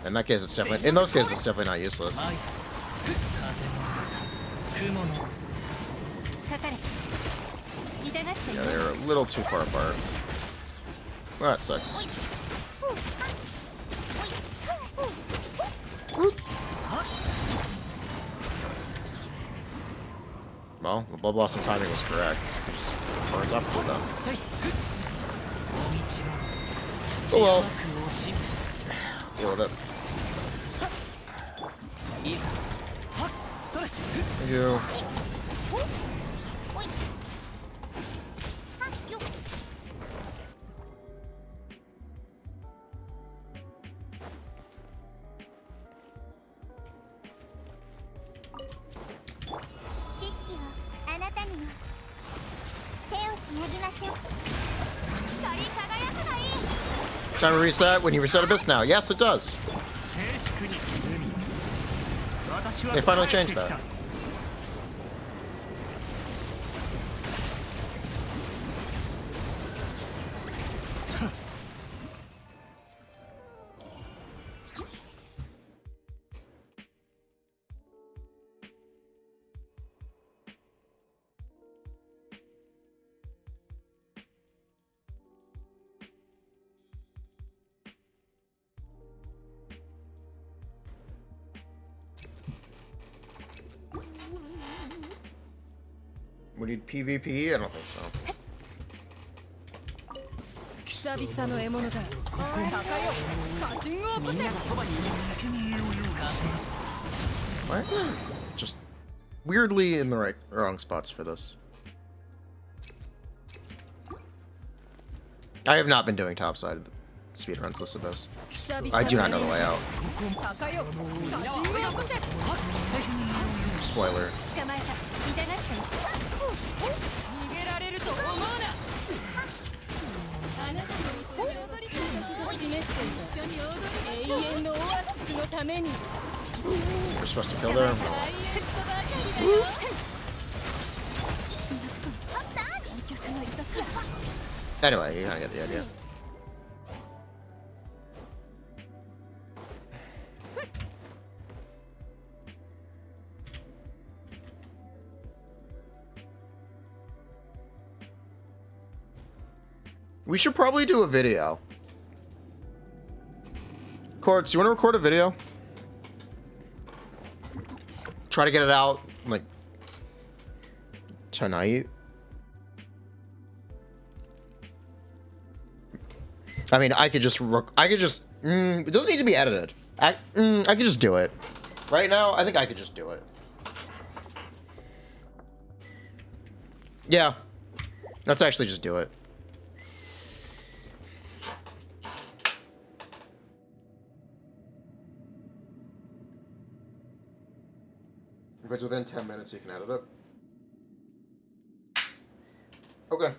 In that case, it's definitely. In those cases, it's definitely not useless. 雲の かかれ痛がって Yeah, they're a little too far apart. Well, that sucks. Well, the blood blossom timing was correct. Just burns off cooldown. Oh well. Deal with it. Thank you. 知識はあなたにも手をつなぎましょう光り輝くがいい Time to reset when you reset Abyss now. Yes, it does. 静粛に海私は They finally 帰って changed きた that. We need PvP? I don't think so. 久々の獲物だ高よ過信を起こせ What? Just weirdly in the wrong spots for this. I have not been doing topside speedruns this Abyss. I do not know the way out. 高よ過信を起こせ Spoiler. 捕まえた痛がって逃げられると思うなあなたと一緒に踊りたいと示して一緒に踊る永遠のオアシスのために We're supposed to kill there. ダイエットばかりだよ客のいたか Anyway, you kind of get the idea. We should probably do a video. Quartz, you want to record a video? Try to get it out, like, tonight. I mean, I could just, it doesn't need to be edited. I could just do it. Right now, I think I could just do it. Yeah. Let's actually just do it. If it's within 10 minutes, you can edit it. Okay.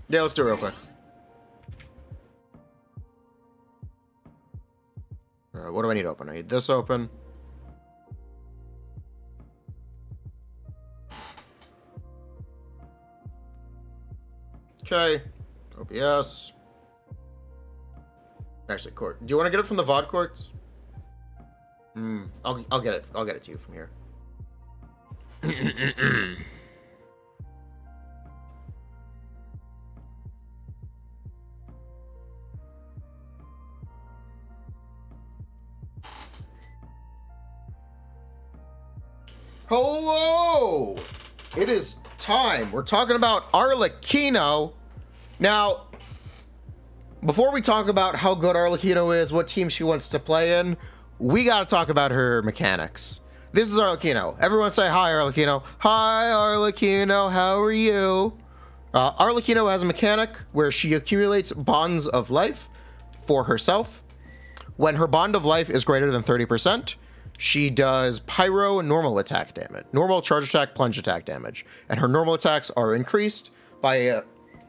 Yeah, let's do it real quick. What do I need open? I need this open. Okay. OBS. Actually, court. Do you want to get it from the VOD courts? I'll get it. I'll get it to you from here. Hello! It is time. We're talking about Arlecchino. Now, before we talk about how good Arlecchino is, what team she wants to play in, we got to talk about her mechanics. This is Arlecchino. Everyone say hi, Arlecchino. Hi, Arlecchino. How are you? Arlecchino has a mechanic where she accumulates bonds of life for herself. When her bond of life is greater than 30%, she does pyro normal attack damage, normal charge attack, plunge attack damage. And her normal attacks are increased by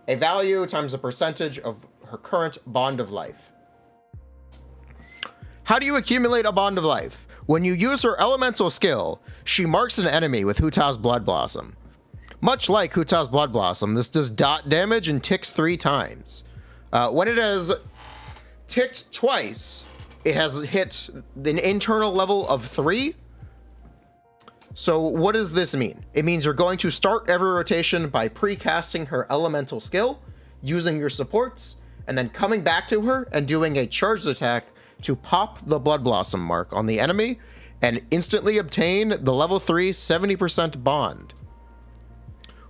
a value times the percentage of her current bond of life. How do you accumulate a bond of life? When you use her elemental skill, she marks an enemy with Hu Tao's Blood Blossom. Much like Hu Tao's Blood Blossom, this does dot damage and ticks 3 times. When it has ticked twice, it has hit an internal level of 3. So what does this mean? It means you're going to start every rotation by pre-casting her elemental skill, using your supports, and then coming back to her and doing a charged attack to pop the Blood Blossom mark on the enemy and instantly obtain the level 3 70% bond.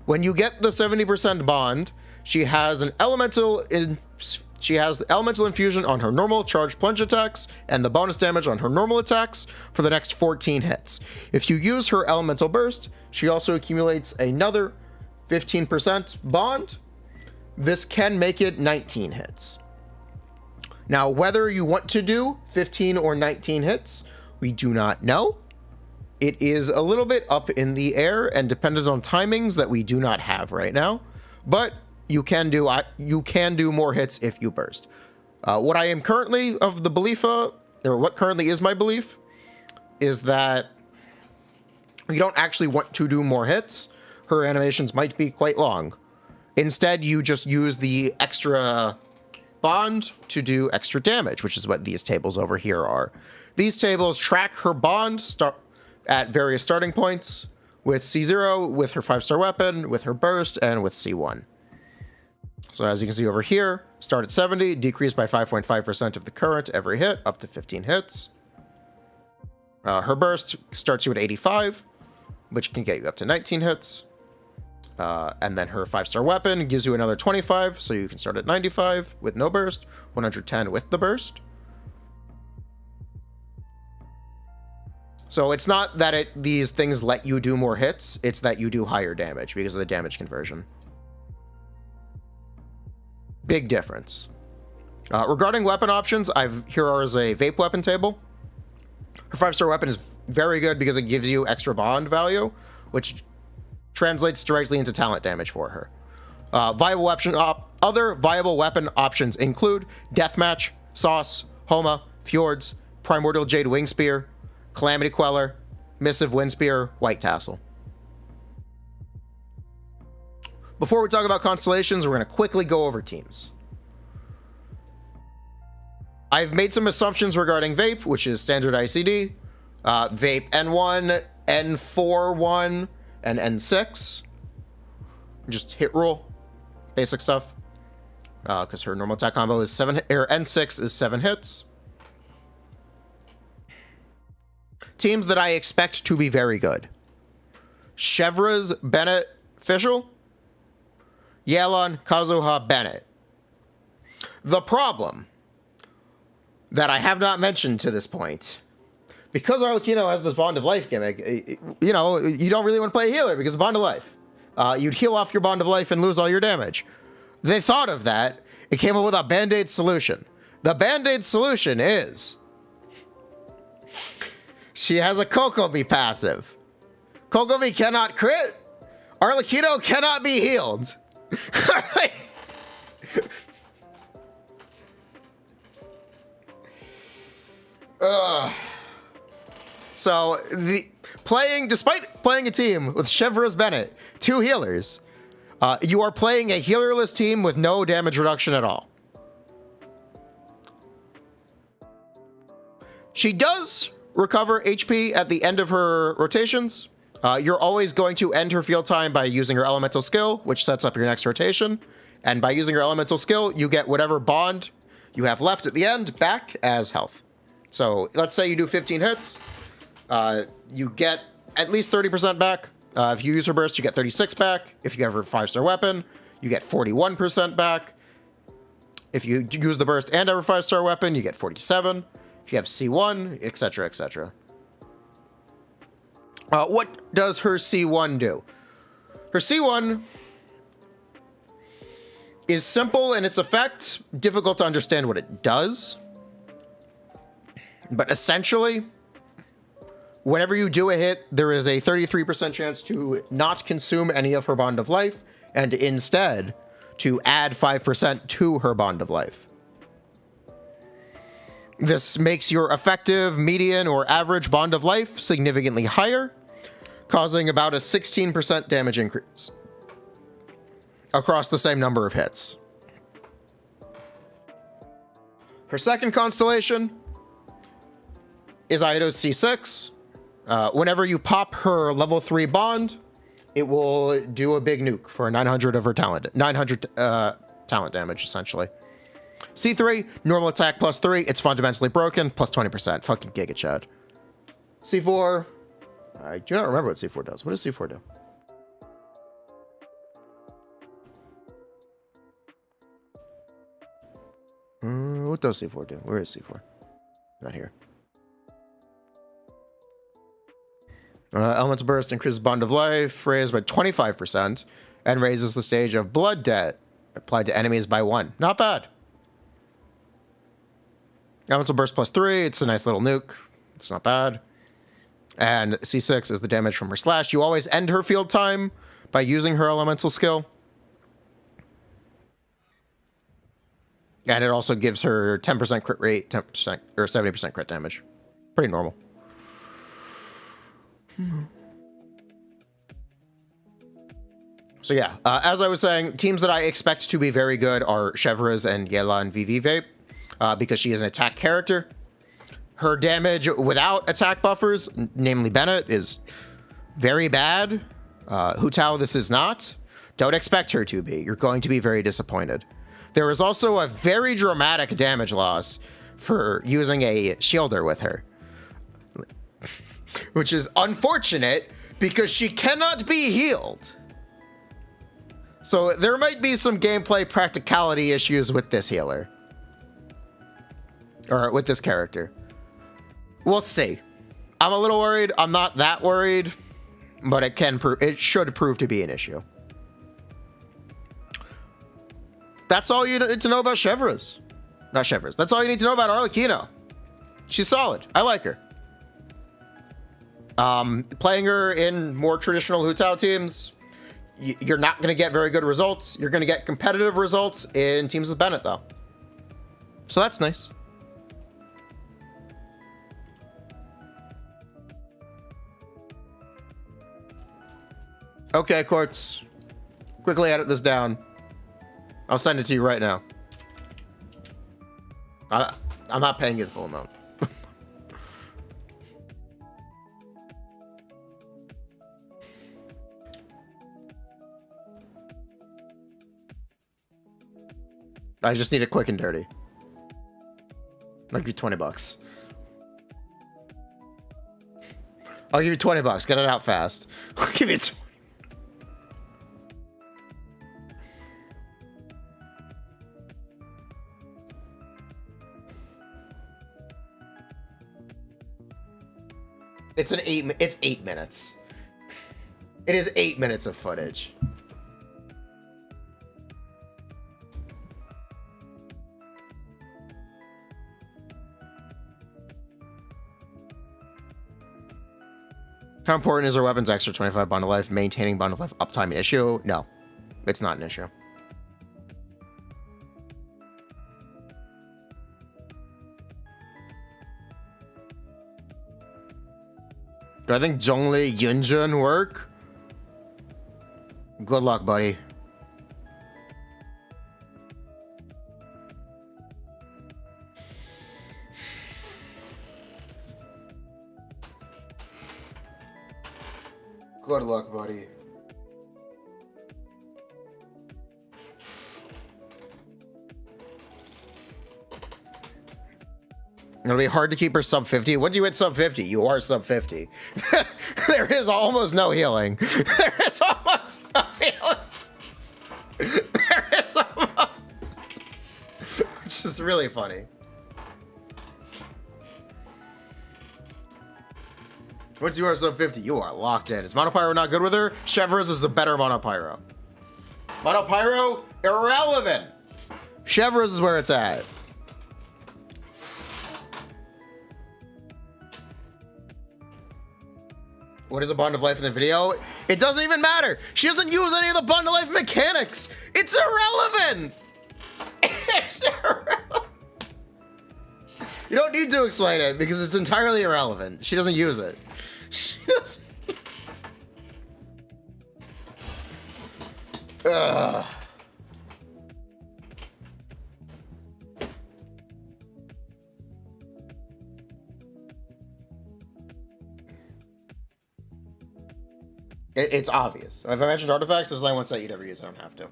When you get the 70% bond, she has an elemental infusion on her normal charge plunge attacks and the bonus damage on her normal attacks for the next 14 hits. If you use her elemental burst, she also accumulates another 15% bond. This can make it 19 hits. Now, whether you want to do 15 or 19 hits, we do not know. It is a little bit up in the air and dependent on timings that we do not have right now, but you can do more hits if you burst. What I am currently of the belief, or what currently is my belief, is that you don't actually want to do more hits. Her animations might be quite long. Instead, you just use the extra bond to do extra damage, which is what these tables over here are. These tables track her bond at various starting points with C0, with her 5-star weapon, with her burst, and with C1. So as you can see over here, start at 70, decrease by 5.5% of the current every hit, up to 15 hits. Her burst starts you at 85, which can get you up to 19 hits. And then her 5-star weapon gives you another 25, so you can start at 95 with no burst, 110 with the burst. So it's not that these things let you do more hits, it's that you do higher damage because of the damage conversion. Big difference. Regarding weapon options, here is a vape weapon table. Her 5-star weapon is very good because it gives you extra bond value, which translates directly into talent damage for her. Other viable weapon options include Deathmatch, Sauce, Homa, Fjords, Primordial Jade Wing Spear, Calamity Queller, Missive Wind Spear, White Tassel. Before we talk about constellations, we're going to quickly go over teams. I've made some assumptions regarding Vape, which is standard ICD, Vape N1, N4-1, and N6. Just hit rule, basic stuff. Because her normal attack combo is N6 is 7 hits. Teams that I expect to be very good: Chevra's Bennett Fischl, Yelan Kazuha Bennett. The problem that I have not mentioned to this point, because Arlecchino has this Bond of Life gimmick, you know, you don't really want to play a healer because of Bond of Life. You'd heal off your Bond of Life and lose all your damage. They thought of that. It came up with a Band-Aid solution. The Band-Aid solution is she has a Kokomi passive. Kokomi cannot crit. Arlecchino cannot be healed. So despite playing a team with Chevra's Bennett, 2 healers, you are playing a healerless team with no damage reduction at all. She does recover HP at the end of her rotations. You're always going to end her field time by using her elemental skill, which sets up your next rotation. And by using your elemental skill, you get whatever bond you have left at the end back as health. So let's say you do 15 hits. You get at least 30% back. If you use her burst, you get 36 back. If you have her 5-star weapon, you get 41% back. If you use the burst and have her 5-star weapon, you get 47. If you have C1, etc., etc. What does her C1 do? Her C1 is simple in its effect, difficult to understand what it does. But essentially, whenever you do a hit, there is a 33% chance to not consume any of her bond of life, and instead to add 5% to her bond of life. This makes your effective, median, or average bond of life significantly higher, causing about a 16% damage increase across the same number of hits. Her second constellation is Aido's C6. Whenever you pop her level 3 bond, it will do a big nuke for 900 of her talent, 900 talent damage, essentially. C3, normal attack plus 3. It's fundamentally broken, plus 20%. Fucking Giga Chad. C4, I do not remember what C4 does. What does C4 do? What does C4 do? Where is C4? Not here. Elemental Burst increases bond of life, raised by 25%, and raises the stage of Blood Debt applied to enemies by 1. Not bad. Elemental Burst plus 3, it's a nice little nuke. It's not bad. And C6 is the damage from her slash. You always end her field time by using her elemental skill. And it also gives her 10% crit rate, 10% or 70% crit damage. Pretty normal. So yeah, as I was saying, teams that I expect to be very good are Chevreuse and Yela and VV Vape, because she is an attack character. Her damage without attack buffers, namely Bennett, is very bad. Hu Tao, this is not. Don't expect her to be. You're going to be very disappointed. There is also a very dramatic damage loss for using a shielder with her, which is unfortunate because she cannot be healed. So there might be some gameplay practicality issues with this healer. Or with this character. We'll see. I'm a little worried. I'm not that worried, but it should prove to be an issue. That's all you need to know about Chevreuse. Not Chevreuse. That's all you need to know about Arlecchino. She's solid. I like her. Playing her in more traditional Hu Tao teams, you're not going to get very good results. You're going to get competitive results in teams with Bennett, though. So that's nice. Okay, Quartz. Quickly edit this down. I'll send it to you right now. I'm not paying you the full amount. I just need it quick and dirty. I'll give you $20. I'll give you $20. Get it out fast. I'll give you 20. It's 8 minutes. It is 8 minutes of footage. How important is our weapons extra 25 bond of life? Maintaining bond of life uptime an issue? No, it's not an issue. Do I think Zhongli Yunjun work? Good luck, buddy. Good luck, buddy. It'll be hard to keep her sub 50. Once you hit sub 50, you are sub 50. There is almost no healing. There is almost no healing. There is almost... It's just really funny. Once you are sub 50, you are locked in. Is Monopyro not good with her? Chevers is the better Monopyro. Monopyro, irrelevant. Chevers is where it's at. What is a Bond of Life in the video? It doesn't even matter. She doesn't use any of the Bond of Life mechanics. It's irrelevant. It's irrelevant. You don't need to explain it because it's entirely irrelevant. She doesn't use it. She doesn't. Ugh. It's obvious. If I mentioned artifacts, there's only one set you'd ever use. I don't have to.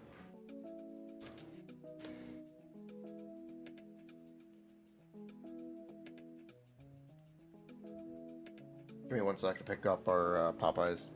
Give me 1 sec to pick up our Popeyes.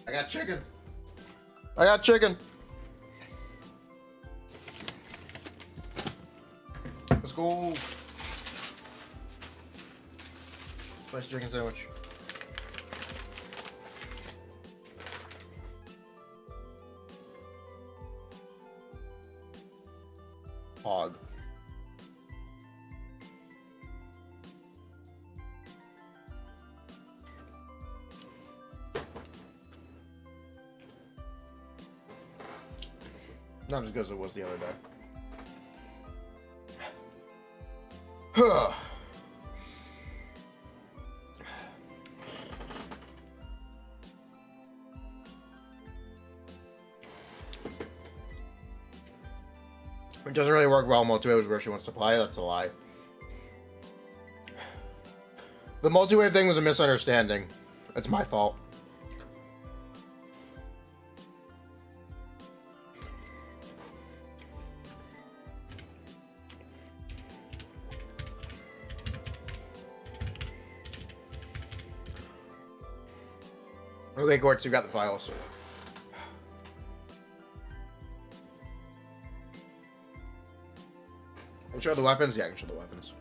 I got chicken. I got chicken. Let's go. Nice chicken sandwich. Hog. Not as good as it was the other day. It doesn't really work well in multi-wave where she wants to play. That's a lie. The multi-wave thing was a misunderstanding. It's my fault. Okay, Gortz, you got the files. Can you show the weapons? Yeah, I can show the weapons.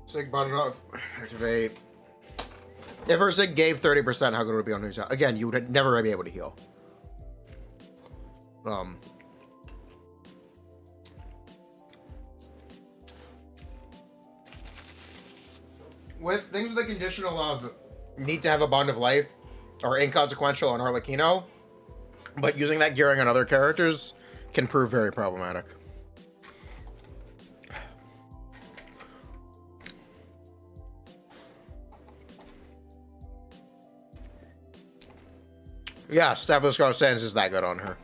Sig button off. Activate. If her Sig gave 30%, how good would it be on who's out? Again, you would never be able to heal. With things with the conditional of need to have a bond of life or inconsequential on Arlecchino, but using that gearing on other characters can prove very problematic. Yeah, Staphyloscope Sands is that good on her.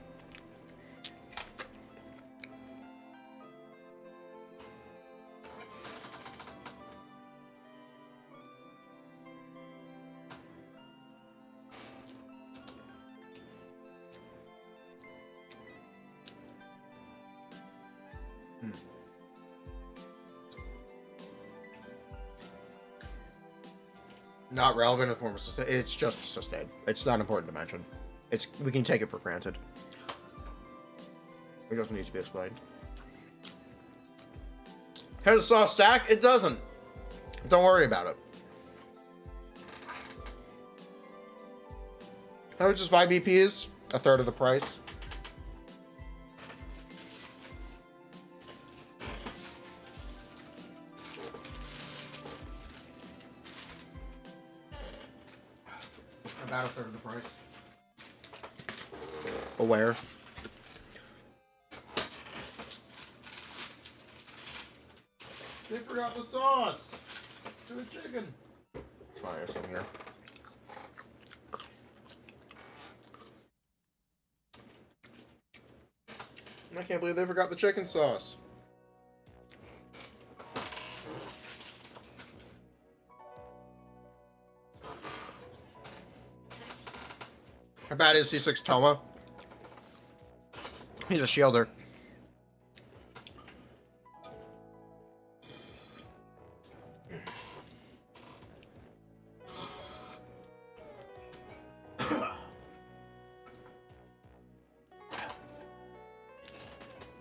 Not relevant in the form of sustain. It's just sustain. It's not important to mention. We can take it for granted. It doesn't need to be explained. How does sauce stack? It doesn't. Don't worry about it. How much is 5 BPs? A third of the price. About a third of the price. Aware. They forgot the sauce to the chicken. It's fine, there's some here. I can't believe they forgot the chicken sauce. How bad is C6 Toma? He's a shielder.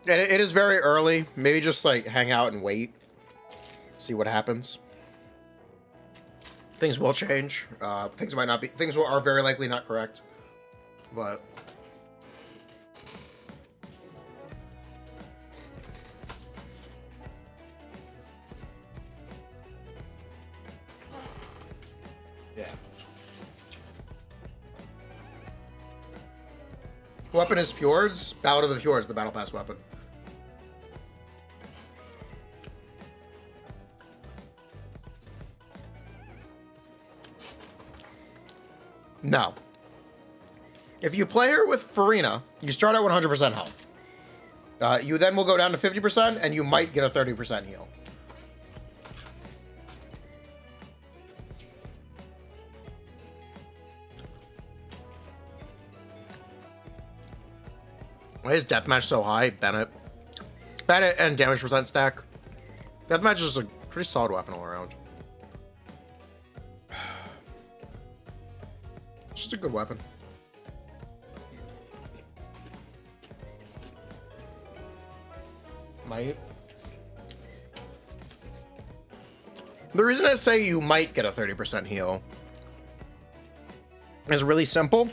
It is very early. Maybe just like hang out and wait. See what happens. Things will change. Things might not be. Things are very likely not correct. But yeah. Weapon is Fjords. Ballad of the Fjords, the battle pass weapon. No. If you play her with Furina, you start at 100% health. You then will go down to 50%, and you might get a 30% heal. Why is deathmatch so high? Bennett. Bennett and damage percent stack. Deathmatch is a pretty solid weapon all around. It's just a good weapon. Might. The reason I say you might get a 30% heal is really simple.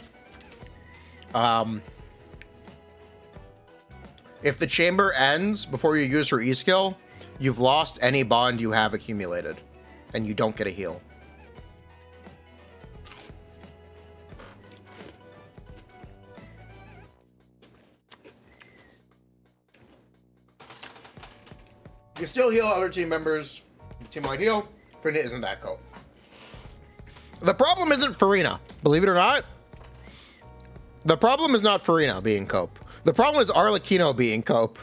If the chamber ends before you use your E skill, you've lost any bond you have accumulated, and you don't get a heal. You can still heal other team members. Team-wide heal. Furina isn't that cope. The problem isn't Furina. Believe it or not. The problem is not Furina being cope. The problem is Arlecchino being cope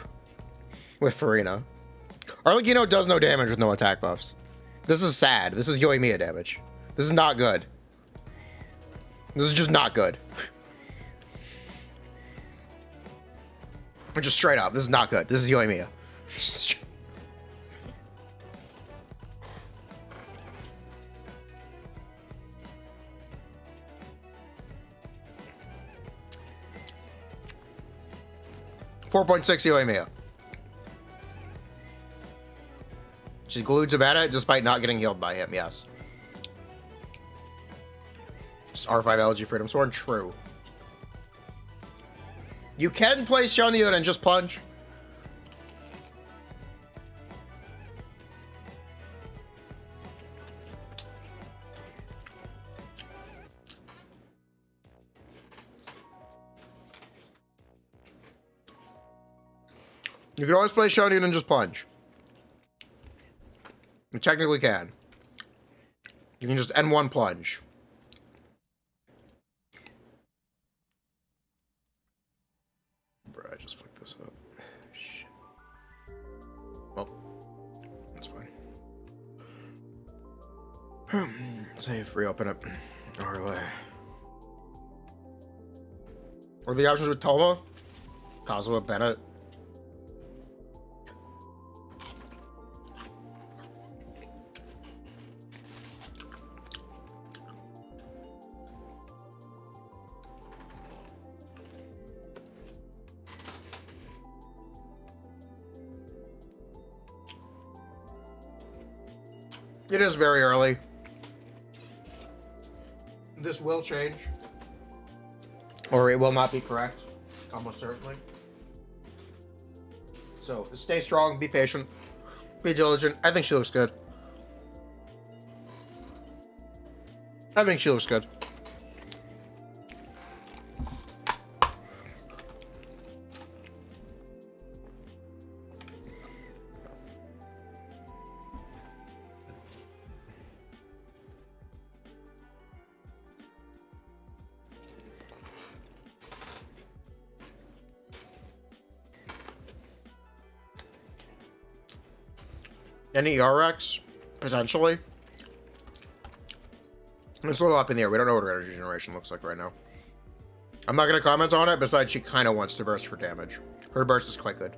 with Furina. Arlecchino does no damage with no attack buffs. This is sad. This is Yoimiya damage. This is not good. This is just not good. Just straight up. This is not good. This is Yoimiya. 4.6 Yoimiya. She's glued to Bennett despite not getting healed by him, yes. Just R5 LG Freedom Sword, true. You can play Shonyu and just plunge. You can always play Shonen and just plunge. You technically can. You can just N1 plunge. Bruh, I just fucked this up. Shit. Well, that's fine. Save, reopen it. Or the options with Toma? Kazuha, Bennett. It is very early. This will change. Or it will not be correct. Almost certainly. So, stay strong, be patient, be diligent. I think she looks good. I think she looks good. Any ERX? Potentially. It's a little up in the air. We don't know what her energy generation looks like right now. I'm not going to comment on it, besides she kind of wants to burst for damage. Her burst is quite good.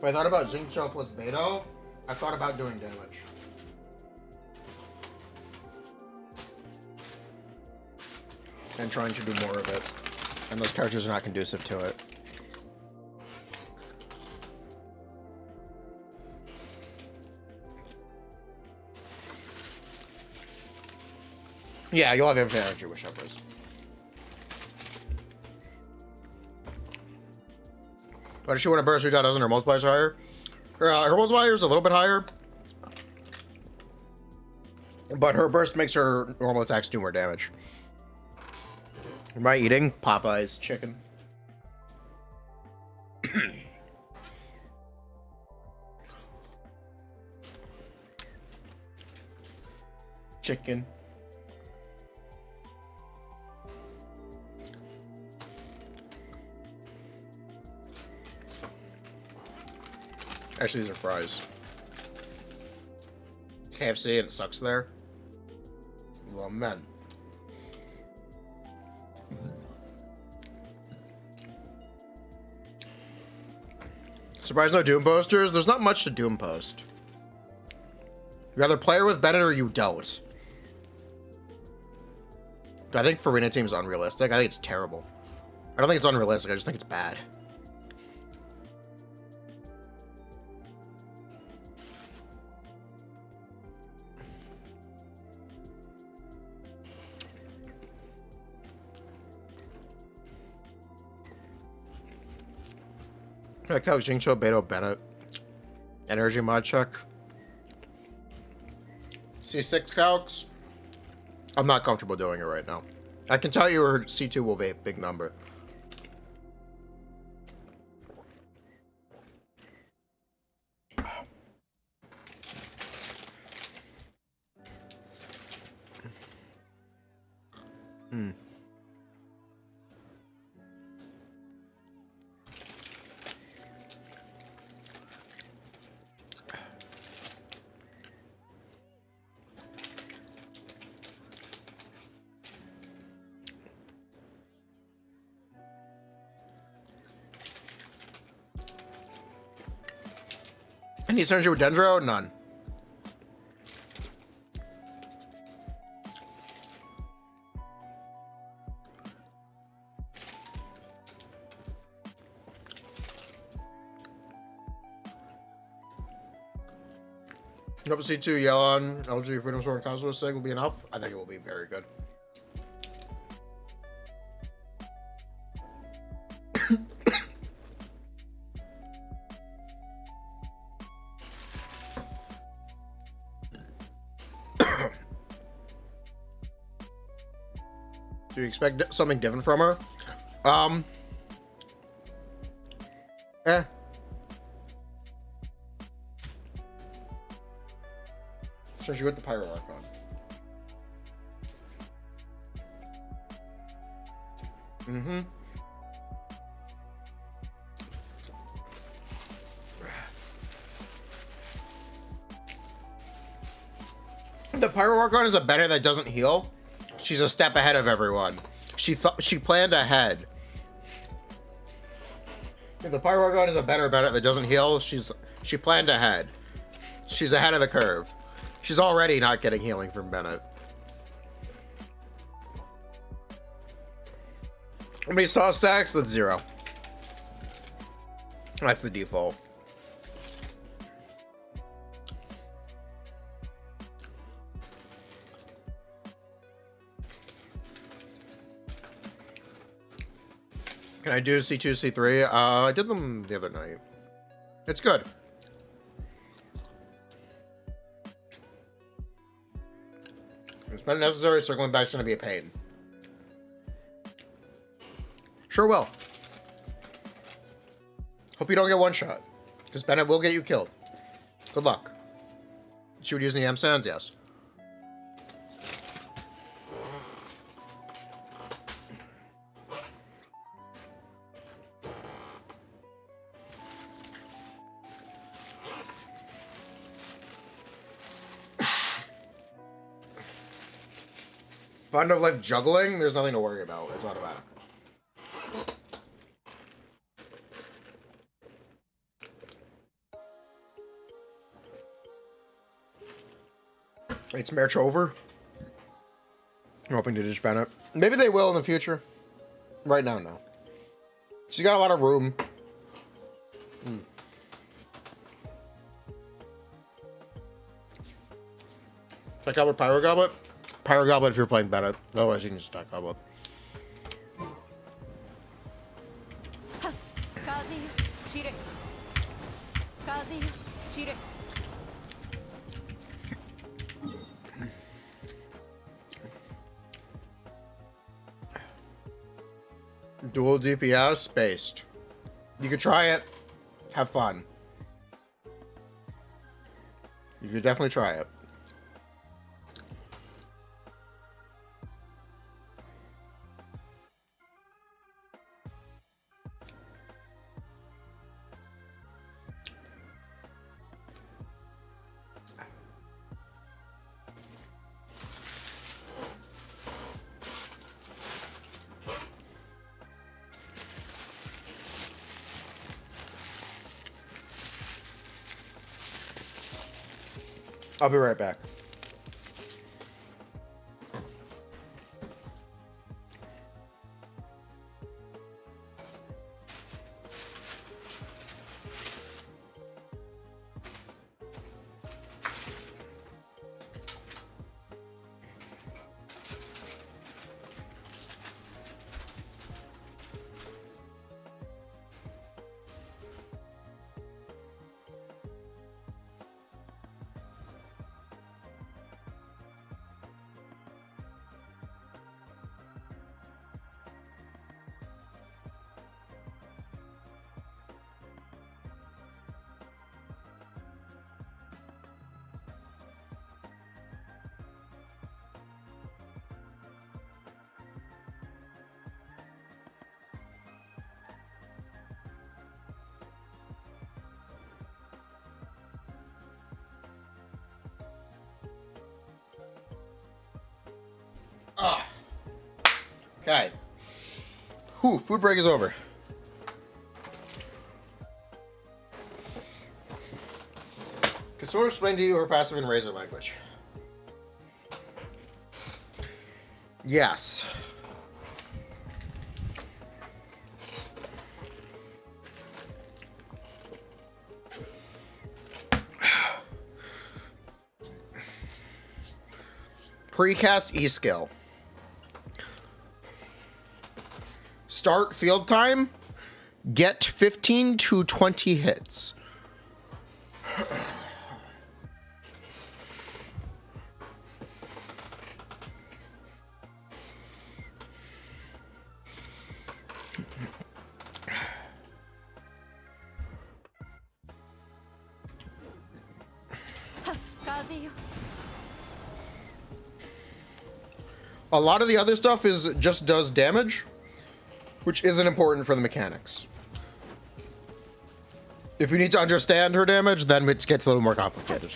When I thought about Xingqiu plus Beidou, I thought about doing damage. And trying to do more of it. And those characters are not conducive to it. Yeah, you'll have infinite energy with Shepherds. But does she want to burst? Doesn't her multiplier's higher? Her multiplier is a little bit higher. But her burst makes her normal attacks do more damage. Am I eating Popeye's chicken? Chicken. Actually, these are fries. KFC and it sucks there. Well, men. Surprised no Doom posters? There's not much to Doom post. You either play her with Bennett or you don't. I think Furina team is unrealistic. I think it's terrible. I don't think it's unrealistic. I just think it's bad. I calc Xingqiu, Beidou, Bennett. Energy mod check. C6 calcs. I'm not comfortable doing it right now. I can tell you her C2 will be a big number. Any synergy with Dendro? None. Nope, C2, Yellon, LG, Freedom Sword, and Cosmo Sig will be enough. I think it will be very good. Do you expect something different from her? So she with the Pyro Archon. The Pyro Archon is a Bennett that doesn't heal. She's a step ahead of everyone. She planned ahead. If the Pyro Archon is a better Bennett that doesn't heal, she planned ahead. She's ahead of the curve. She's already not getting healing from Bennett. How many saw stacks? That's 0. That's the default. Can I do C2, C3? I did them the other night. It's good. It's been necessary. Circling back's gonna be a pain. Sure will. Hope you don't get one shot, because Bennett will get you killed. Good luck. Shoot using the M sands, yes. Fun of life juggling, there's nothing to worry about. It's automatic. It's March over. I'm hoping to ditch Bennett. Maybe they will in the future. Right now, no. She's got a lot of room. Attack Goblet, Pyro Goblet? Pyro Goblet if you're playing Bennett. Otherwise, you can just attack Goblet. Dual DPS based. You could try it. Have fun. You could definitely try it. I'll be right back. Okay. Whew, food break is over. Can someone explain to you her passive in Razor language? Yes. Precast E-skill. Start field time. Get 15 to 20 hits. A lot of the other stuff is just does damage, which isn't important for the mechanics. If you need to understand her damage, then it gets a little more complicated.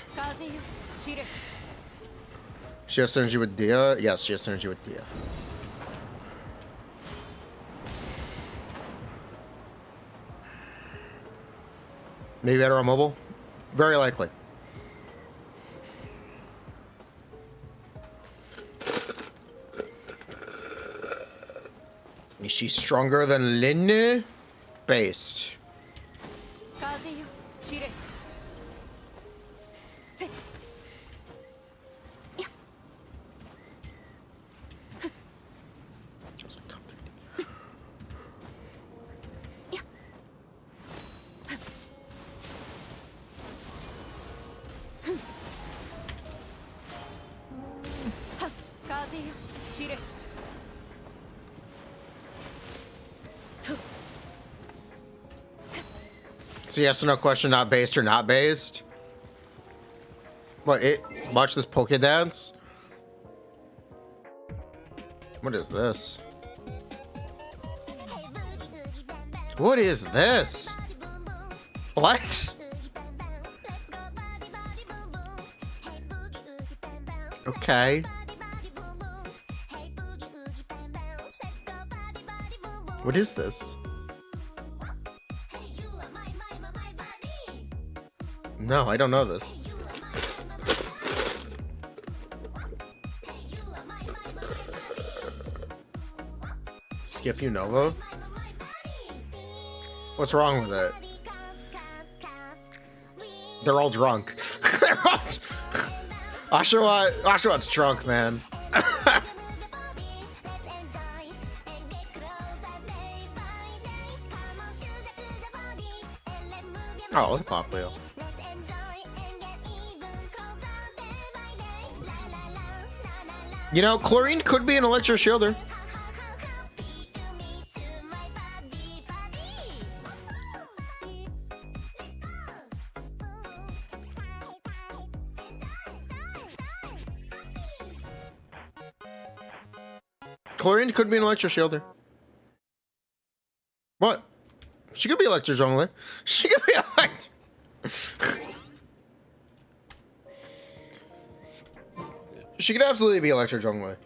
She has synergy with Dia? Yes, she has synergy with Dia. Maybe better on mobile? Very likely. Is she stronger than Lin? Based. Just like top 3 So yes or no question, not based or not based? What, watch this Poké Dance? What is this? What is this? What? Okay. What is this? No, I don't know this. Skip Unova? What's wrong with it? They're all drunk. They're all Oshawott, drunk, man. Oh, look at Poplio. You know, Chlorine could be an Electro Shielder. Chlorine could be an Electro Shielder. What? She could be Electro Jungler. She could be Electro. She could absolutely be Electro Jungler.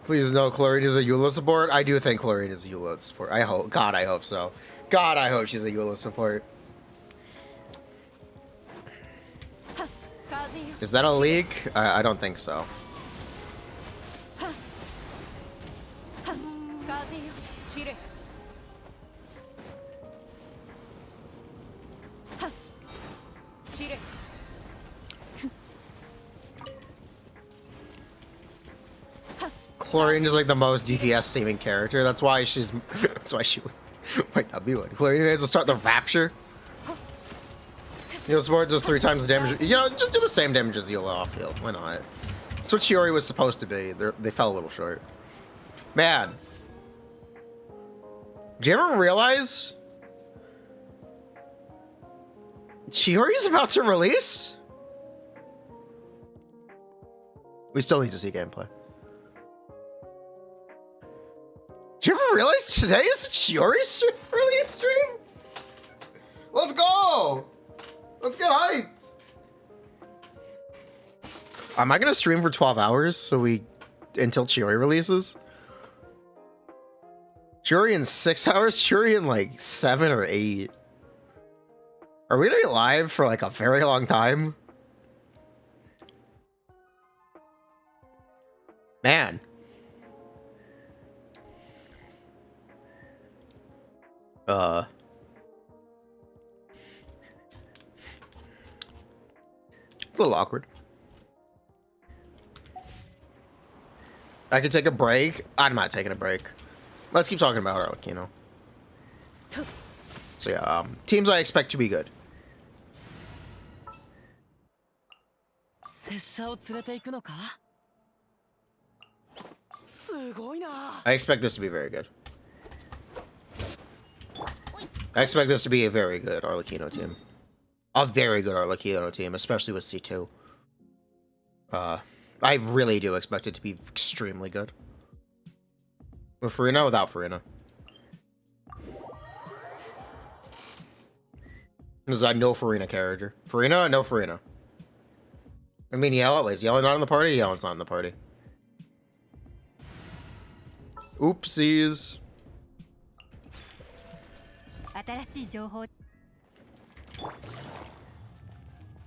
Please no, Chlorine is a Eula support. I do think Chlorine is a Eula support. I hope. God, I hope so. God, I hope she's a Eula support. Is that a leak? I don't think so. Chlorine is like the most DPS seeming character. That's why she's. That's why she might not be one. Chlorine may as well start the Rapture. You know, support does 3 times the damage. You know, just do the same damage as Eula off field. Why not? That's what Chiori was supposed to be. They fell a little short. Man. Do you ever realize Chiori is about to release? We still need to see gameplay. Do you ever realize today is the Chiori release stream? Let's go! Let's get hyped! Am I gonna stream for 12 hours until Chiori releases? Chiori in 6 hours? Chiori in like 7 or 8. Are we gonna be live for like a very long time? Man. It's a little awkward. I could take a break. I'm not taking a break. Let's keep talking about Arlecchino. So yeah, teams I expect to be good. I expect this to be very good. I expect this to be a very good Arlecchino team. A very good Arlecchino team, especially with C2. I really do expect it to be extremely good. With Furina, without Furina. This is a no Furina character. Furina, no Furina. I mean, Yellow. Is Yellow not in the party? Yellow's not in the party. Oopsies.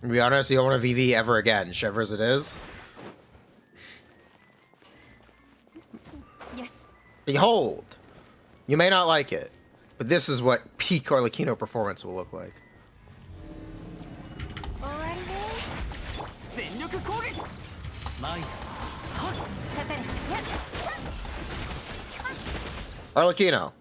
To be honest, you don't want to VV ever again, Chevre as it is. Yes. Behold! You may not like it, but this is what peak Arlecchino performance will look like. Arlecchino.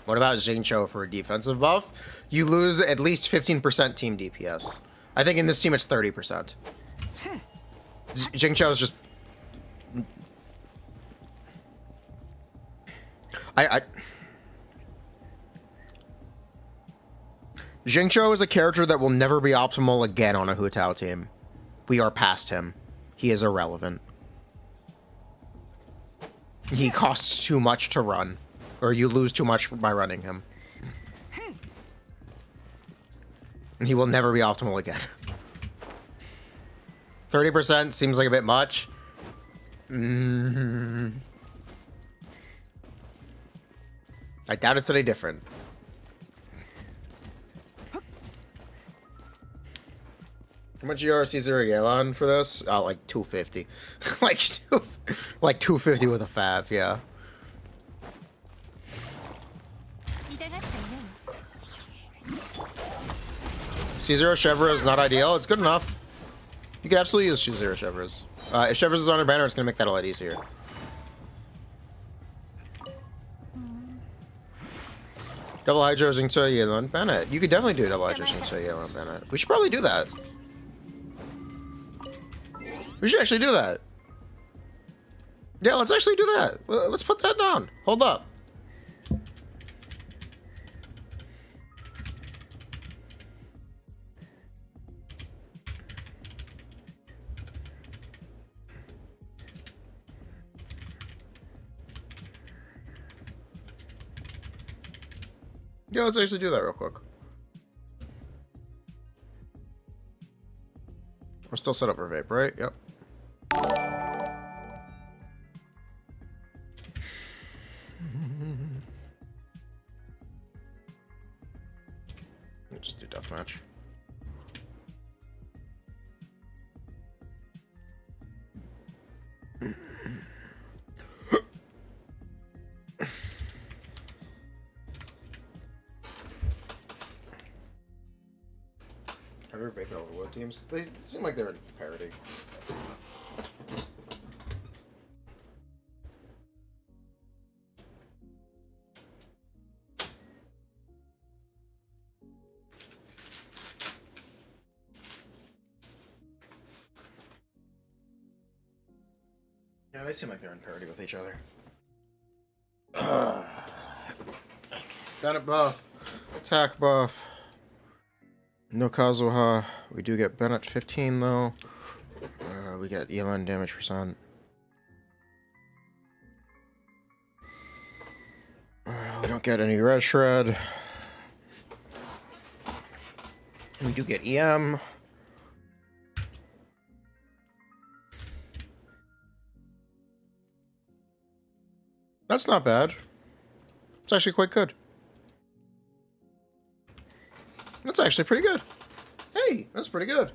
What about Xingqiu for a defensive buff? You lose at least 15% team DPS. I think in this team it's 30%. Xingqiu is just... Xingqiu is a character that will never be optimal again on a Hu Tao team. We are past him. He is irrelevant. He costs too much to run. Or you lose too much by running him. He will never be optimal again. 30% seems like a bit much. I doubt it's any different. How much ERC Zero Yelan for this? Oh, like 250. like 250 with a fav, yeah. C0 Chevre is not ideal. It's good enough. You can absolutely use C0 Chevres. If Chevres is on your banner, it's going to make that a lot easier. Double Hydro Xingqiu Yelan Bennett. You could definitely do double Hydro Xingqiu Yelan Bennett. We should probably do that. We should actually do that. Yeah, let's actually do that. Let's put that down. Hold up. Yeah, let's actually do that real quick. We're still set up for vape, right? Yep. Let's just do deathmatch. Are vaping over wood teams? They seem like they're in parity. Yeah, they seem like they're in parity with each other. Bennett buff. Attack buff. No Kazuha. We do get Bennett 15 though. We get Elon damage percent. We don't get any Red Shred. We do get EM. That's not bad. It's actually quite good. That's actually pretty good. Hey, that's pretty good.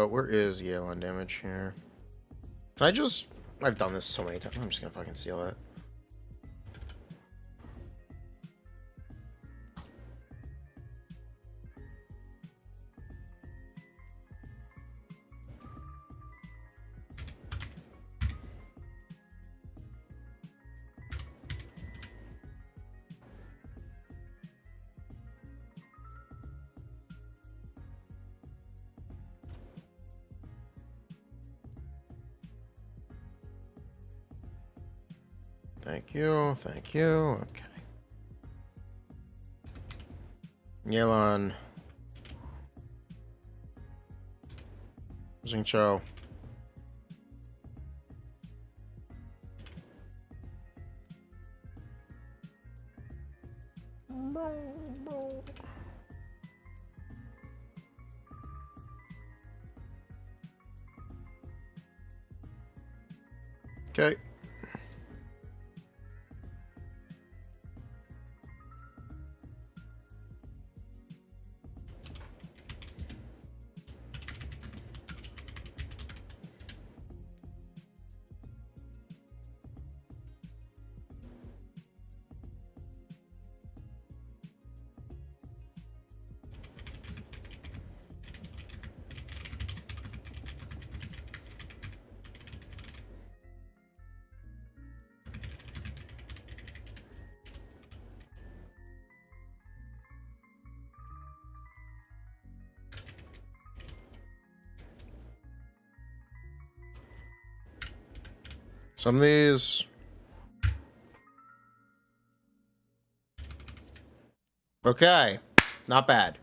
Where is Yale on damage here? Can I just... I've done this so many times. I'm just gonna fucking seal it. Thank you, thank you. Okay. Yelon. Xingqiu. Okay. Some of these... Okay. Not bad.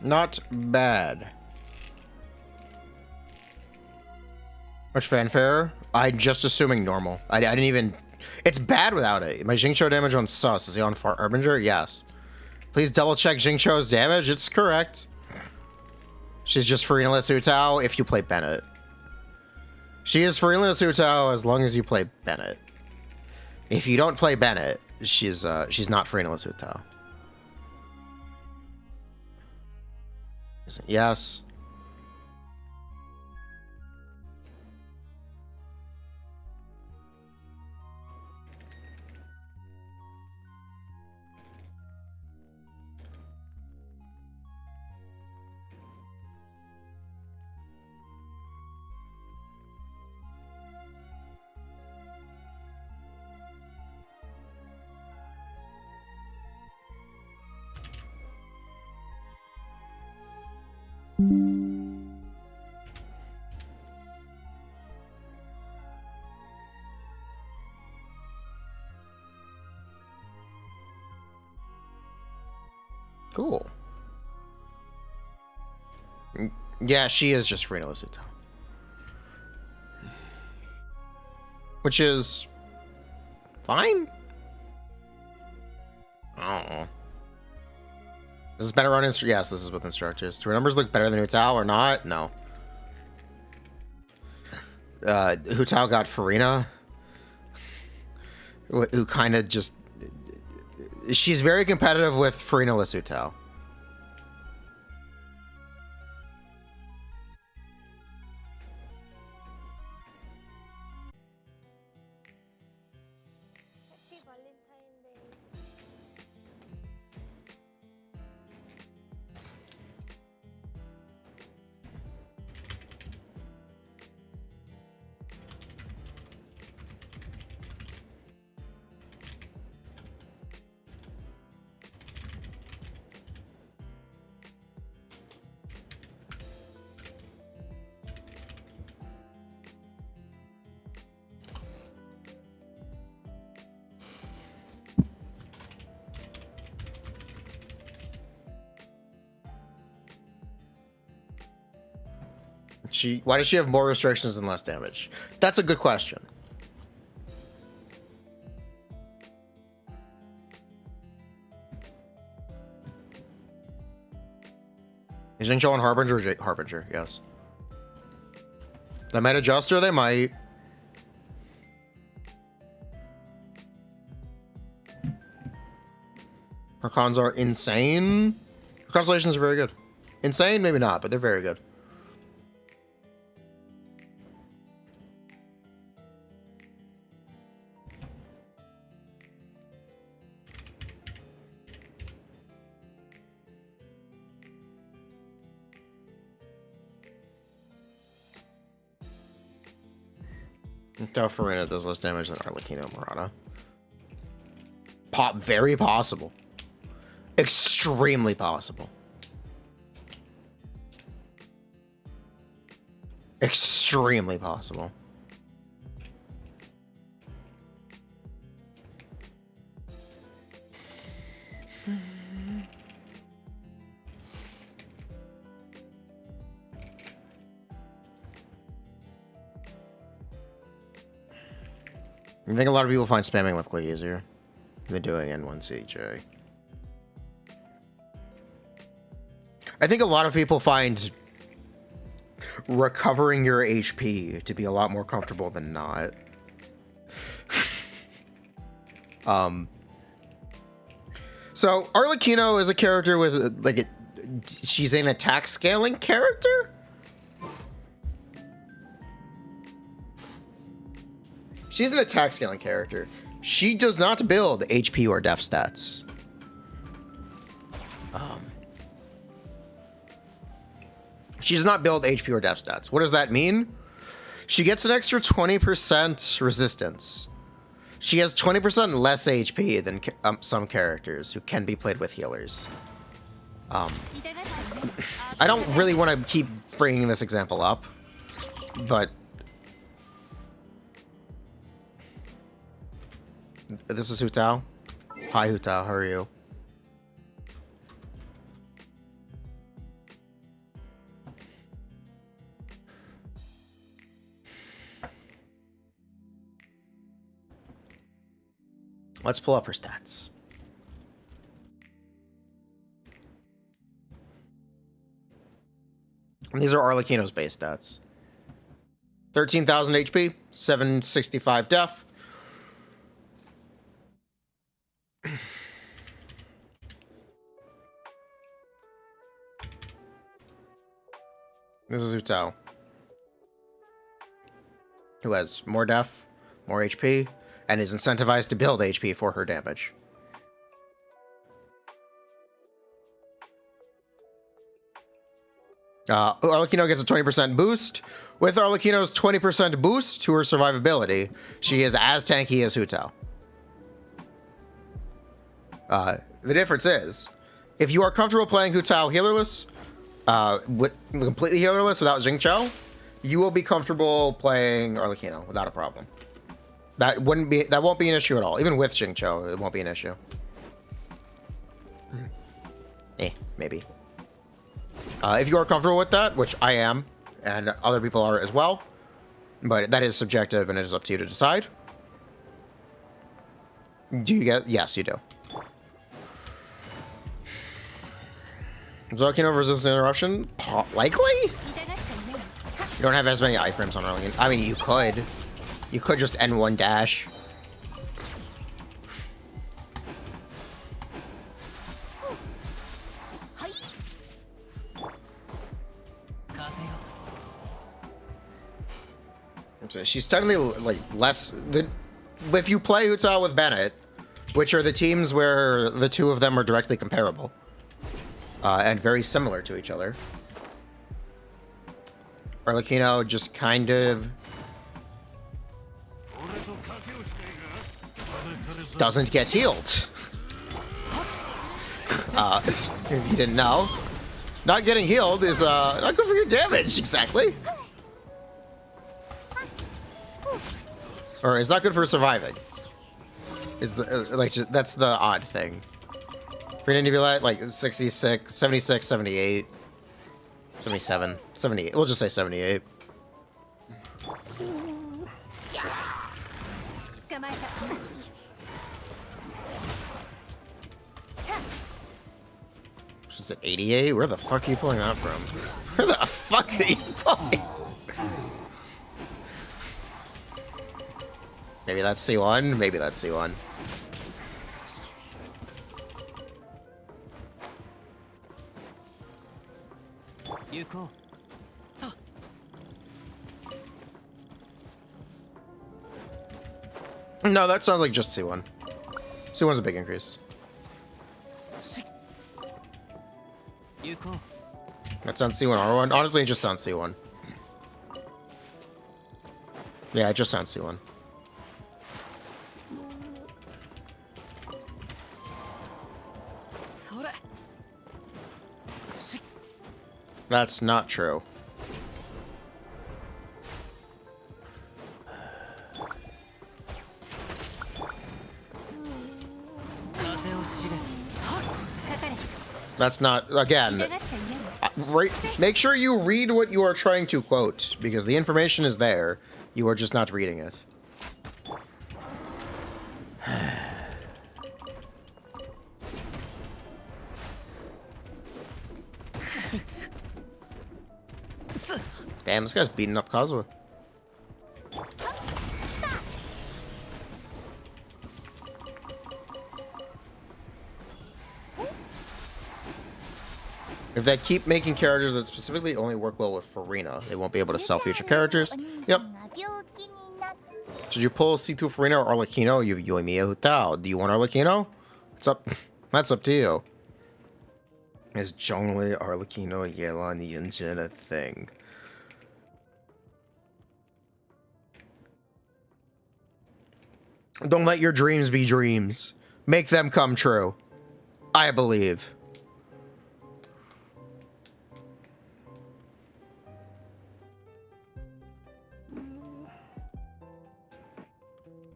Not bad. Much fanfare? I'm just assuming normal. I didn't even... It's bad without it. My Xingqiu damage on sus. Is he on Far Harbinger? Yes. Please double check Xingqiu's damage. It's correct. She's just Furina Lesutao if you play Bennett. She is Furina Lesutao as long as you play Bennett. If you don't play Bennett, she's not Furina Lesutao. Yes. Cool. Yeah, she is just Furina Lesutao. Which is... fine? I don't know. Is this better on instructors? Yes, this is with instructors. Do her numbers look better than Hutao or not? No. Hutao got Furina. Who kind of just... She's very competitive with Furina Lesutao. Why does she have more restrictions and less damage? That's a good question. Is Xingqiu on Harbinger or Harbinger? Yes. They might adjust her, they might. Her cons are insane. Her constellations are very good. Insane, maybe not, but they're very good. Furina does less damage than Arlecchino Murata. Very possible. Extremely possible. Extremely possible. I think a lot of people find spamming Liftclick easier than doing N1CJ. I think a lot of people find recovering your HP to be a lot more comfortable than not. So Arlecchino is a character with like she's an attack scaling character. She's an attack scaling character. She does not build HP or def stats. She does not build HP or def stats. What does that mean? She gets an extra 20% resistance. She has 20% less HP than some characters who can be played with healers. I don't really want to keep bringing this example up, but this is Hu Tao. Hi, Hu Tao. How are you? Let's pull up her stats. And these are Arlecchino's base stats. 13,000 HP, 765 def. This is Hu Tao, who has more def, more HP, and is incentivized to build HP for her damage. Arlecchino gets a 20% boost. With Arlecchino's 20% boost to her survivability, she is as tanky as Hu Tao. The difference is, if you are comfortable playing Hu Tao healerless, completely healerless without Xingqiu, you will be comfortable playing Arlecchino without a problem. That won't be an issue at all. Even with Xingqiu, it won't be an issue. Maybe. If you are comfortable with that, which I am, and other people are as well, but that is subjective and it is up to you to decide. Do you get? Yes, you do. Is Arlecchino resistance to interruption? Likely? You don't have as many iframes on Arlecchino. I mean, you could. You could just N1 dash. She's technically like less. If you play Hu Tao with Bennett, which are the teams where the two of them are directly comparable and very similar to each other, Arlecchino just kind of doesn't get healed. If you didn't know, not getting healed is not good for your damage exactly. Or it's not good for surviving. Is the like that's the odd thing. Furina Nebula like 66, 76, 78, 77, 78. We'll just say 78. She's at 88? Where the fuck are you pulling that from? Where the fuck are you pulling? Maybe that's C1, maybe that's C1. No, that sounds like just C1. C1's a big increase. That sounds C1 R1. Honestly, it just sounds C1. Yeah, it just sounds C1. That's not true. That's not, again, make sure you read what you are trying to quote, because the information is there. You are just not reading it. Damn, this guy's beating up Kazuha. If they keep making characters that specifically only work well with Furina, they won't be able to sell future characters. Yep. Should you pull C2 Furina or Arlecchino? You and me, Hutao. Do you want Arlecchino? It's up. That's up to you. Is Zhongli, Arlecchino, Yelan, Yunjin a thing? Don't let your dreams be dreams. Make them come true. I believe.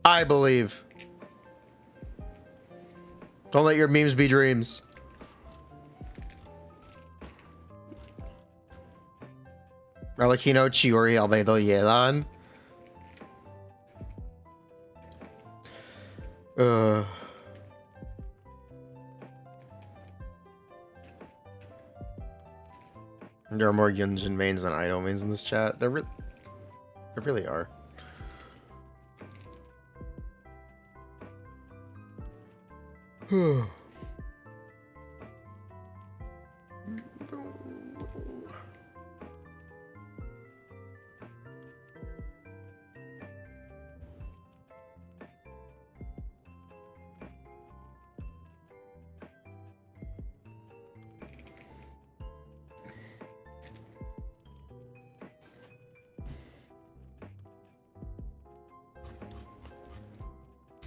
I believe. Don't let your memes be dreams. Arlecchino, Chiori, Albedo, Yelan. There are more Yunjin mains than Idol mains in this chat. There really are.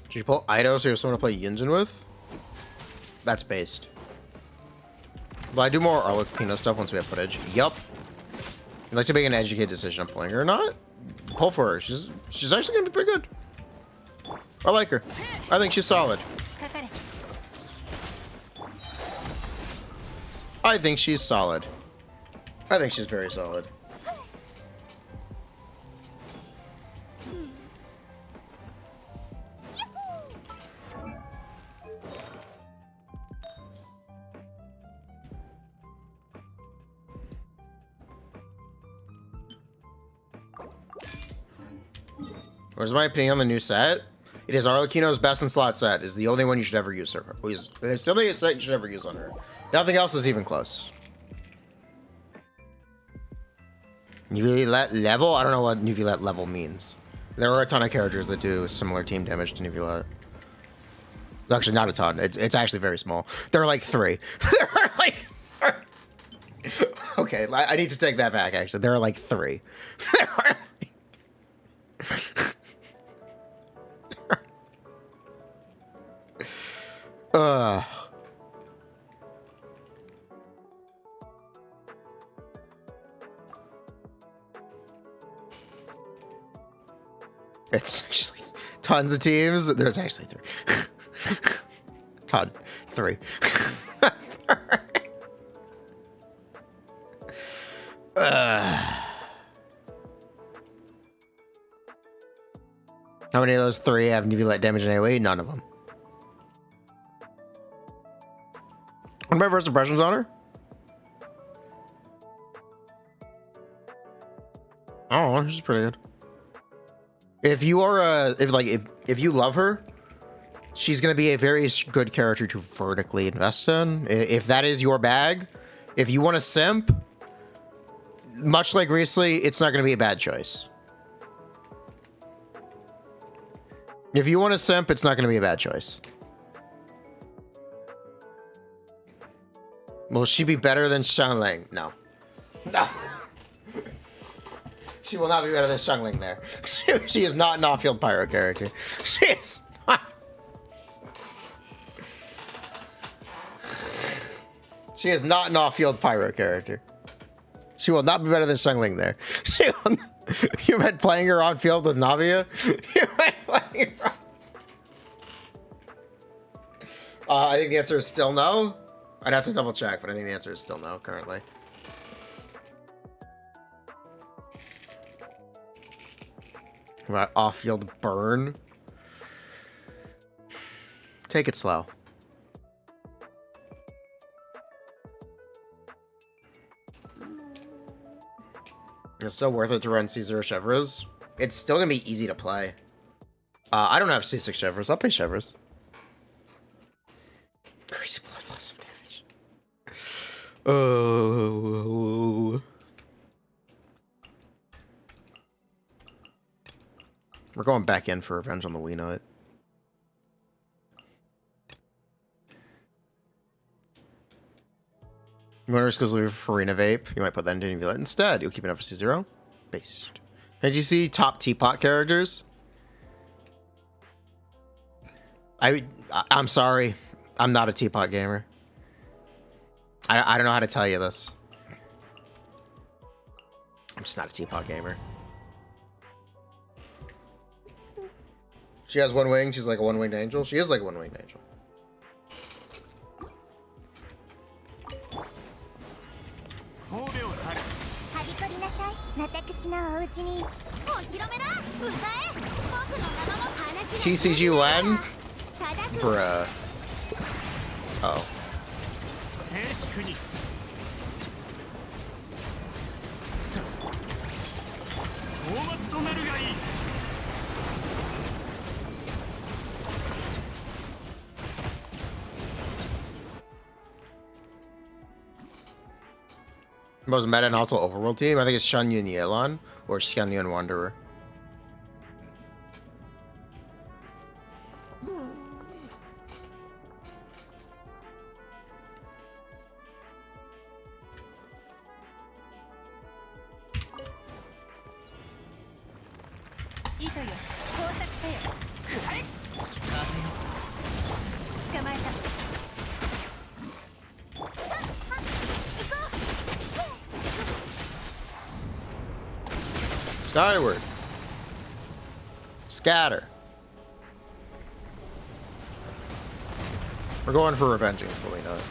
Did you pull Ido so you have someone to play Yunjin with? That's based. Will I do more Arlecchino stuff once we have footage? Yup. I'd like to make an educated decision on pulling her or not. Pull for her. She's actually gonna be pretty good. I like her. I think she's solid. I think she's solid. I think she's very solid. Where's my opinion on the new set? It is Arlecchino's best in slot set. Is the only one you should ever use her. It's the only set you should ever use on her. Nothing else is even close. Nuvulette level? I don't know what Nuvulette level means. There are a ton of characters that do similar team damage to Nuvulette. Actually, not a ton. It's actually very small. There are like 3. There are like... Okay, I need to take that back, actually. There are like 3. There are... It's actually tons of teams. There's actually 3. Ton. 3. How many of those 3 have Nuvulette damage in AoE? None of them. What are my first impressions on her? Oh, she's pretty good. If you are if you love her, she's gonna be a very good character to vertically invest in. If that is your bag, if you want to simp, much like Riesli, it's not gonna be a bad choice. If you want to simp, it's not gonna be a bad choice. Will she be better than Xiangling? No. No. She will not be better than Xiangling there. She is not an off-field pyro character. She is not. She is not an off-field pyro character. She will not be better than Xiangling there. She will not. You meant playing her on field with Navia? You meant playing her on... I think the answer is still no. I'd have to double check, but I think the answer is still no currently. About off-field burn. Take it slow. It's still worth it to run C0 Chevres. It's still gonna be easy to play. I don't have C6 Chevres. I'll play Chevres. Crazy blood loss of damage. Oh. We're going back in for Revenge on the Wii Nut. You want to exclusively for Furina Vape? You might put that into Nuvula instead. You'll keep it up for C0. Based. Did you see top teapot characters? I'm sorry. I'm not a teapot gamer. I don't know how to tell you this. I'm just not a teapot gamer. She has one wing. She's like a one-winged angel. She is like a one-winged angel. 神戸を垂れはびこりなさい私のお家にお披露目だ歌え僕の名の話が TCG1? 叩く Bruh. Oh. 静粛に討伐となるがいい Most meta and also overworld team? I think it's Shan Yun Yelan or Shan Yun Wanderer. Skyward. Scatter. We're going for revenge against the Wii Nut.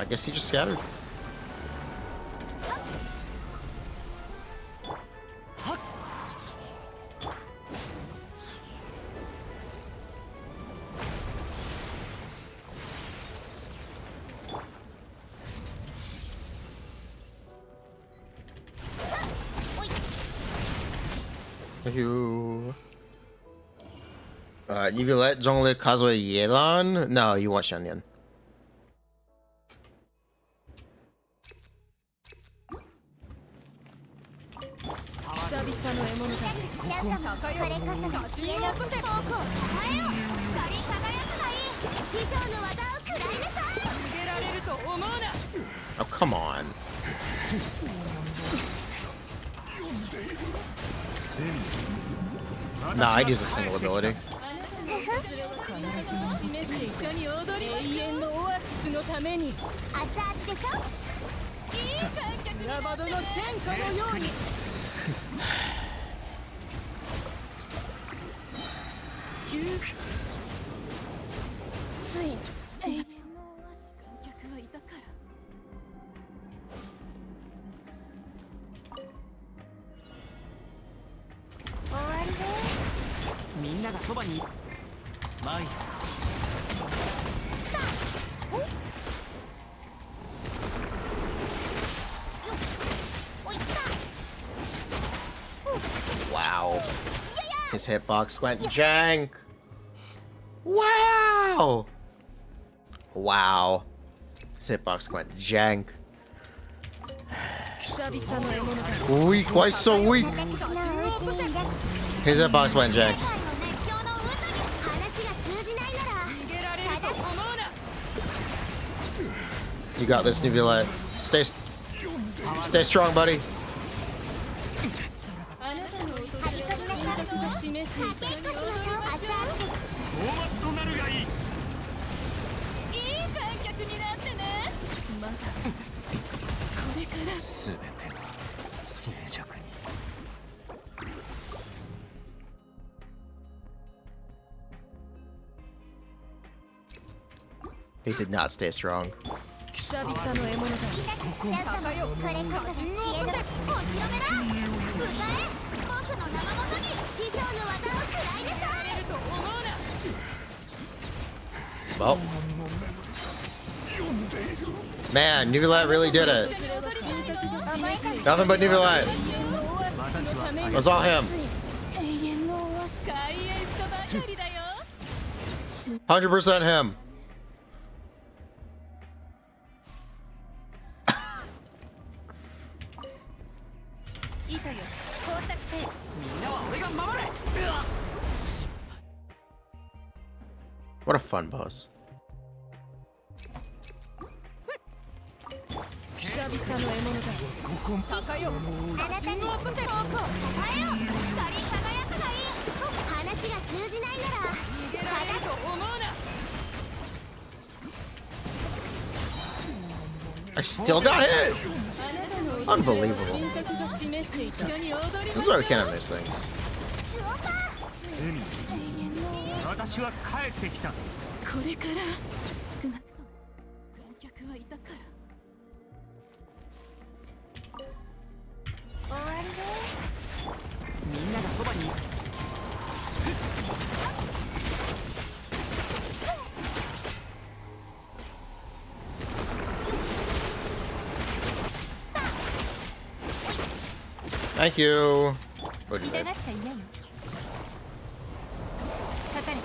I guess he just scattered. Thank you. You let Zhongli Kazue Yelan? No, you want Shanyan. Oh, come on. Nah, I'd use a single ability. Wow. His hitbox went jank. Wow. Wow. His hitbox went jank. Weak. Why so weak? His hitbox went jank. You got this, Nuvula. Stay strong, buddy. He did not stay strong. 久々の獲物だ。高よ。これこそが知恵のお披露目だ。迎え、僕の名のもとに師匠の技を食らいなさい。と思うな。Well, man, Nicolette really did it. Nothing but Nicolette. It was all him. 100% him. いいとよ。工作せよ。みんなは俺が守れ。 What a fun boss. 久々の獲物だ。高よ。あなたに起こせ。方向変えよう。光り輝くがいい。話が通じないなら逃げられると思うな。 I still got hit. Unbelievable. This is why we can't have nice things. 私は帰ってきた。これから少なくとも観客はいたから。終わりで。みんながそばに。 Thank you. What did 痛 I? がっちゃいないよ。かかれ。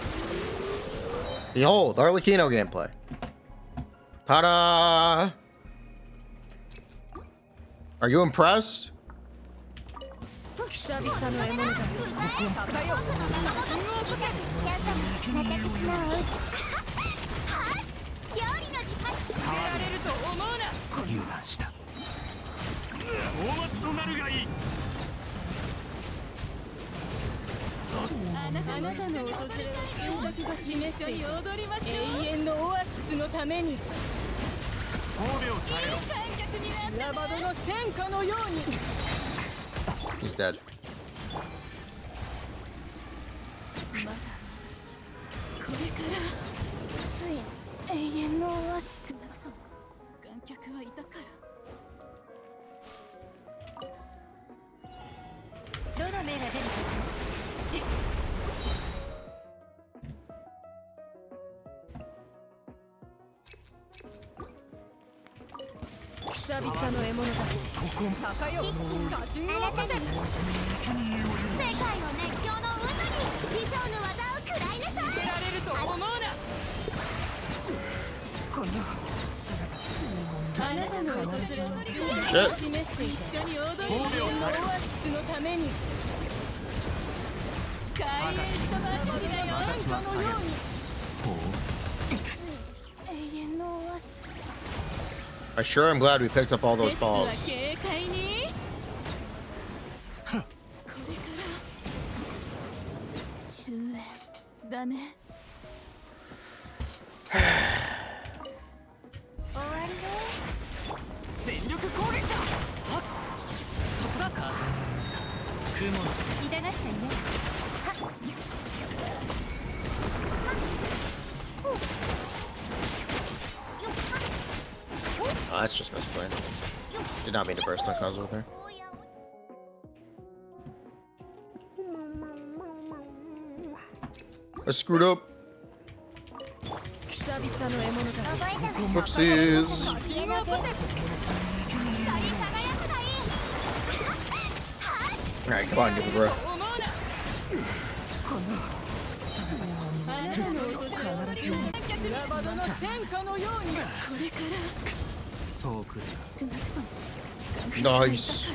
Behold, Arlecchino gameplay. Ta-da! Are you impressed? 久々の獲物だ。高よ。私のおうち。料理の時間。触られると思うな。油断した。大松となるがいい。 あなたの訪れは選択が示して踊りましょう。永遠のオアシスのために。神戸を耐えろ。観客になってラバドの戦火のように。 He's dead. まだこれからつい永遠のオアシスなくとも観客はいたから。どの目が出るかしら。 久々の獲物だ。高よ。知識あなたに世界の熱狂の渦に師匠の技を食らいなさい。逃げられると思うな。このあなたの訪れは Shit. 示して一緒に踊り永遠のオアシスのために。開演したばかりだよ。私はこのように。ほう。永遠のオアシス。 I sure am glad we picked up all those balls. 警戒に。これから終焉だね。終わりで。全力攻撃だ。はっ。そこだ。風雲。痛がっちゃいない。 Oh, that's just misplay. Did not mean to burst on Kazuo there. I screwed up. 久々の獲物だ。 Whoopsies. 知恵の手。光り輝くがいい。 Alright, come on, Nuka bro. このあなたの訪れはラバドの戦火のように。これからそうくる。少なくとも Nice.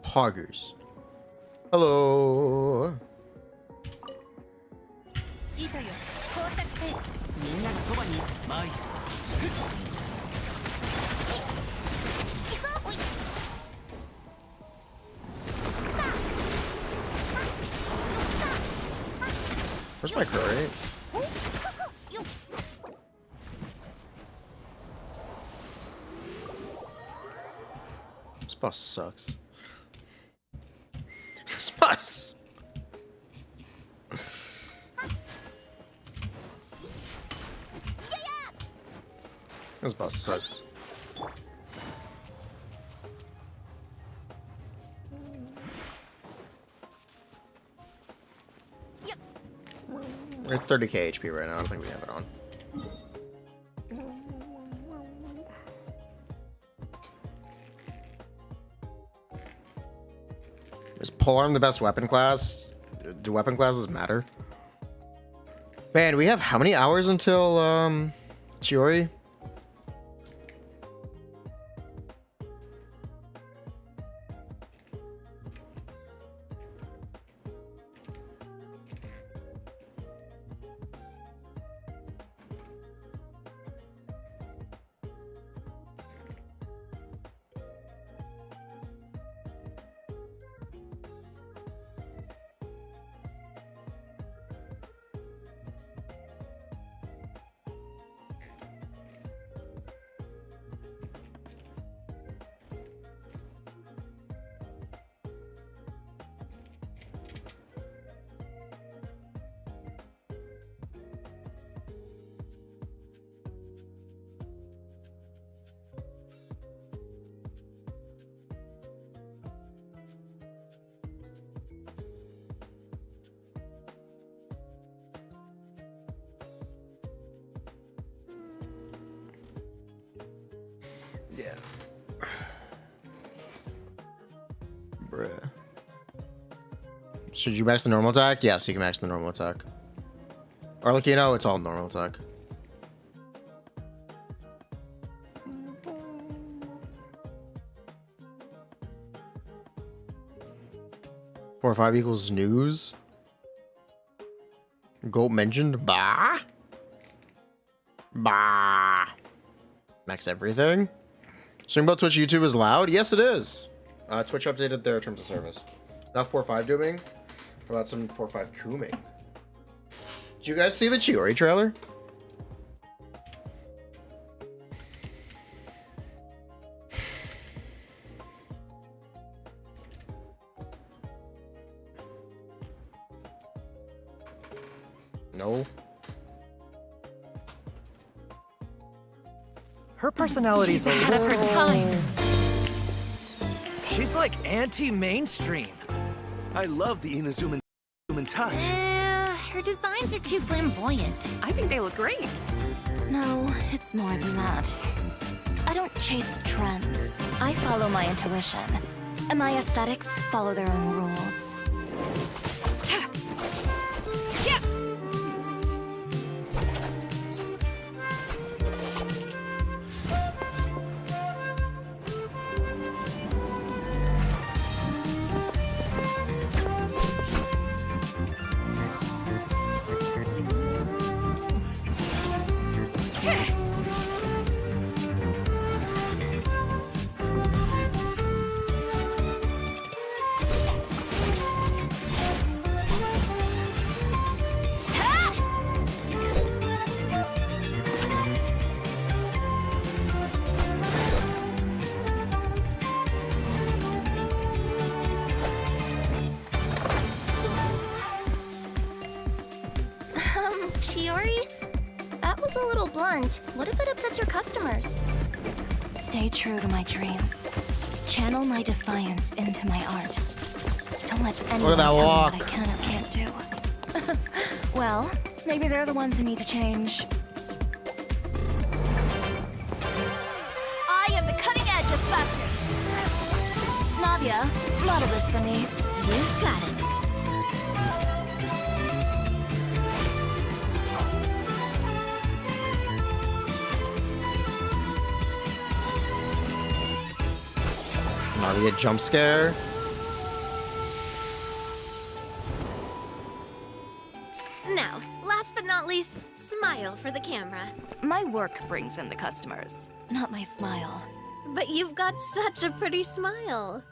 Poggers. Hello. いいとよ。工作せよ。みんながそばに参る。 Where's my curry? This boss sucks. This boss. This boss sucks. Yep. We're at 30k HP right now. I don't think we have it on. Is polearm the best weapon class? Do weapon classes matter? Man, we have how many hours until Chiori? Yeah. Bruh. Should you max the normal attack? Yes, you can max the normal attack. Arlecchino, it's all normal attack. Four or 5 equals news. Goat mentioned. Bah. Bah. Max everything. Stream about Twitch YouTube is loud? Yes, it is. Twitch updated their terms of service. Not 4.5 dooming. How about some 4.5 cooming? Did you guys see the Chiori trailer? No. Her personality's She's ahead of her time. She's like anti-mainstream. I love the Inazuman touch. Her designs are too flamboyant. I think they look great. No, it's more than that. I don't chase trends. I follow my intuition. And my aesthetics follow their own rules. Chiori? That was a little blunt. What if it upsets your customers? Stay true to my dreams. Channel my defiance into my art. Don't let anyone that tell me walk. what I can or can't do. Well, maybe they're the ones who need to change. I am the cutting edge of fashion. Nadia, model this for me. You got it. Nadia jump scare. Now, last but not least, smile for the camera. My work brings in the customers, not my smile. But you've got such a pretty smile.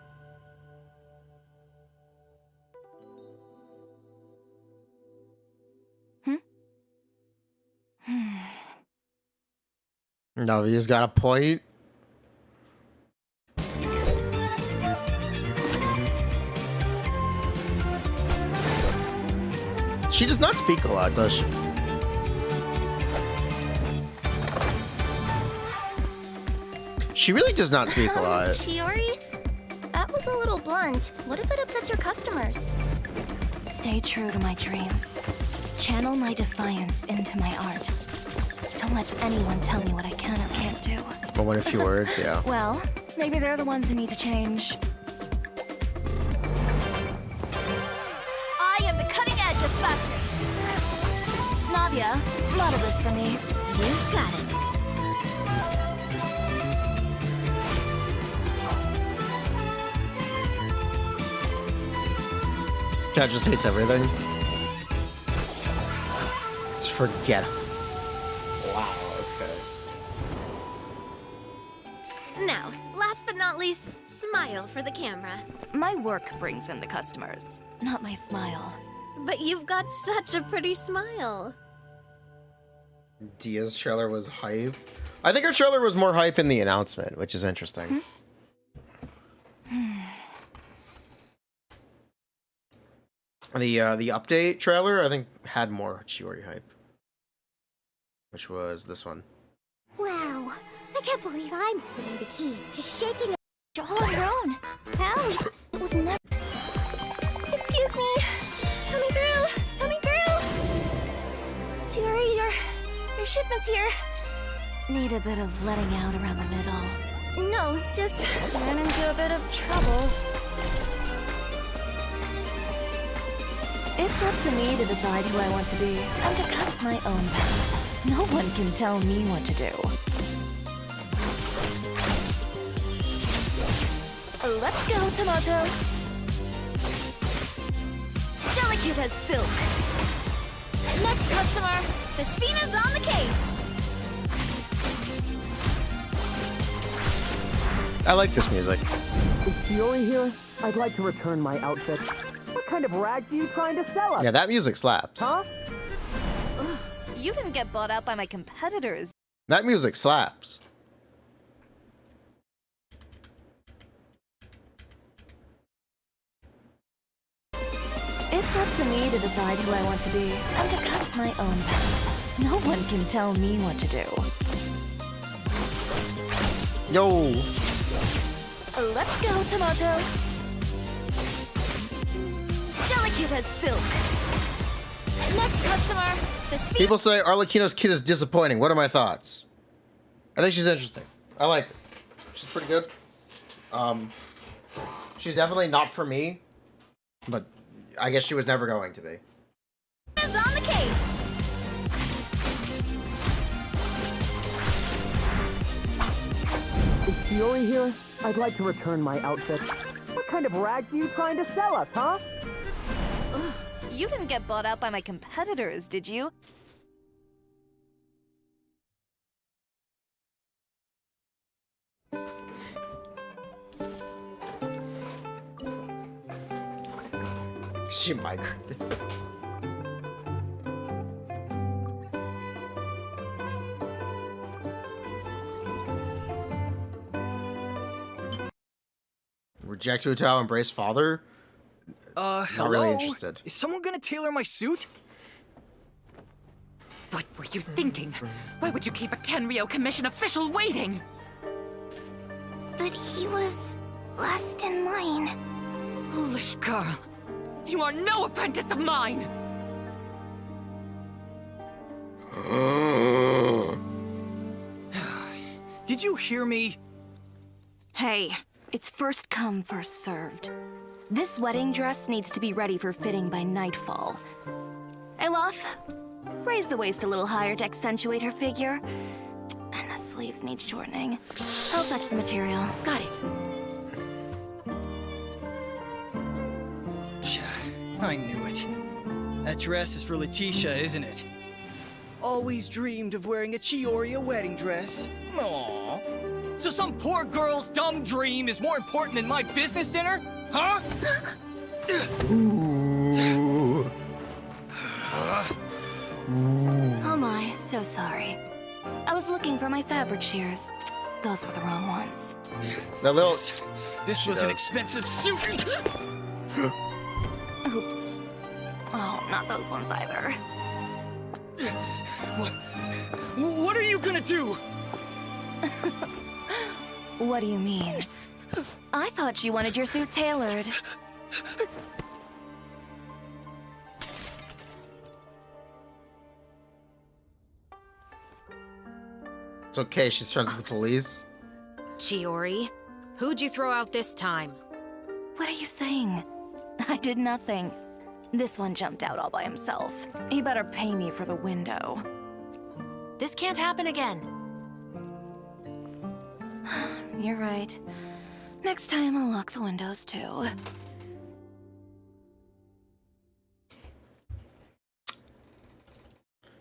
Nadia's got a point. She does not speak a lot, does she? She really does not speak a lot. Chiori? That was a little blunt. What if it upsets your customers? Stay true to my dreams. Channel my defiance into my art. Don't let anyone tell me what I can or can't do. Well, in a few words, yeah. Well, maybe they're the ones who need to change. I am the cutting edge of fashion. Navia, model this for me. You got it. Chat just hates everything. Let's forget. Wow, okay. Now, last but not least, smile for the camera. My work brings in the customers, not my smile. But you've got such a pretty smile. Dia's trailer was hype. I think her trailer was more hype in the announcement, which is interesting. The update trailer, I think, had more Chiori hype. Which was this one. Wow, I can't believe I'm holding the key to shaking a all on your own. Alice was never... Excuse me. Coming through. Coming through. Chiori, your shipment's here. Need a bit of letting out around the middle. No, just ran into a bit of trouble. It's up to me to decide who I want to be and to cut my own path. No one can tell me what to do. Let's go, Tomato. Delicate as silk. Next customer, Vespina's on the case. I like this music. Is Chiori here? I'd like to return my outfit. What kind of rags are you trying to sell us? Yeah, that music slaps. Huh? You didn't get bought out by my competitors. That music slaps. It's up to me to decide who I want to be and to cut my own path. No one can tell me what to do. Yo. Let's go, Tomato. Delicate as silk. Next customer, Vespina. People say Arlecchino's kid is disappointing. What are my thoughts? I think she's interesting. I like her. She's pretty good. She's definitely not for me, but I guess she was never going to be. Is on the case. Is Chiori here? I'd like to return my outfit. What kind of rags are you trying to sell us, huh? You didn't get bought out by my competitors, did you? She migrated. Reject Hotel, embrace father? Hello? Not really interested. Is someone gonna tailor my suit? What were you thinking? Why would you keep a Tenryo Commission official waiting? But he was last in line. Foolish girl. You are no apprentice of mine! Did you hear me? Hey, it's first come, first served. This wedding dress needs to be ready for fitting by nightfall. Elof, raise the waist a little higher to accentuate her figure. And the sleeves need shortening. I'll fetch the material. Got it. I knew it. That dress is for Letitia, isn't it? Always dreamed of wearing a Chiori wedding dress. Aww. So some poor girl's dumb dream is more important than my business dinner? Huh? Ooh. Oh my, so sorry. I was looking for my fabric shears. Those were the wrong ones. That little. This was an expensive suit. Oops. Oh, not those ones either. What are you gonna do? What do you mean? I thought you wanted your suit tailored. It's okay, she's friends with the police. Chiori, who'd you throw out this time? What are you saying? I did nothing. This one jumped out all by himself. He better pay me for the window. This can't happen again. You're right. Next time I'll lock the windows too.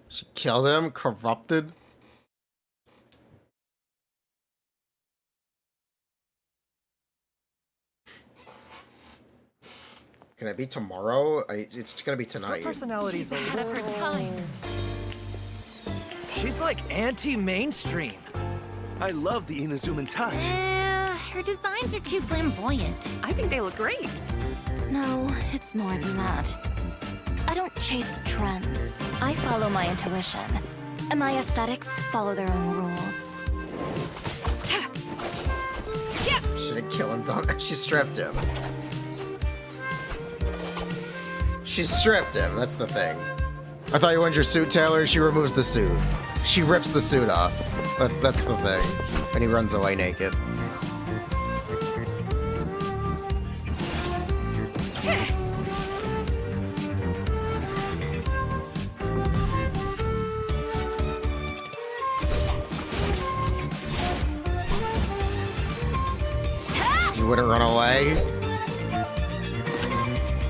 She killed him, corrupted. Can it be tomorrow? It's gonna be tonight. Personality's a Ahead of her time. She's like anti-mainstream. I love the Inazuman touch. Her designs are too flamboyant. I think they look great. No, it's more than that. I don't chase trends. I follow my intuition. And my aesthetics follow their own rules. She didn't kill him, dumb. She stripped him. She stripped him, that's the thing. I thought you wanted your suit tailored, she removes the suit. She rips the suit off. That's the thing. And he runs away naked. You wouldn't run away?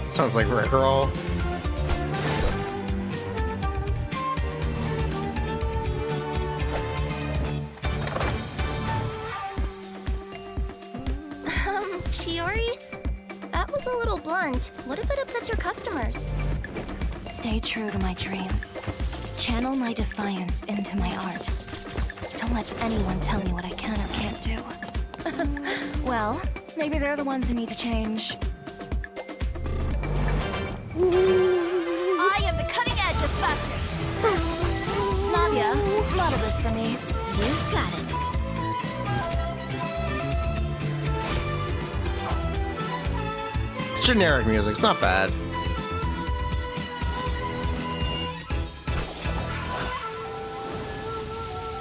Sounds like Rickroll. Chiori? That was a little blunt. What if it upsets your customers? Stay true to my dreams. Channel my defiance into my art. Don't let anyone tell me what I can or can't do. Well, maybe they're the ones who need to change. I am the cutting edge of fashion. Nadia, model this for me. You got it. It's generic music, it's not bad.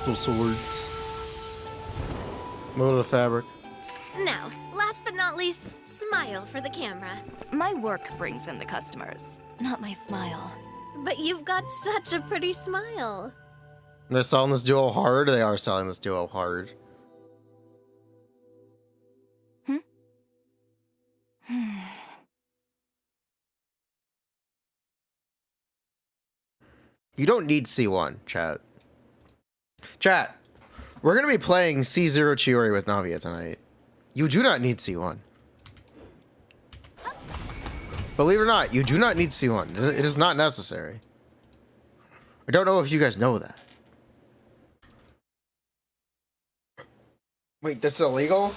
Cool swords. Mold of fabric. Now, last but not least, smile for the camera. My work brings in the customers, not my smile. But you've got such a pretty smile. They're selling this duo hard? They are selling this duo hard. You don't need C1, chat. Chat, we're going to be playing C0 Chiori with Navia tonight. You do not need C1. Believe it or not, you do not need C1. It is not necessary. I don't know if you guys know that. Wait, this is illegal?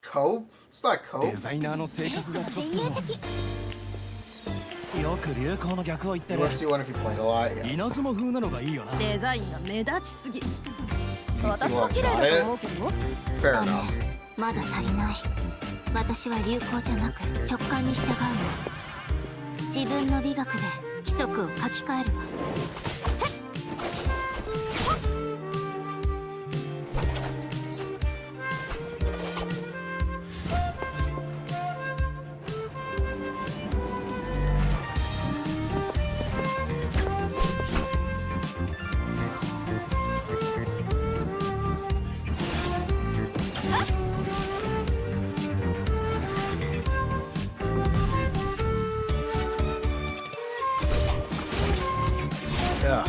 Cope? It's not cope. デザイナーの性格がちょっと。よく流行の逆を言って You る。 want C1 if you played a lot, 稲 yes. 妻風なのがいいよな。デザインが目立ちすぎ。 私は綺麗だと思うけど。 Fair だね enough. まだ足りない。私は流行じゃなく直感に従うの。自分の美学で規則を書き換えるわ。Yeah.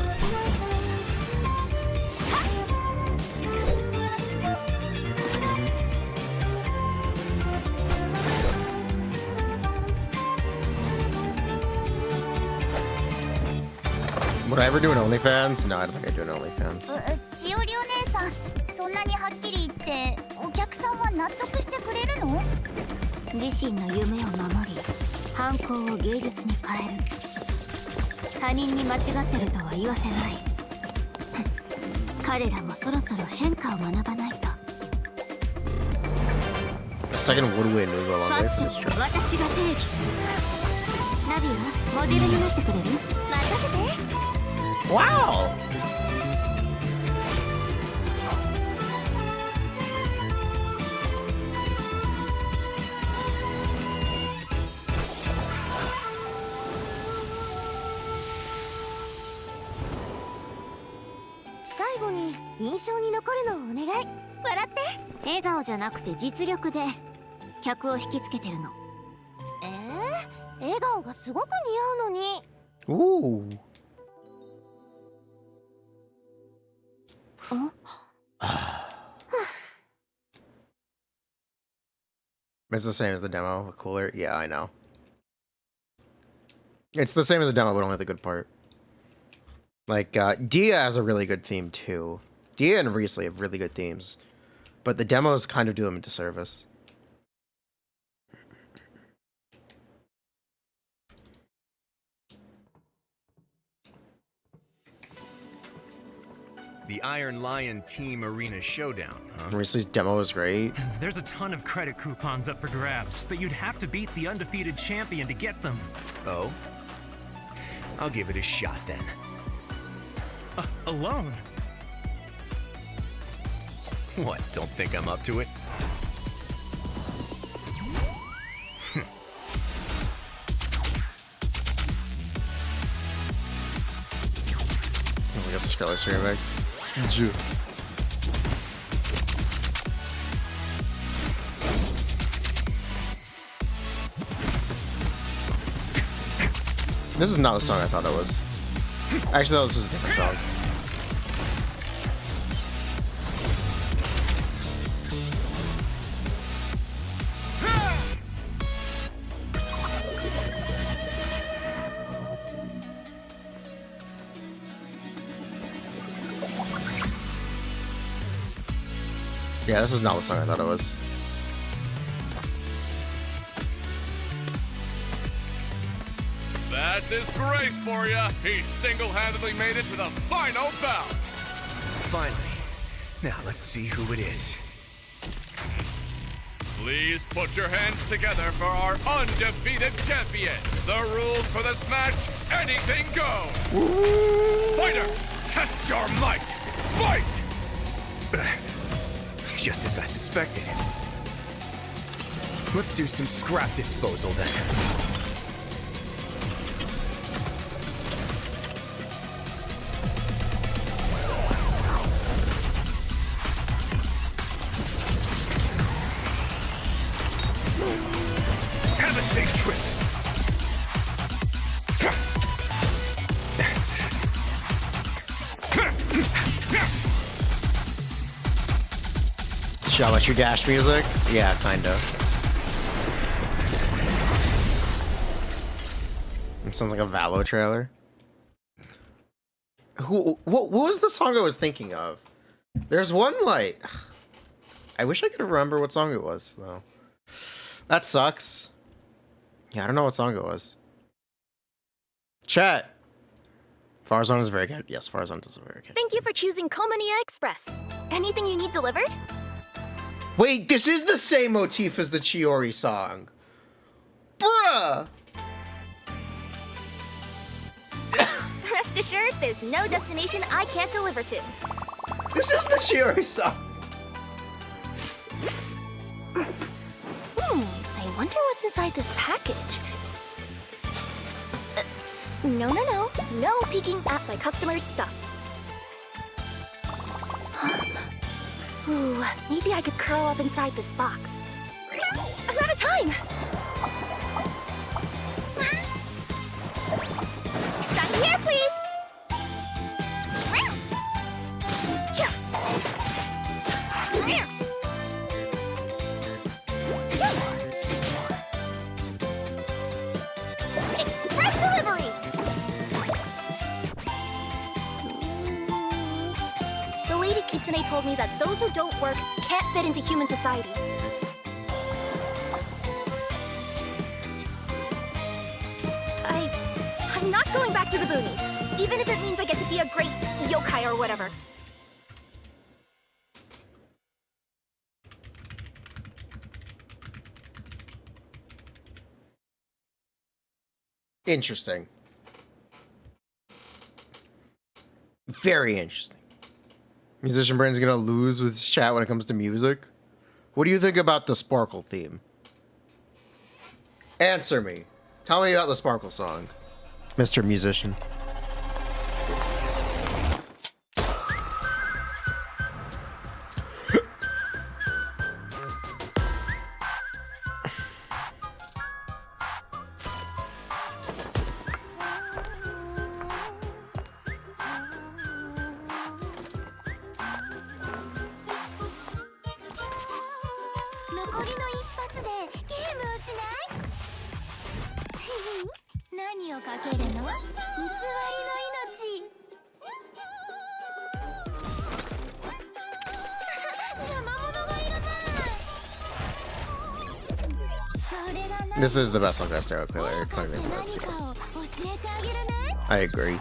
Would I ever do an OnlyFans? No, I don't think I'd do an OnlyFans. 千織お姉さん、そんなにはっきり言ってお客さんは納得してくれるの？自身の夢を守り、犯行を芸術に変える。他人に間違ってるとは言わせない。彼らもそろそろ変化を学ばないと。second woodwind will go a long ファ way ッ for ショ this ン track. 私が提起する。ナビはモデルになってくれる？任せて。 Wow! 最後に印象に残るのをお願い。笑って。笑顔じゃなくて実力で客を引きつけてるの。笑顔がすごく似合うのに。 Ooh. It's the same as the demo, but cooler. Yeah, I know. It's the same as the demo, but only the good part. Like, Dia has a really good theme, too. Dia and Riesli have really good themes. But the demos kind of do them a disservice. The Iron Lion Team Arena Showdown, huh? Riesli's demo is great. There's a ton of credit coupons up for grabs, but you'd have to beat the undefeated champion to get them. Oh? I'll give it a shot then. Alone? What, don't think I'm up to it? Like a Skrillex remix. This is not the song I thought it was. Actually, no, this was a different song. Yeah, this is not the song I thought it was. That's his grace for ya. He single-handedly made it to the final bout. Finally. Now let's see who it is. Please put your hands together for our undefeated champion. The rules for this match, anything goes. Fighters, test your might. Fight! Just as I suspected. Let's do some scrap disposal then. Have a safe trip. Shall I let you dash music? Yeah, kinda. It sounds like a Valo trailer. What was the song I was thinking of? There's one, like... I wish I could remember what song it was, though. That sucks. Yeah, I don't know what song it was. Chat! Farzan is very good. Yes, Farzan is very good. Thank you for choosing Komania Express. Anything you need delivered? Wait, this is the same motif as the Chiori song. Bruh! Rest assured, there's no destination I can't deliver to. This is the Chiori song. I wonder what's inside this package. No peeking at my customers' stuff. Ooh, maybe I could curl up inside this box. I'm out of time! Sign here, please! Express delivery! The lady Kitsune told me that those who don't work can't fit into human society. I'm not going back to the boonies, even if it means I get to be a great yokai or whatever. Interesting. Very interesting. Musician Brand's gonna lose with his chat when it comes to music. What do you think about the Sparkle theme? Answer me. Tell me about the Sparkle song, Mr. Musician. This is the best Honkai Star player. It's not even close to us. I agree.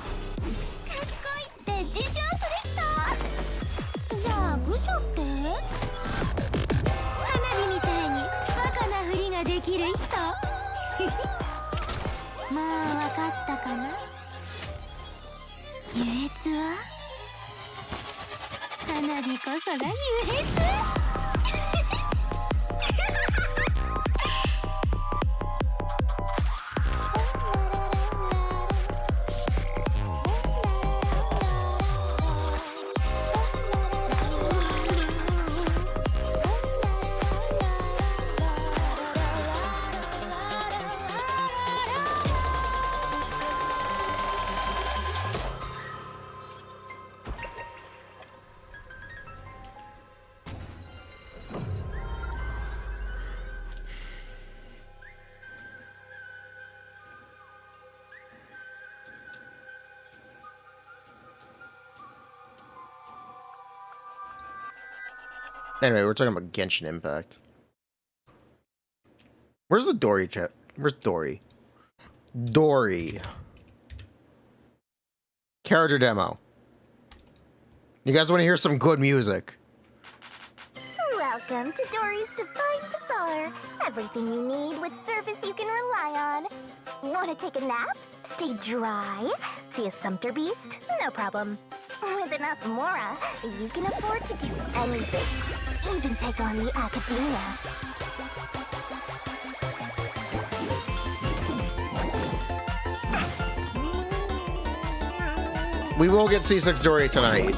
Anyway, we're talking about Genshin Impact. Where's the Dory chat? Where's Dory? Dory. Character demo. You guys want to hear some good music? Welcome to Dory's Divine Bazaar. Everything you need with service you can rely on. Want to take a nap? Stay dry? See a sumpter beast? No problem. With enough Mora, you can afford to do anything. Even take on the academia. We will get C6 Dory tonight.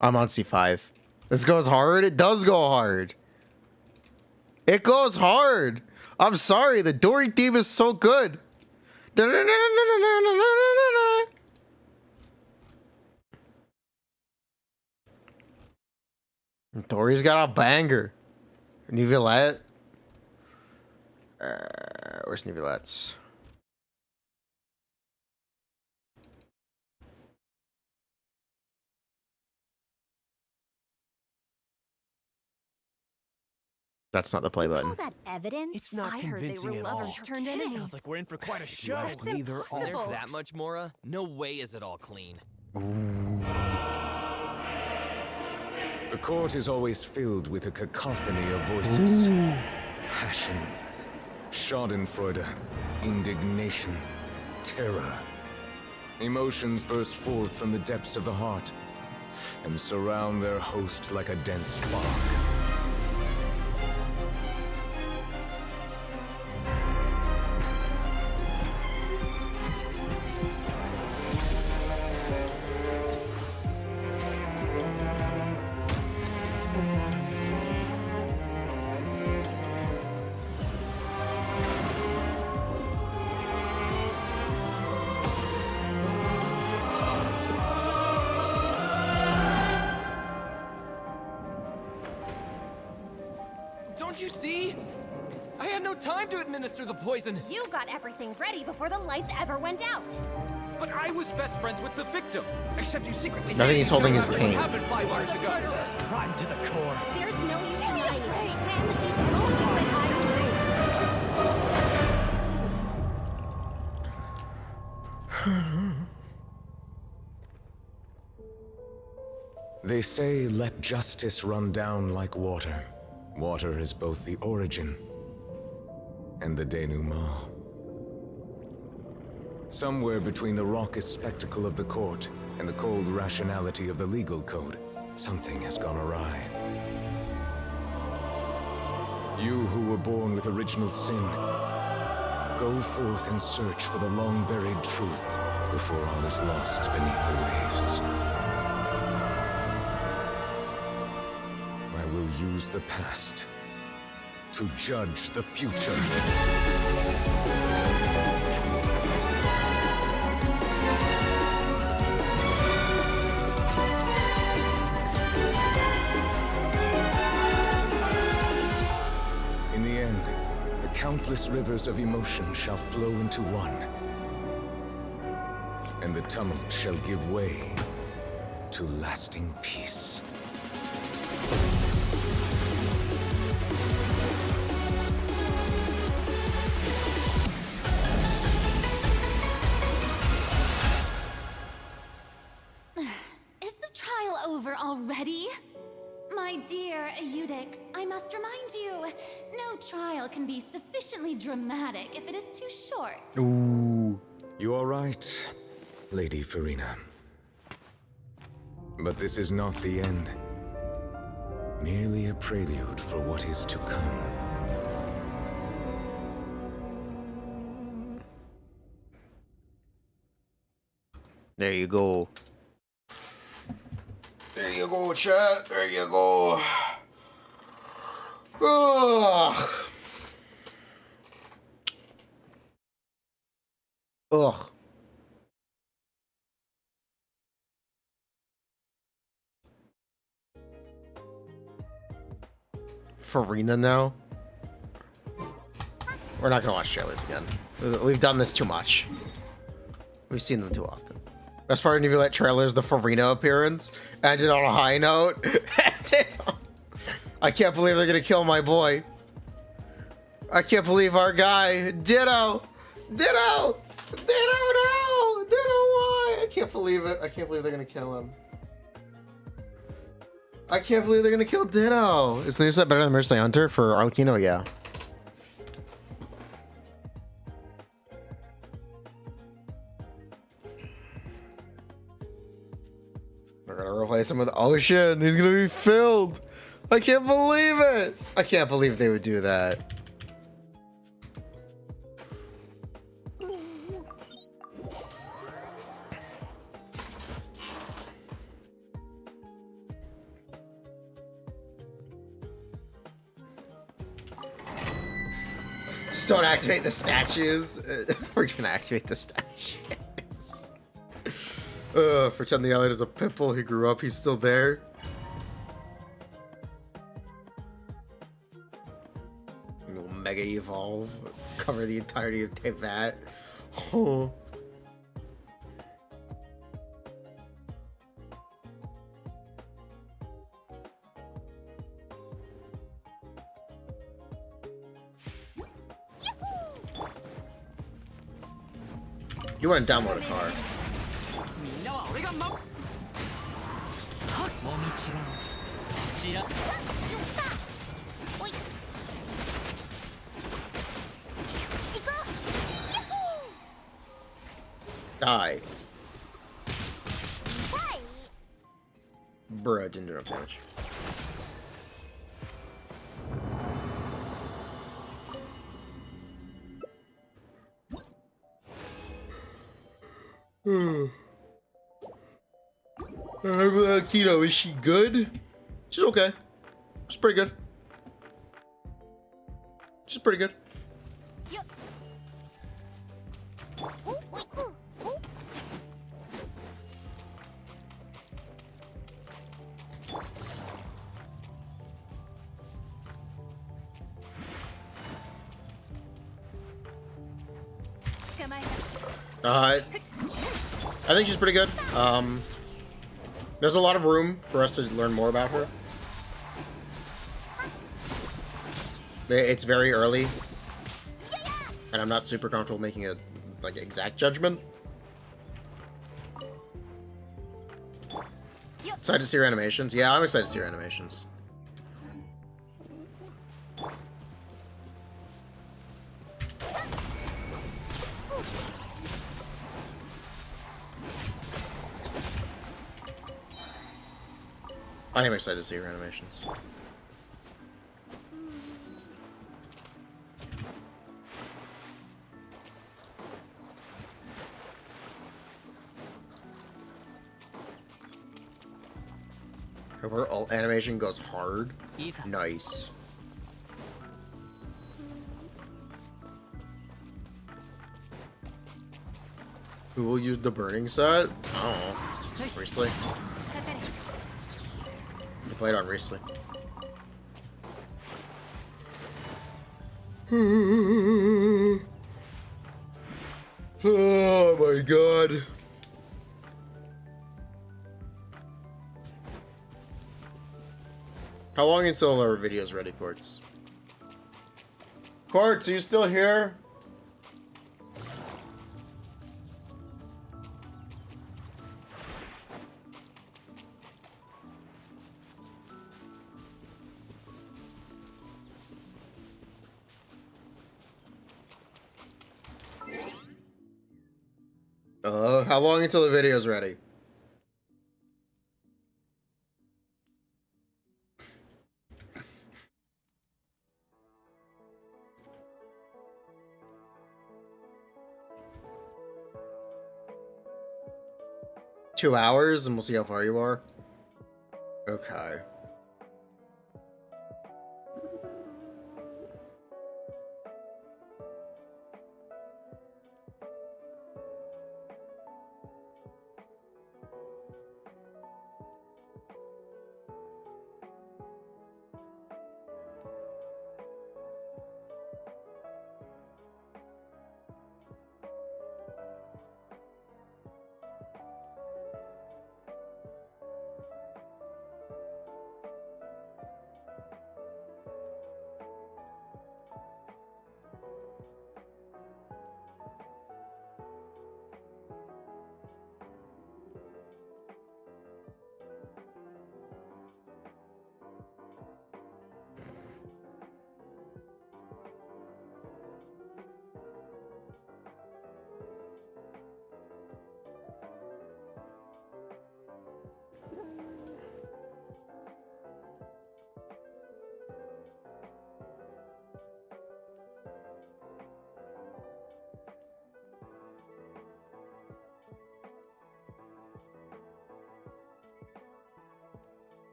I'm on C5. This goes hard. It does go hard. It goes hard. I'm sorry. The Dory theme is so good. Dory's got a banger. Nivellette. Where's Nivellette's? That's not the play button. All that evidence? It's not I heard they convincing were at all. lovers turned enemies. Sounds like we're in for quite a show. Neither are. There's that much, Mora? No way is it all clean. The court is always filled with a cacophony of voices. Passion, schadenfreude, indignation, terror. Emotions burst forth from the depths of the heart and surround their host like a dense fog. Don't you see? I had no time to administer the poison. You got everything ready before the lights ever went out. But I was best friends with the victim. Except you secretly. I think he's holding his cane. What happened 5 hours ago? Rotten to the core. There's no use in lying. Man, the deep told you that They say, let justice run down like water. Water is both the origin and the denouement. Somewhere between the raucous spectacle of the court and the cold rationality of the legal code, something has gone awry. You who were born with original sin, go forth and search for the long-buried truth before all is lost beneath the waves. I will use the past to judge the future. In the end, the countless rivers of emotion shall flow into one, and the tumult shall give way to lasting peace. Is the trial over already? My dear Eudix, I must remind you, no trial can be sufficiently dramatic if it is too short. Ooh. You are right, Lady Furina. But this is not the end. Merely a prelude for what is to come. There you go. There you go, chat. There you go. Ugh. Ugh. Furina now? We're not gonna watch trailers again. We've done this too much. We've seen them too often. Best part of Nebulite trailers, the Furina appearance. Ended on a high note. I can't believe they're gonna kill my boy. I can't believe our guy. Ditto! Ditto! Ditto, no! Ditto, why? I can't believe it. I can't believe they're gonna kill him. I can't believe they're gonna kill Ditto. Is the new set better than Mercy Hunter for Arlecchino? Yeah. They're gonna replace him with Ocean. He's gonna be filled. I can't believe it. I can't believe they would do that. Just don't activate the statues. We're gonna activate the statues. Pretend the island is a pitbull. He grew up. He's still there. We'll mega evolve. Cover the entirety of Teyvat. Oh. You want to download a car. Die. Bruh, didn't do enough damage. Keto, is she good? She's okay. She's pretty good. She's pretty good. I think she's pretty good. There's a lot of room for us to learn more about her. It's very early, and I'm not super comfortable making a like exact judgment. Excited to see her animations. Yeah, I'm excited to see her animations. I am excited to see her animations. Her ult animation goes hard. Nice. Who will use the burning set? I don't know. Recently. I played on recently. Oh my god. How long until our video's ready, Quartz? Quartz, are you still here? How long until the video's ready? Two hours, and we'll see how far you are. Okay.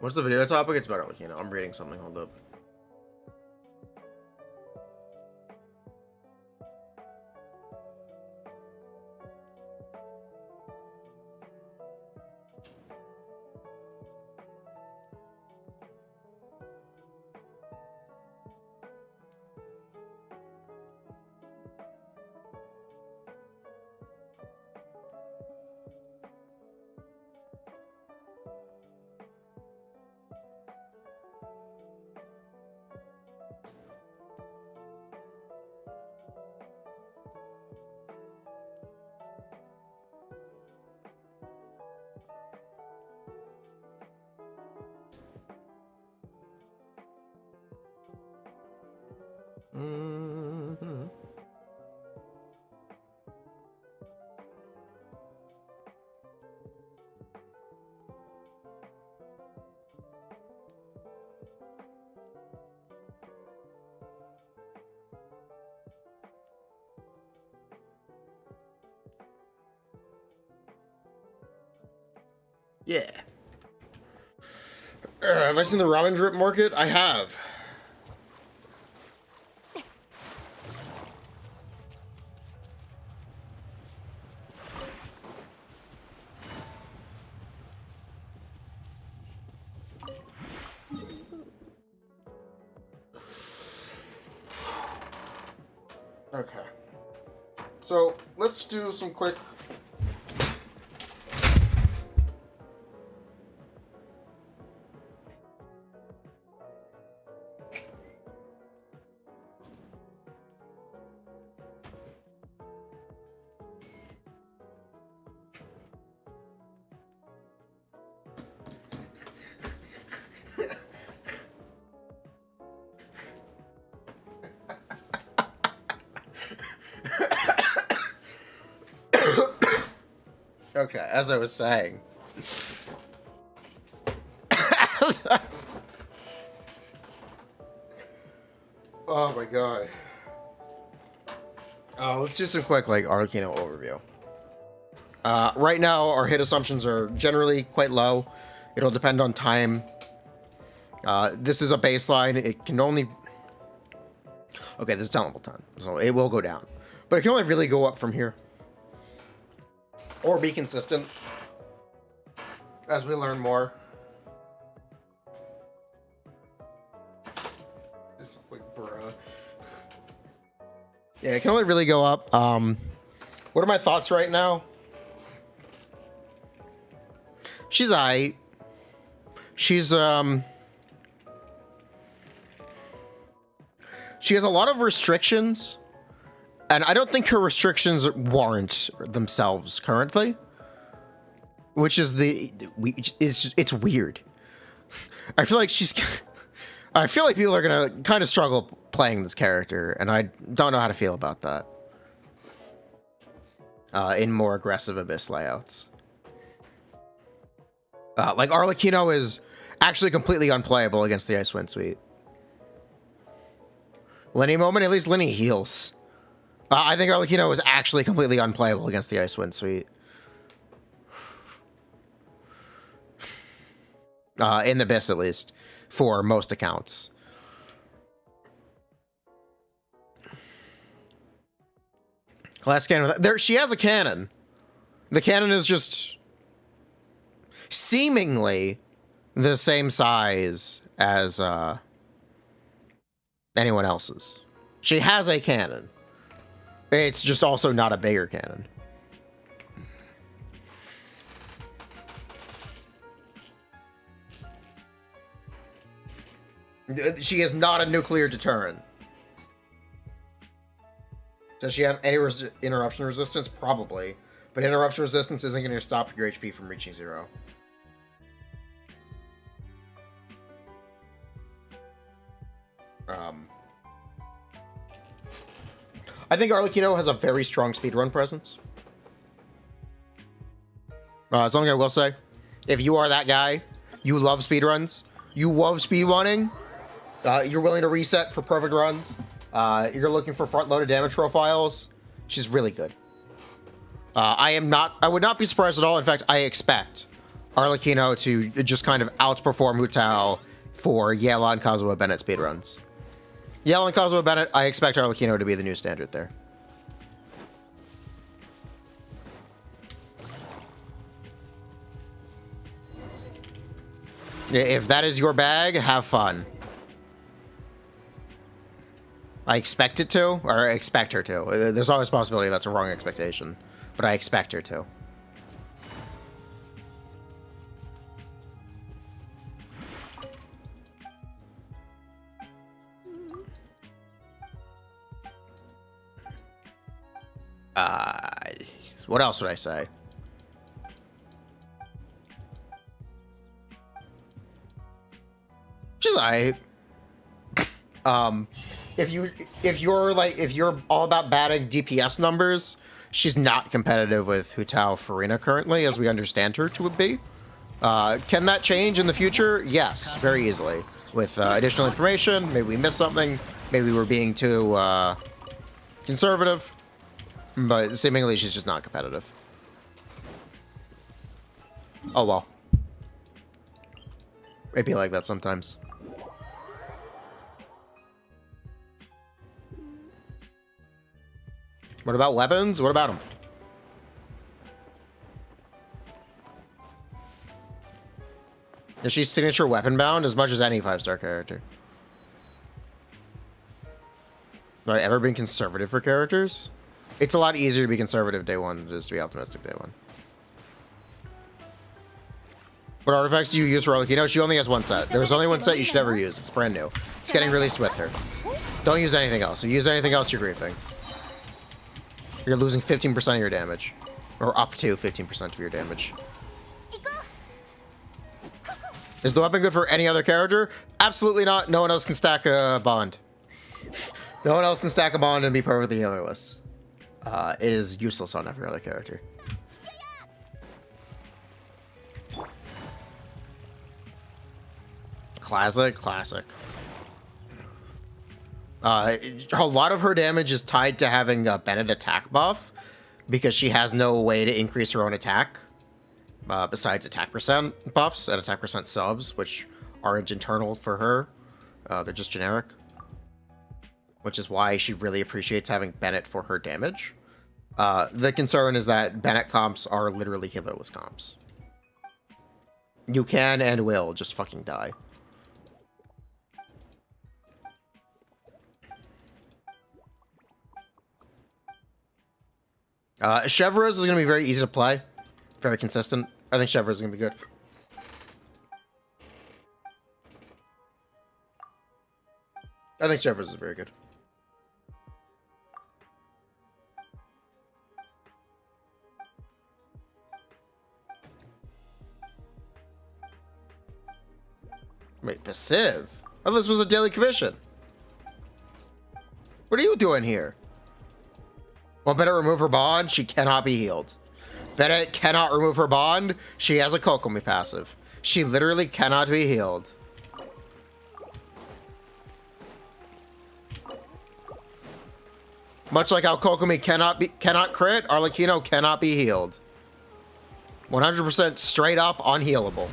What's the video topic? It's about Arlecchino. I'm reading something. Hold up. Yeah. Have I seen the ramen drip market? I have. Okay. So let's do some quick. Okay, as I was saying. Oh my god. Let's do some quick, like, Arlecchino overview. Right now, our hit assumptions are generally quite low. It'll depend on time. This is a baseline. It can only... Okay, this is tellable time, so it will go down. But it can only really go up from here. Or be consistent as we learn more. This quick bruh. Yeah, it can only really go up. What are my thoughts right now? She's aight. She's she has a lot of restrictions. And I don't think her restrictions warrant themselves currently, which is it's weird. I feel like I feel like people are gonna kind of struggle playing this character, and I don't know how to feel about that. In more aggressive Abyss layouts, like Arlecchino is actually completely unplayable against the Icewind Suite. Lenny moment, at least Lenny heals. I think Arlecchino is actually completely unplayable against the Icewind Suite. In the Abyss, at least, for most accounts. Last cannon. There, she has a cannon. The cannon is just seemingly the same size as anyone else's. She has a cannon. It's just also not a bigger cannon. She is not a nuclear deterrent. Does she have any interruption resistance? Probably. But interruption resistance isn't going to stop your HP from reaching 0. I think Arlecchino has a very strong speedrun presence. Something I will say, if you are that guy, you love speedruns, you love speedrunning, you're willing to reset for perfect runs, you're looking for front-loaded damage profiles, she's really good. I would not be surprised at all. In fact, I expect Arlecchino to just kind of outperform Hu Tao for Yela and Kazuha Bennett speedruns. Yela and Kazuha Bennett, I expect Arlecchino to be the new standard there. If that is your bag, have fun. I expect it to, or I expect her to. There's always a possibility that's a wrong expectation, but I expect her to. What else would I say? She's aight. If you're all about batting DPS numbers, she's not competitive with Hu Tao Furina currently, as we understand her to be. Can that change in the future? Yes, very easily. With additional information, maybe we missed something, maybe we're being too conservative, but seemingly she's just not competitive. Oh well. It'd be like that sometimes. What about weapons? What about them? Is she signature weapon bound as much as any 5-star character? Have I ever been conservative for characters? It's a lot easier to be conservative day one than it is to be optimistic day one. What artifacts do you use for Arlecchino? She only has one set. There's only one set you should ever use. It's brand new. It's getting released with her. Don't use anything else. If you use anything else, you're griefing. You're losing 15% of your damage. Or up to 15% of your damage. Is the weapon good for any other character? Absolutely not. No one else can stack a bond. No one else can stack a bond and be perfectly healerless. It is useless on every other character. Classic. A lot of her damage is tied to having a Bennett attack buff because she has no way to increase her own attack besides attack percent buffs and attack percent subs, which aren't internal for her. They're just generic, which is why she really appreciates having Bennett for her damage. The concern is that Bennett comps are literally healerless comps. You can and will just fucking die. Chevreuse is going to be very easy to play. Very consistent. I think Chevreuse is going to be good. I think Chevreuse is very good. Wait, passive? Oh, this was a daily commission. What are you doing here? Well, Bennett remove her bond. She cannot be healed. Bennett cannot remove her bond. She has a Kokomi passive. She literally cannot be healed. Much like how Kokomi cannot crit, Arlecchino cannot be healed. 100% straight up unhealable.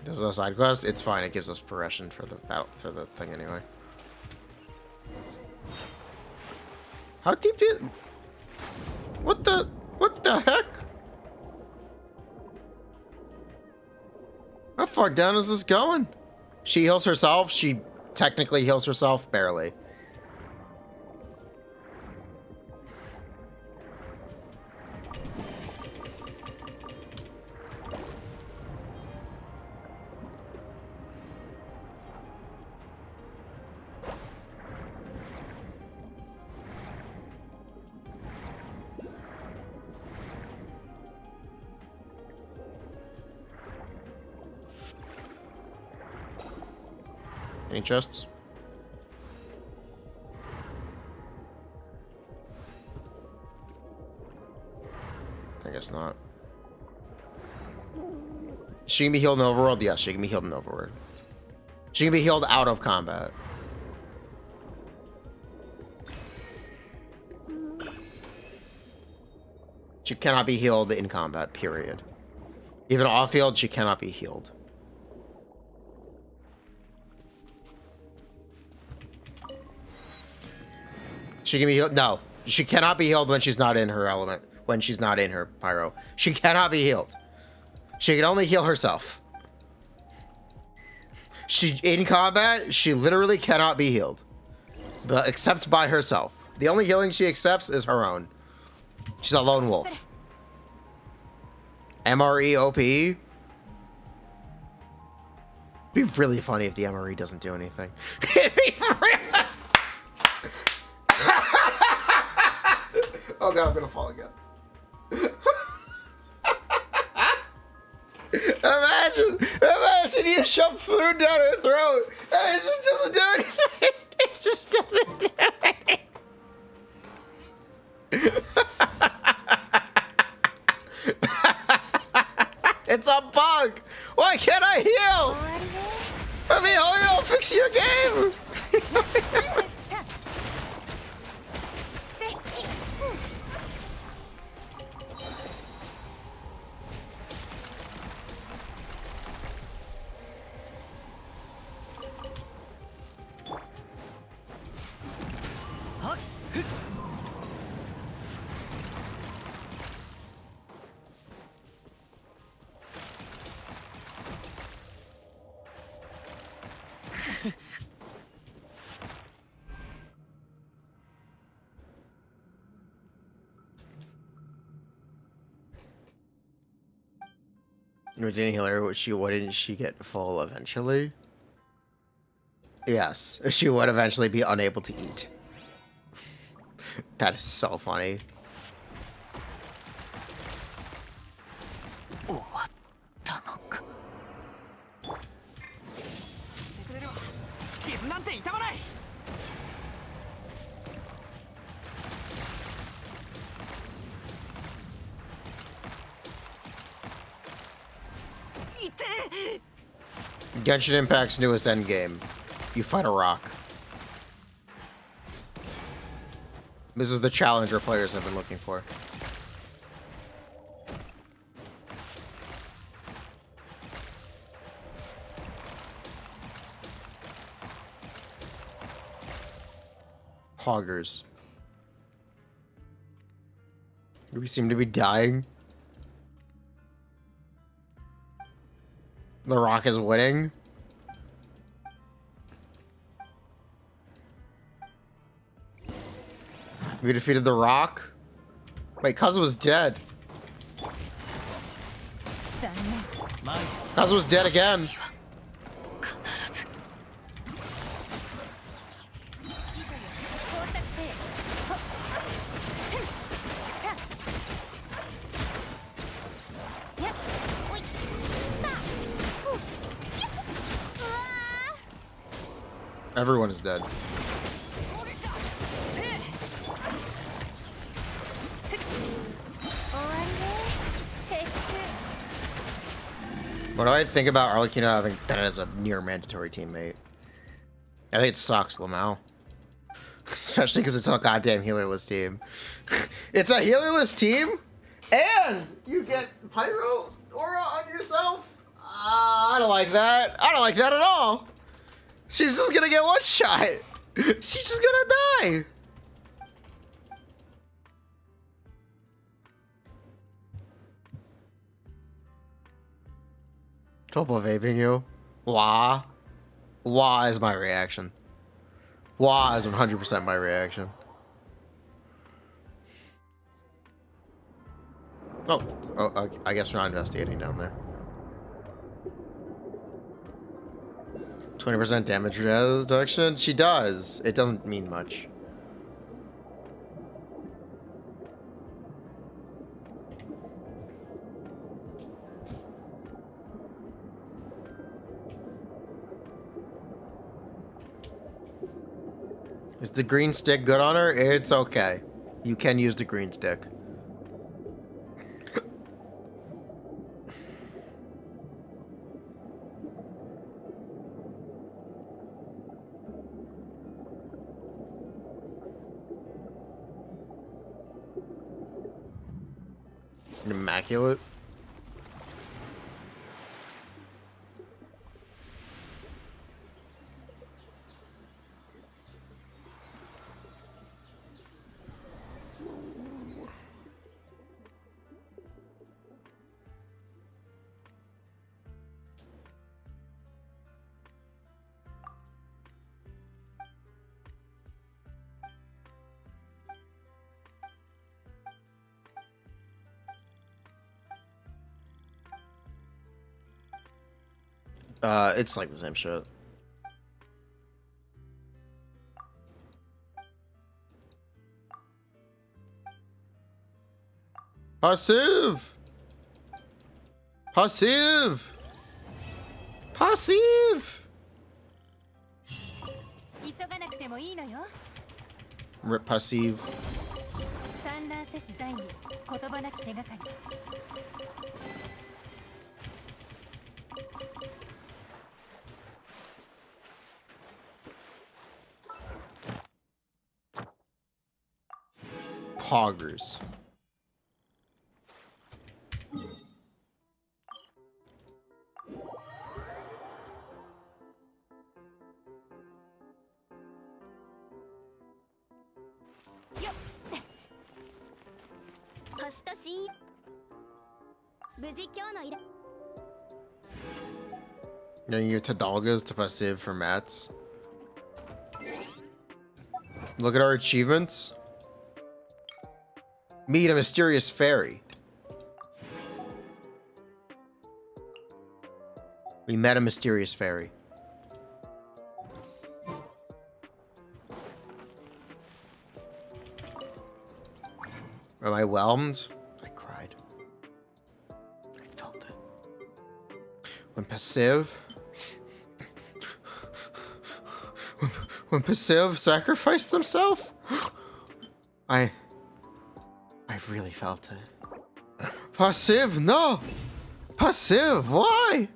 This is a side quest. It's fine. It gives us progression for the battle for the thing anyway. How deep do you... What the heck? How far down is this going? She heals herself. She technically heals herself barely. Any chests? I guess not. She can be healed in Overworld? Yes, she can be healed in Overworld. She can be healed out of combat. She cannot be healed in combat, period. Even off-field, she cannot be healed. She can be healed. No, she cannot be healed when she's not in her element. When she's not in her pyro, she cannot be healed. She can only heal herself. She in combat, she literally cannot be healed, but except by herself. The only healing she accepts is her own. She's a lone wolf. MRE OP. It'd be really funny if the MRE doesn't do anything. Oh god, I'm gonna fall again. Imagine you shove food down her throat and it just doesn't do anything. It just doesn't do anything. It's a bug. Why can't I heal? I mean, I'll fix your game. Didn't Hillary, why didn't she get full eventually? Yes, she would eventually be unable to eat. That is so funny. Genshin Impact's newest endgame. You fight a rock. This is the challenger players have been looking for. Hoggers. We seem to be dying. The Rock is winning. We defeated the Rock. Wait, Kazuha's dead. Kazuha's dead again. Everyone is dead. What do I think about Arlecchino having been as a near mandatory teammate? I think it sucks, Lamau. Especially because it's a goddamn healerless team. It's a healerless team? And you get Pyro Aura on yourself? I don't like that. I don't like that at all. She's just gonna get one shot. She's just gonna die. Trouble vaping you. Wah. Wah is my reaction. Wah is 100% my reaction. Oh, I guess we're not investigating down there. 20% damage reduction? She does. It doesn't mean much. Is the green stick good on her? It's okay. You can use the green stick. Immaculate. It's like the same shit. Passive! Passive! Passive! Rip passive. Poggers. Getting your Tadalgas to passive for mats. Look at our achievements. Meet a mysterious fairy. We met a mysterious fairy. Am I whelmed? I cried. I felt it. When passive... when passive sacrificed himself? I really felt it. Passive, no! Passive, why?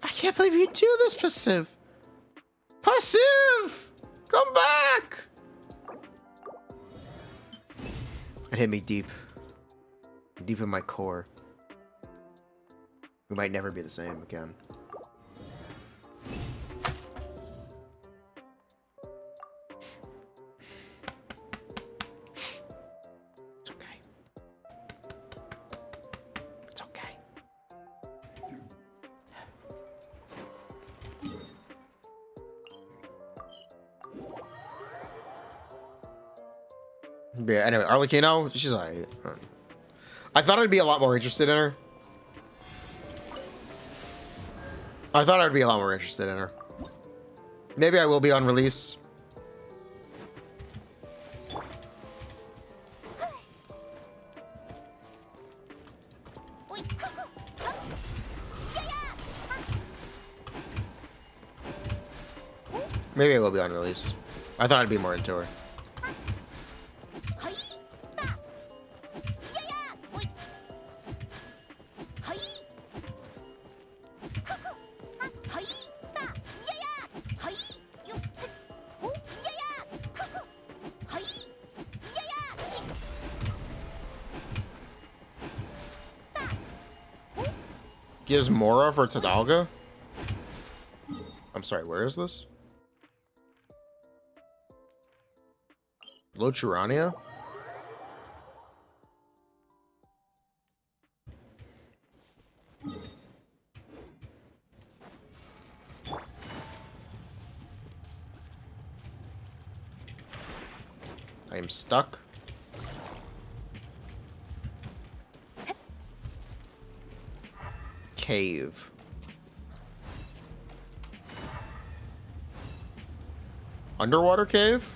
I can't believe you do this, Passive! Passive! Come back! It hit me deep. Deep in my core. We might never be the same again. It's okay. It's okay. Yeah, anyway, Arlecchino, she's alright. I thought I'd be a lot more interested in her. Maybe I will be on release. Maybe I will be on release. I thought I'd be more into her. Gives Mora for Tadalga? I'm sorry, where is this? Lochurania? I am stuck. Cave. Underwater cave?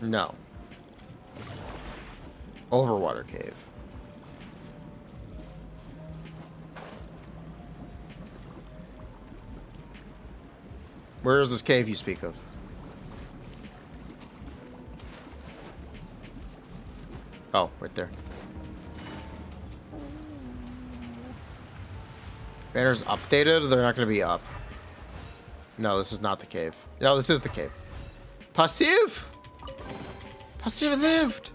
No. Overwater cave. Where is this cave you speak of? Oh, right there. Banners updated? They're not going to be up. No, this is not the cave. No, this is the cave. Passive! Passive lived!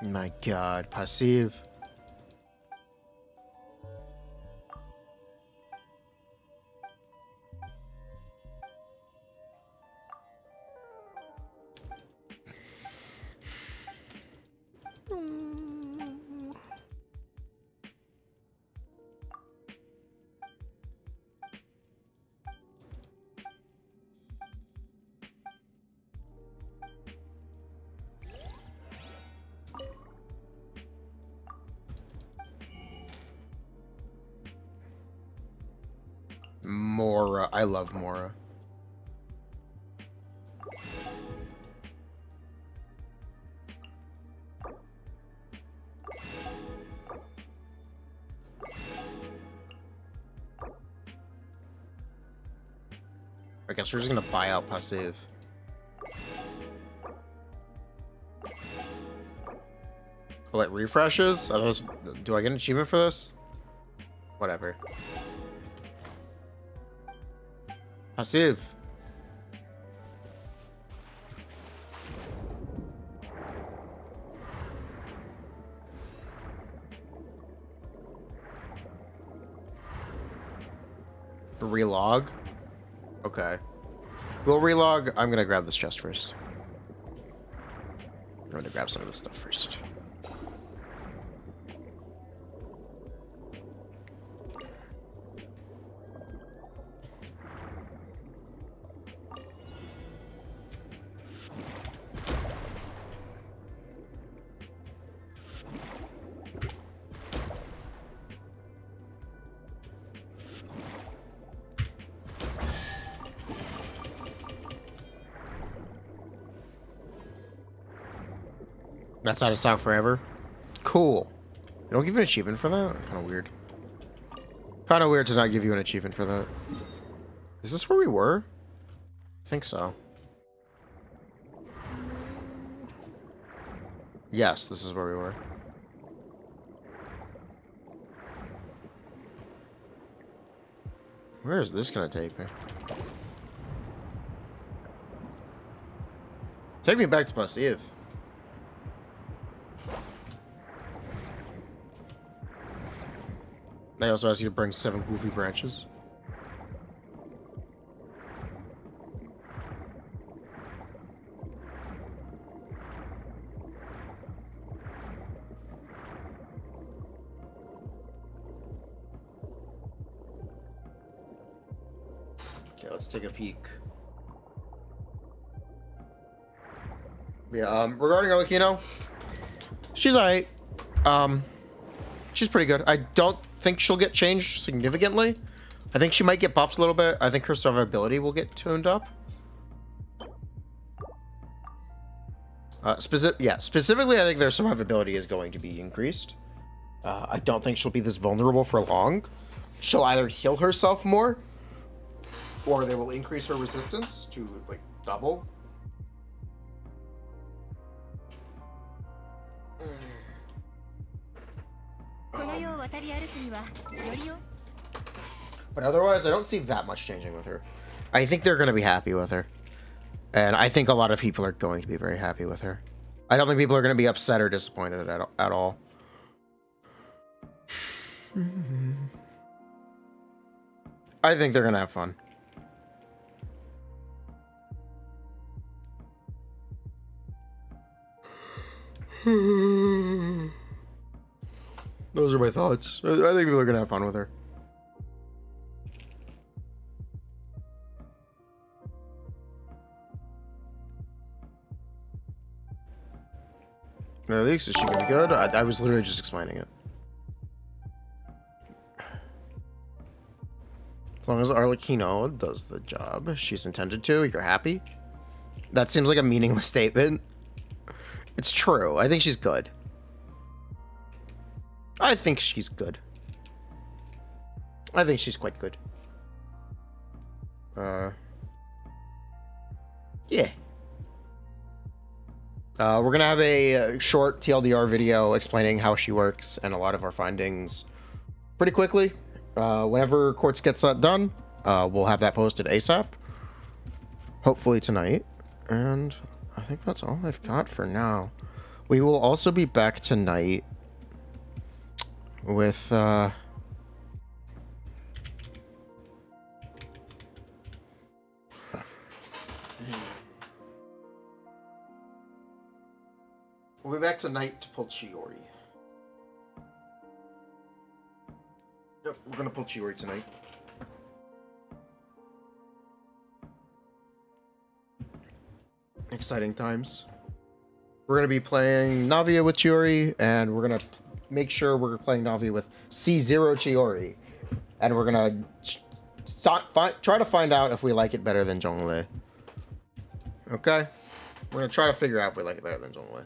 My god, Passive. Mora. I love Mora. I guess we're just gonna buy out Passive. Oh, it refreshes? Do I get an achievement for this? Whatever. Passive, relog? Okay. We'll relog. I'm gonna grab this chest first. I'm gonna grab some of this stuff first. That's out of stock forever? Cool. You don't give you an achievement for that? Kind of weird. Kind of weird to not give you an achievement for that. Is this where we were? I think so. Yes, this is where we were. Where is this gonna take me? Take me back to Passive. They also ask you to bring 7 goofy branches. Okay, let's take a peek. Yeah, regarding Arlecchino, she's alright. She's pretty good. I don't think she'll get changed significantly. I think she might get buffed a little bit. I think her survivability will get tuned up. Specifically, I think their survivability is going to be increased. I don't think she'll be this vulnerable for long. She'll either heal herself more, or they will increase her resistance to, like, double. But otherwise, I don't see that much changing with her. I think they're going to be happy with her. And I think a lot of people are going to be very happy with her. I don't think people are going to be upset or disappointed at all. I think they're going to have fun. Those are my thoughts. I think people are going to have fun with her. At least is she gonna be good? I was literally just explaining it. As long as Arlecchino does the job she's intended to, you're happy? That seems like a meaningless statement. It's true. I think she's good. I think she's good. I think she's quite good. Yeah. We're gonna have a short TLDR video explaining how she works and a lot of our findings pretty quickly. Whenever Quartz gets that done, we'll have that posted ASAP. Hopefully tonight. And I think that's all I've got for now. We will also be back tonight with we'll be back tonight to pull Chiori. Yep, we're gonna pull Chiori tonight. Exciting times. We're gonna be playing Navia with Chiori, and we're gonna make sure we're playing Navia with C0 Chiori, and we're gonna try to find out if we like it better than Zhongle. Okay? We're gonna try to figure out if we like it better than Zhongle.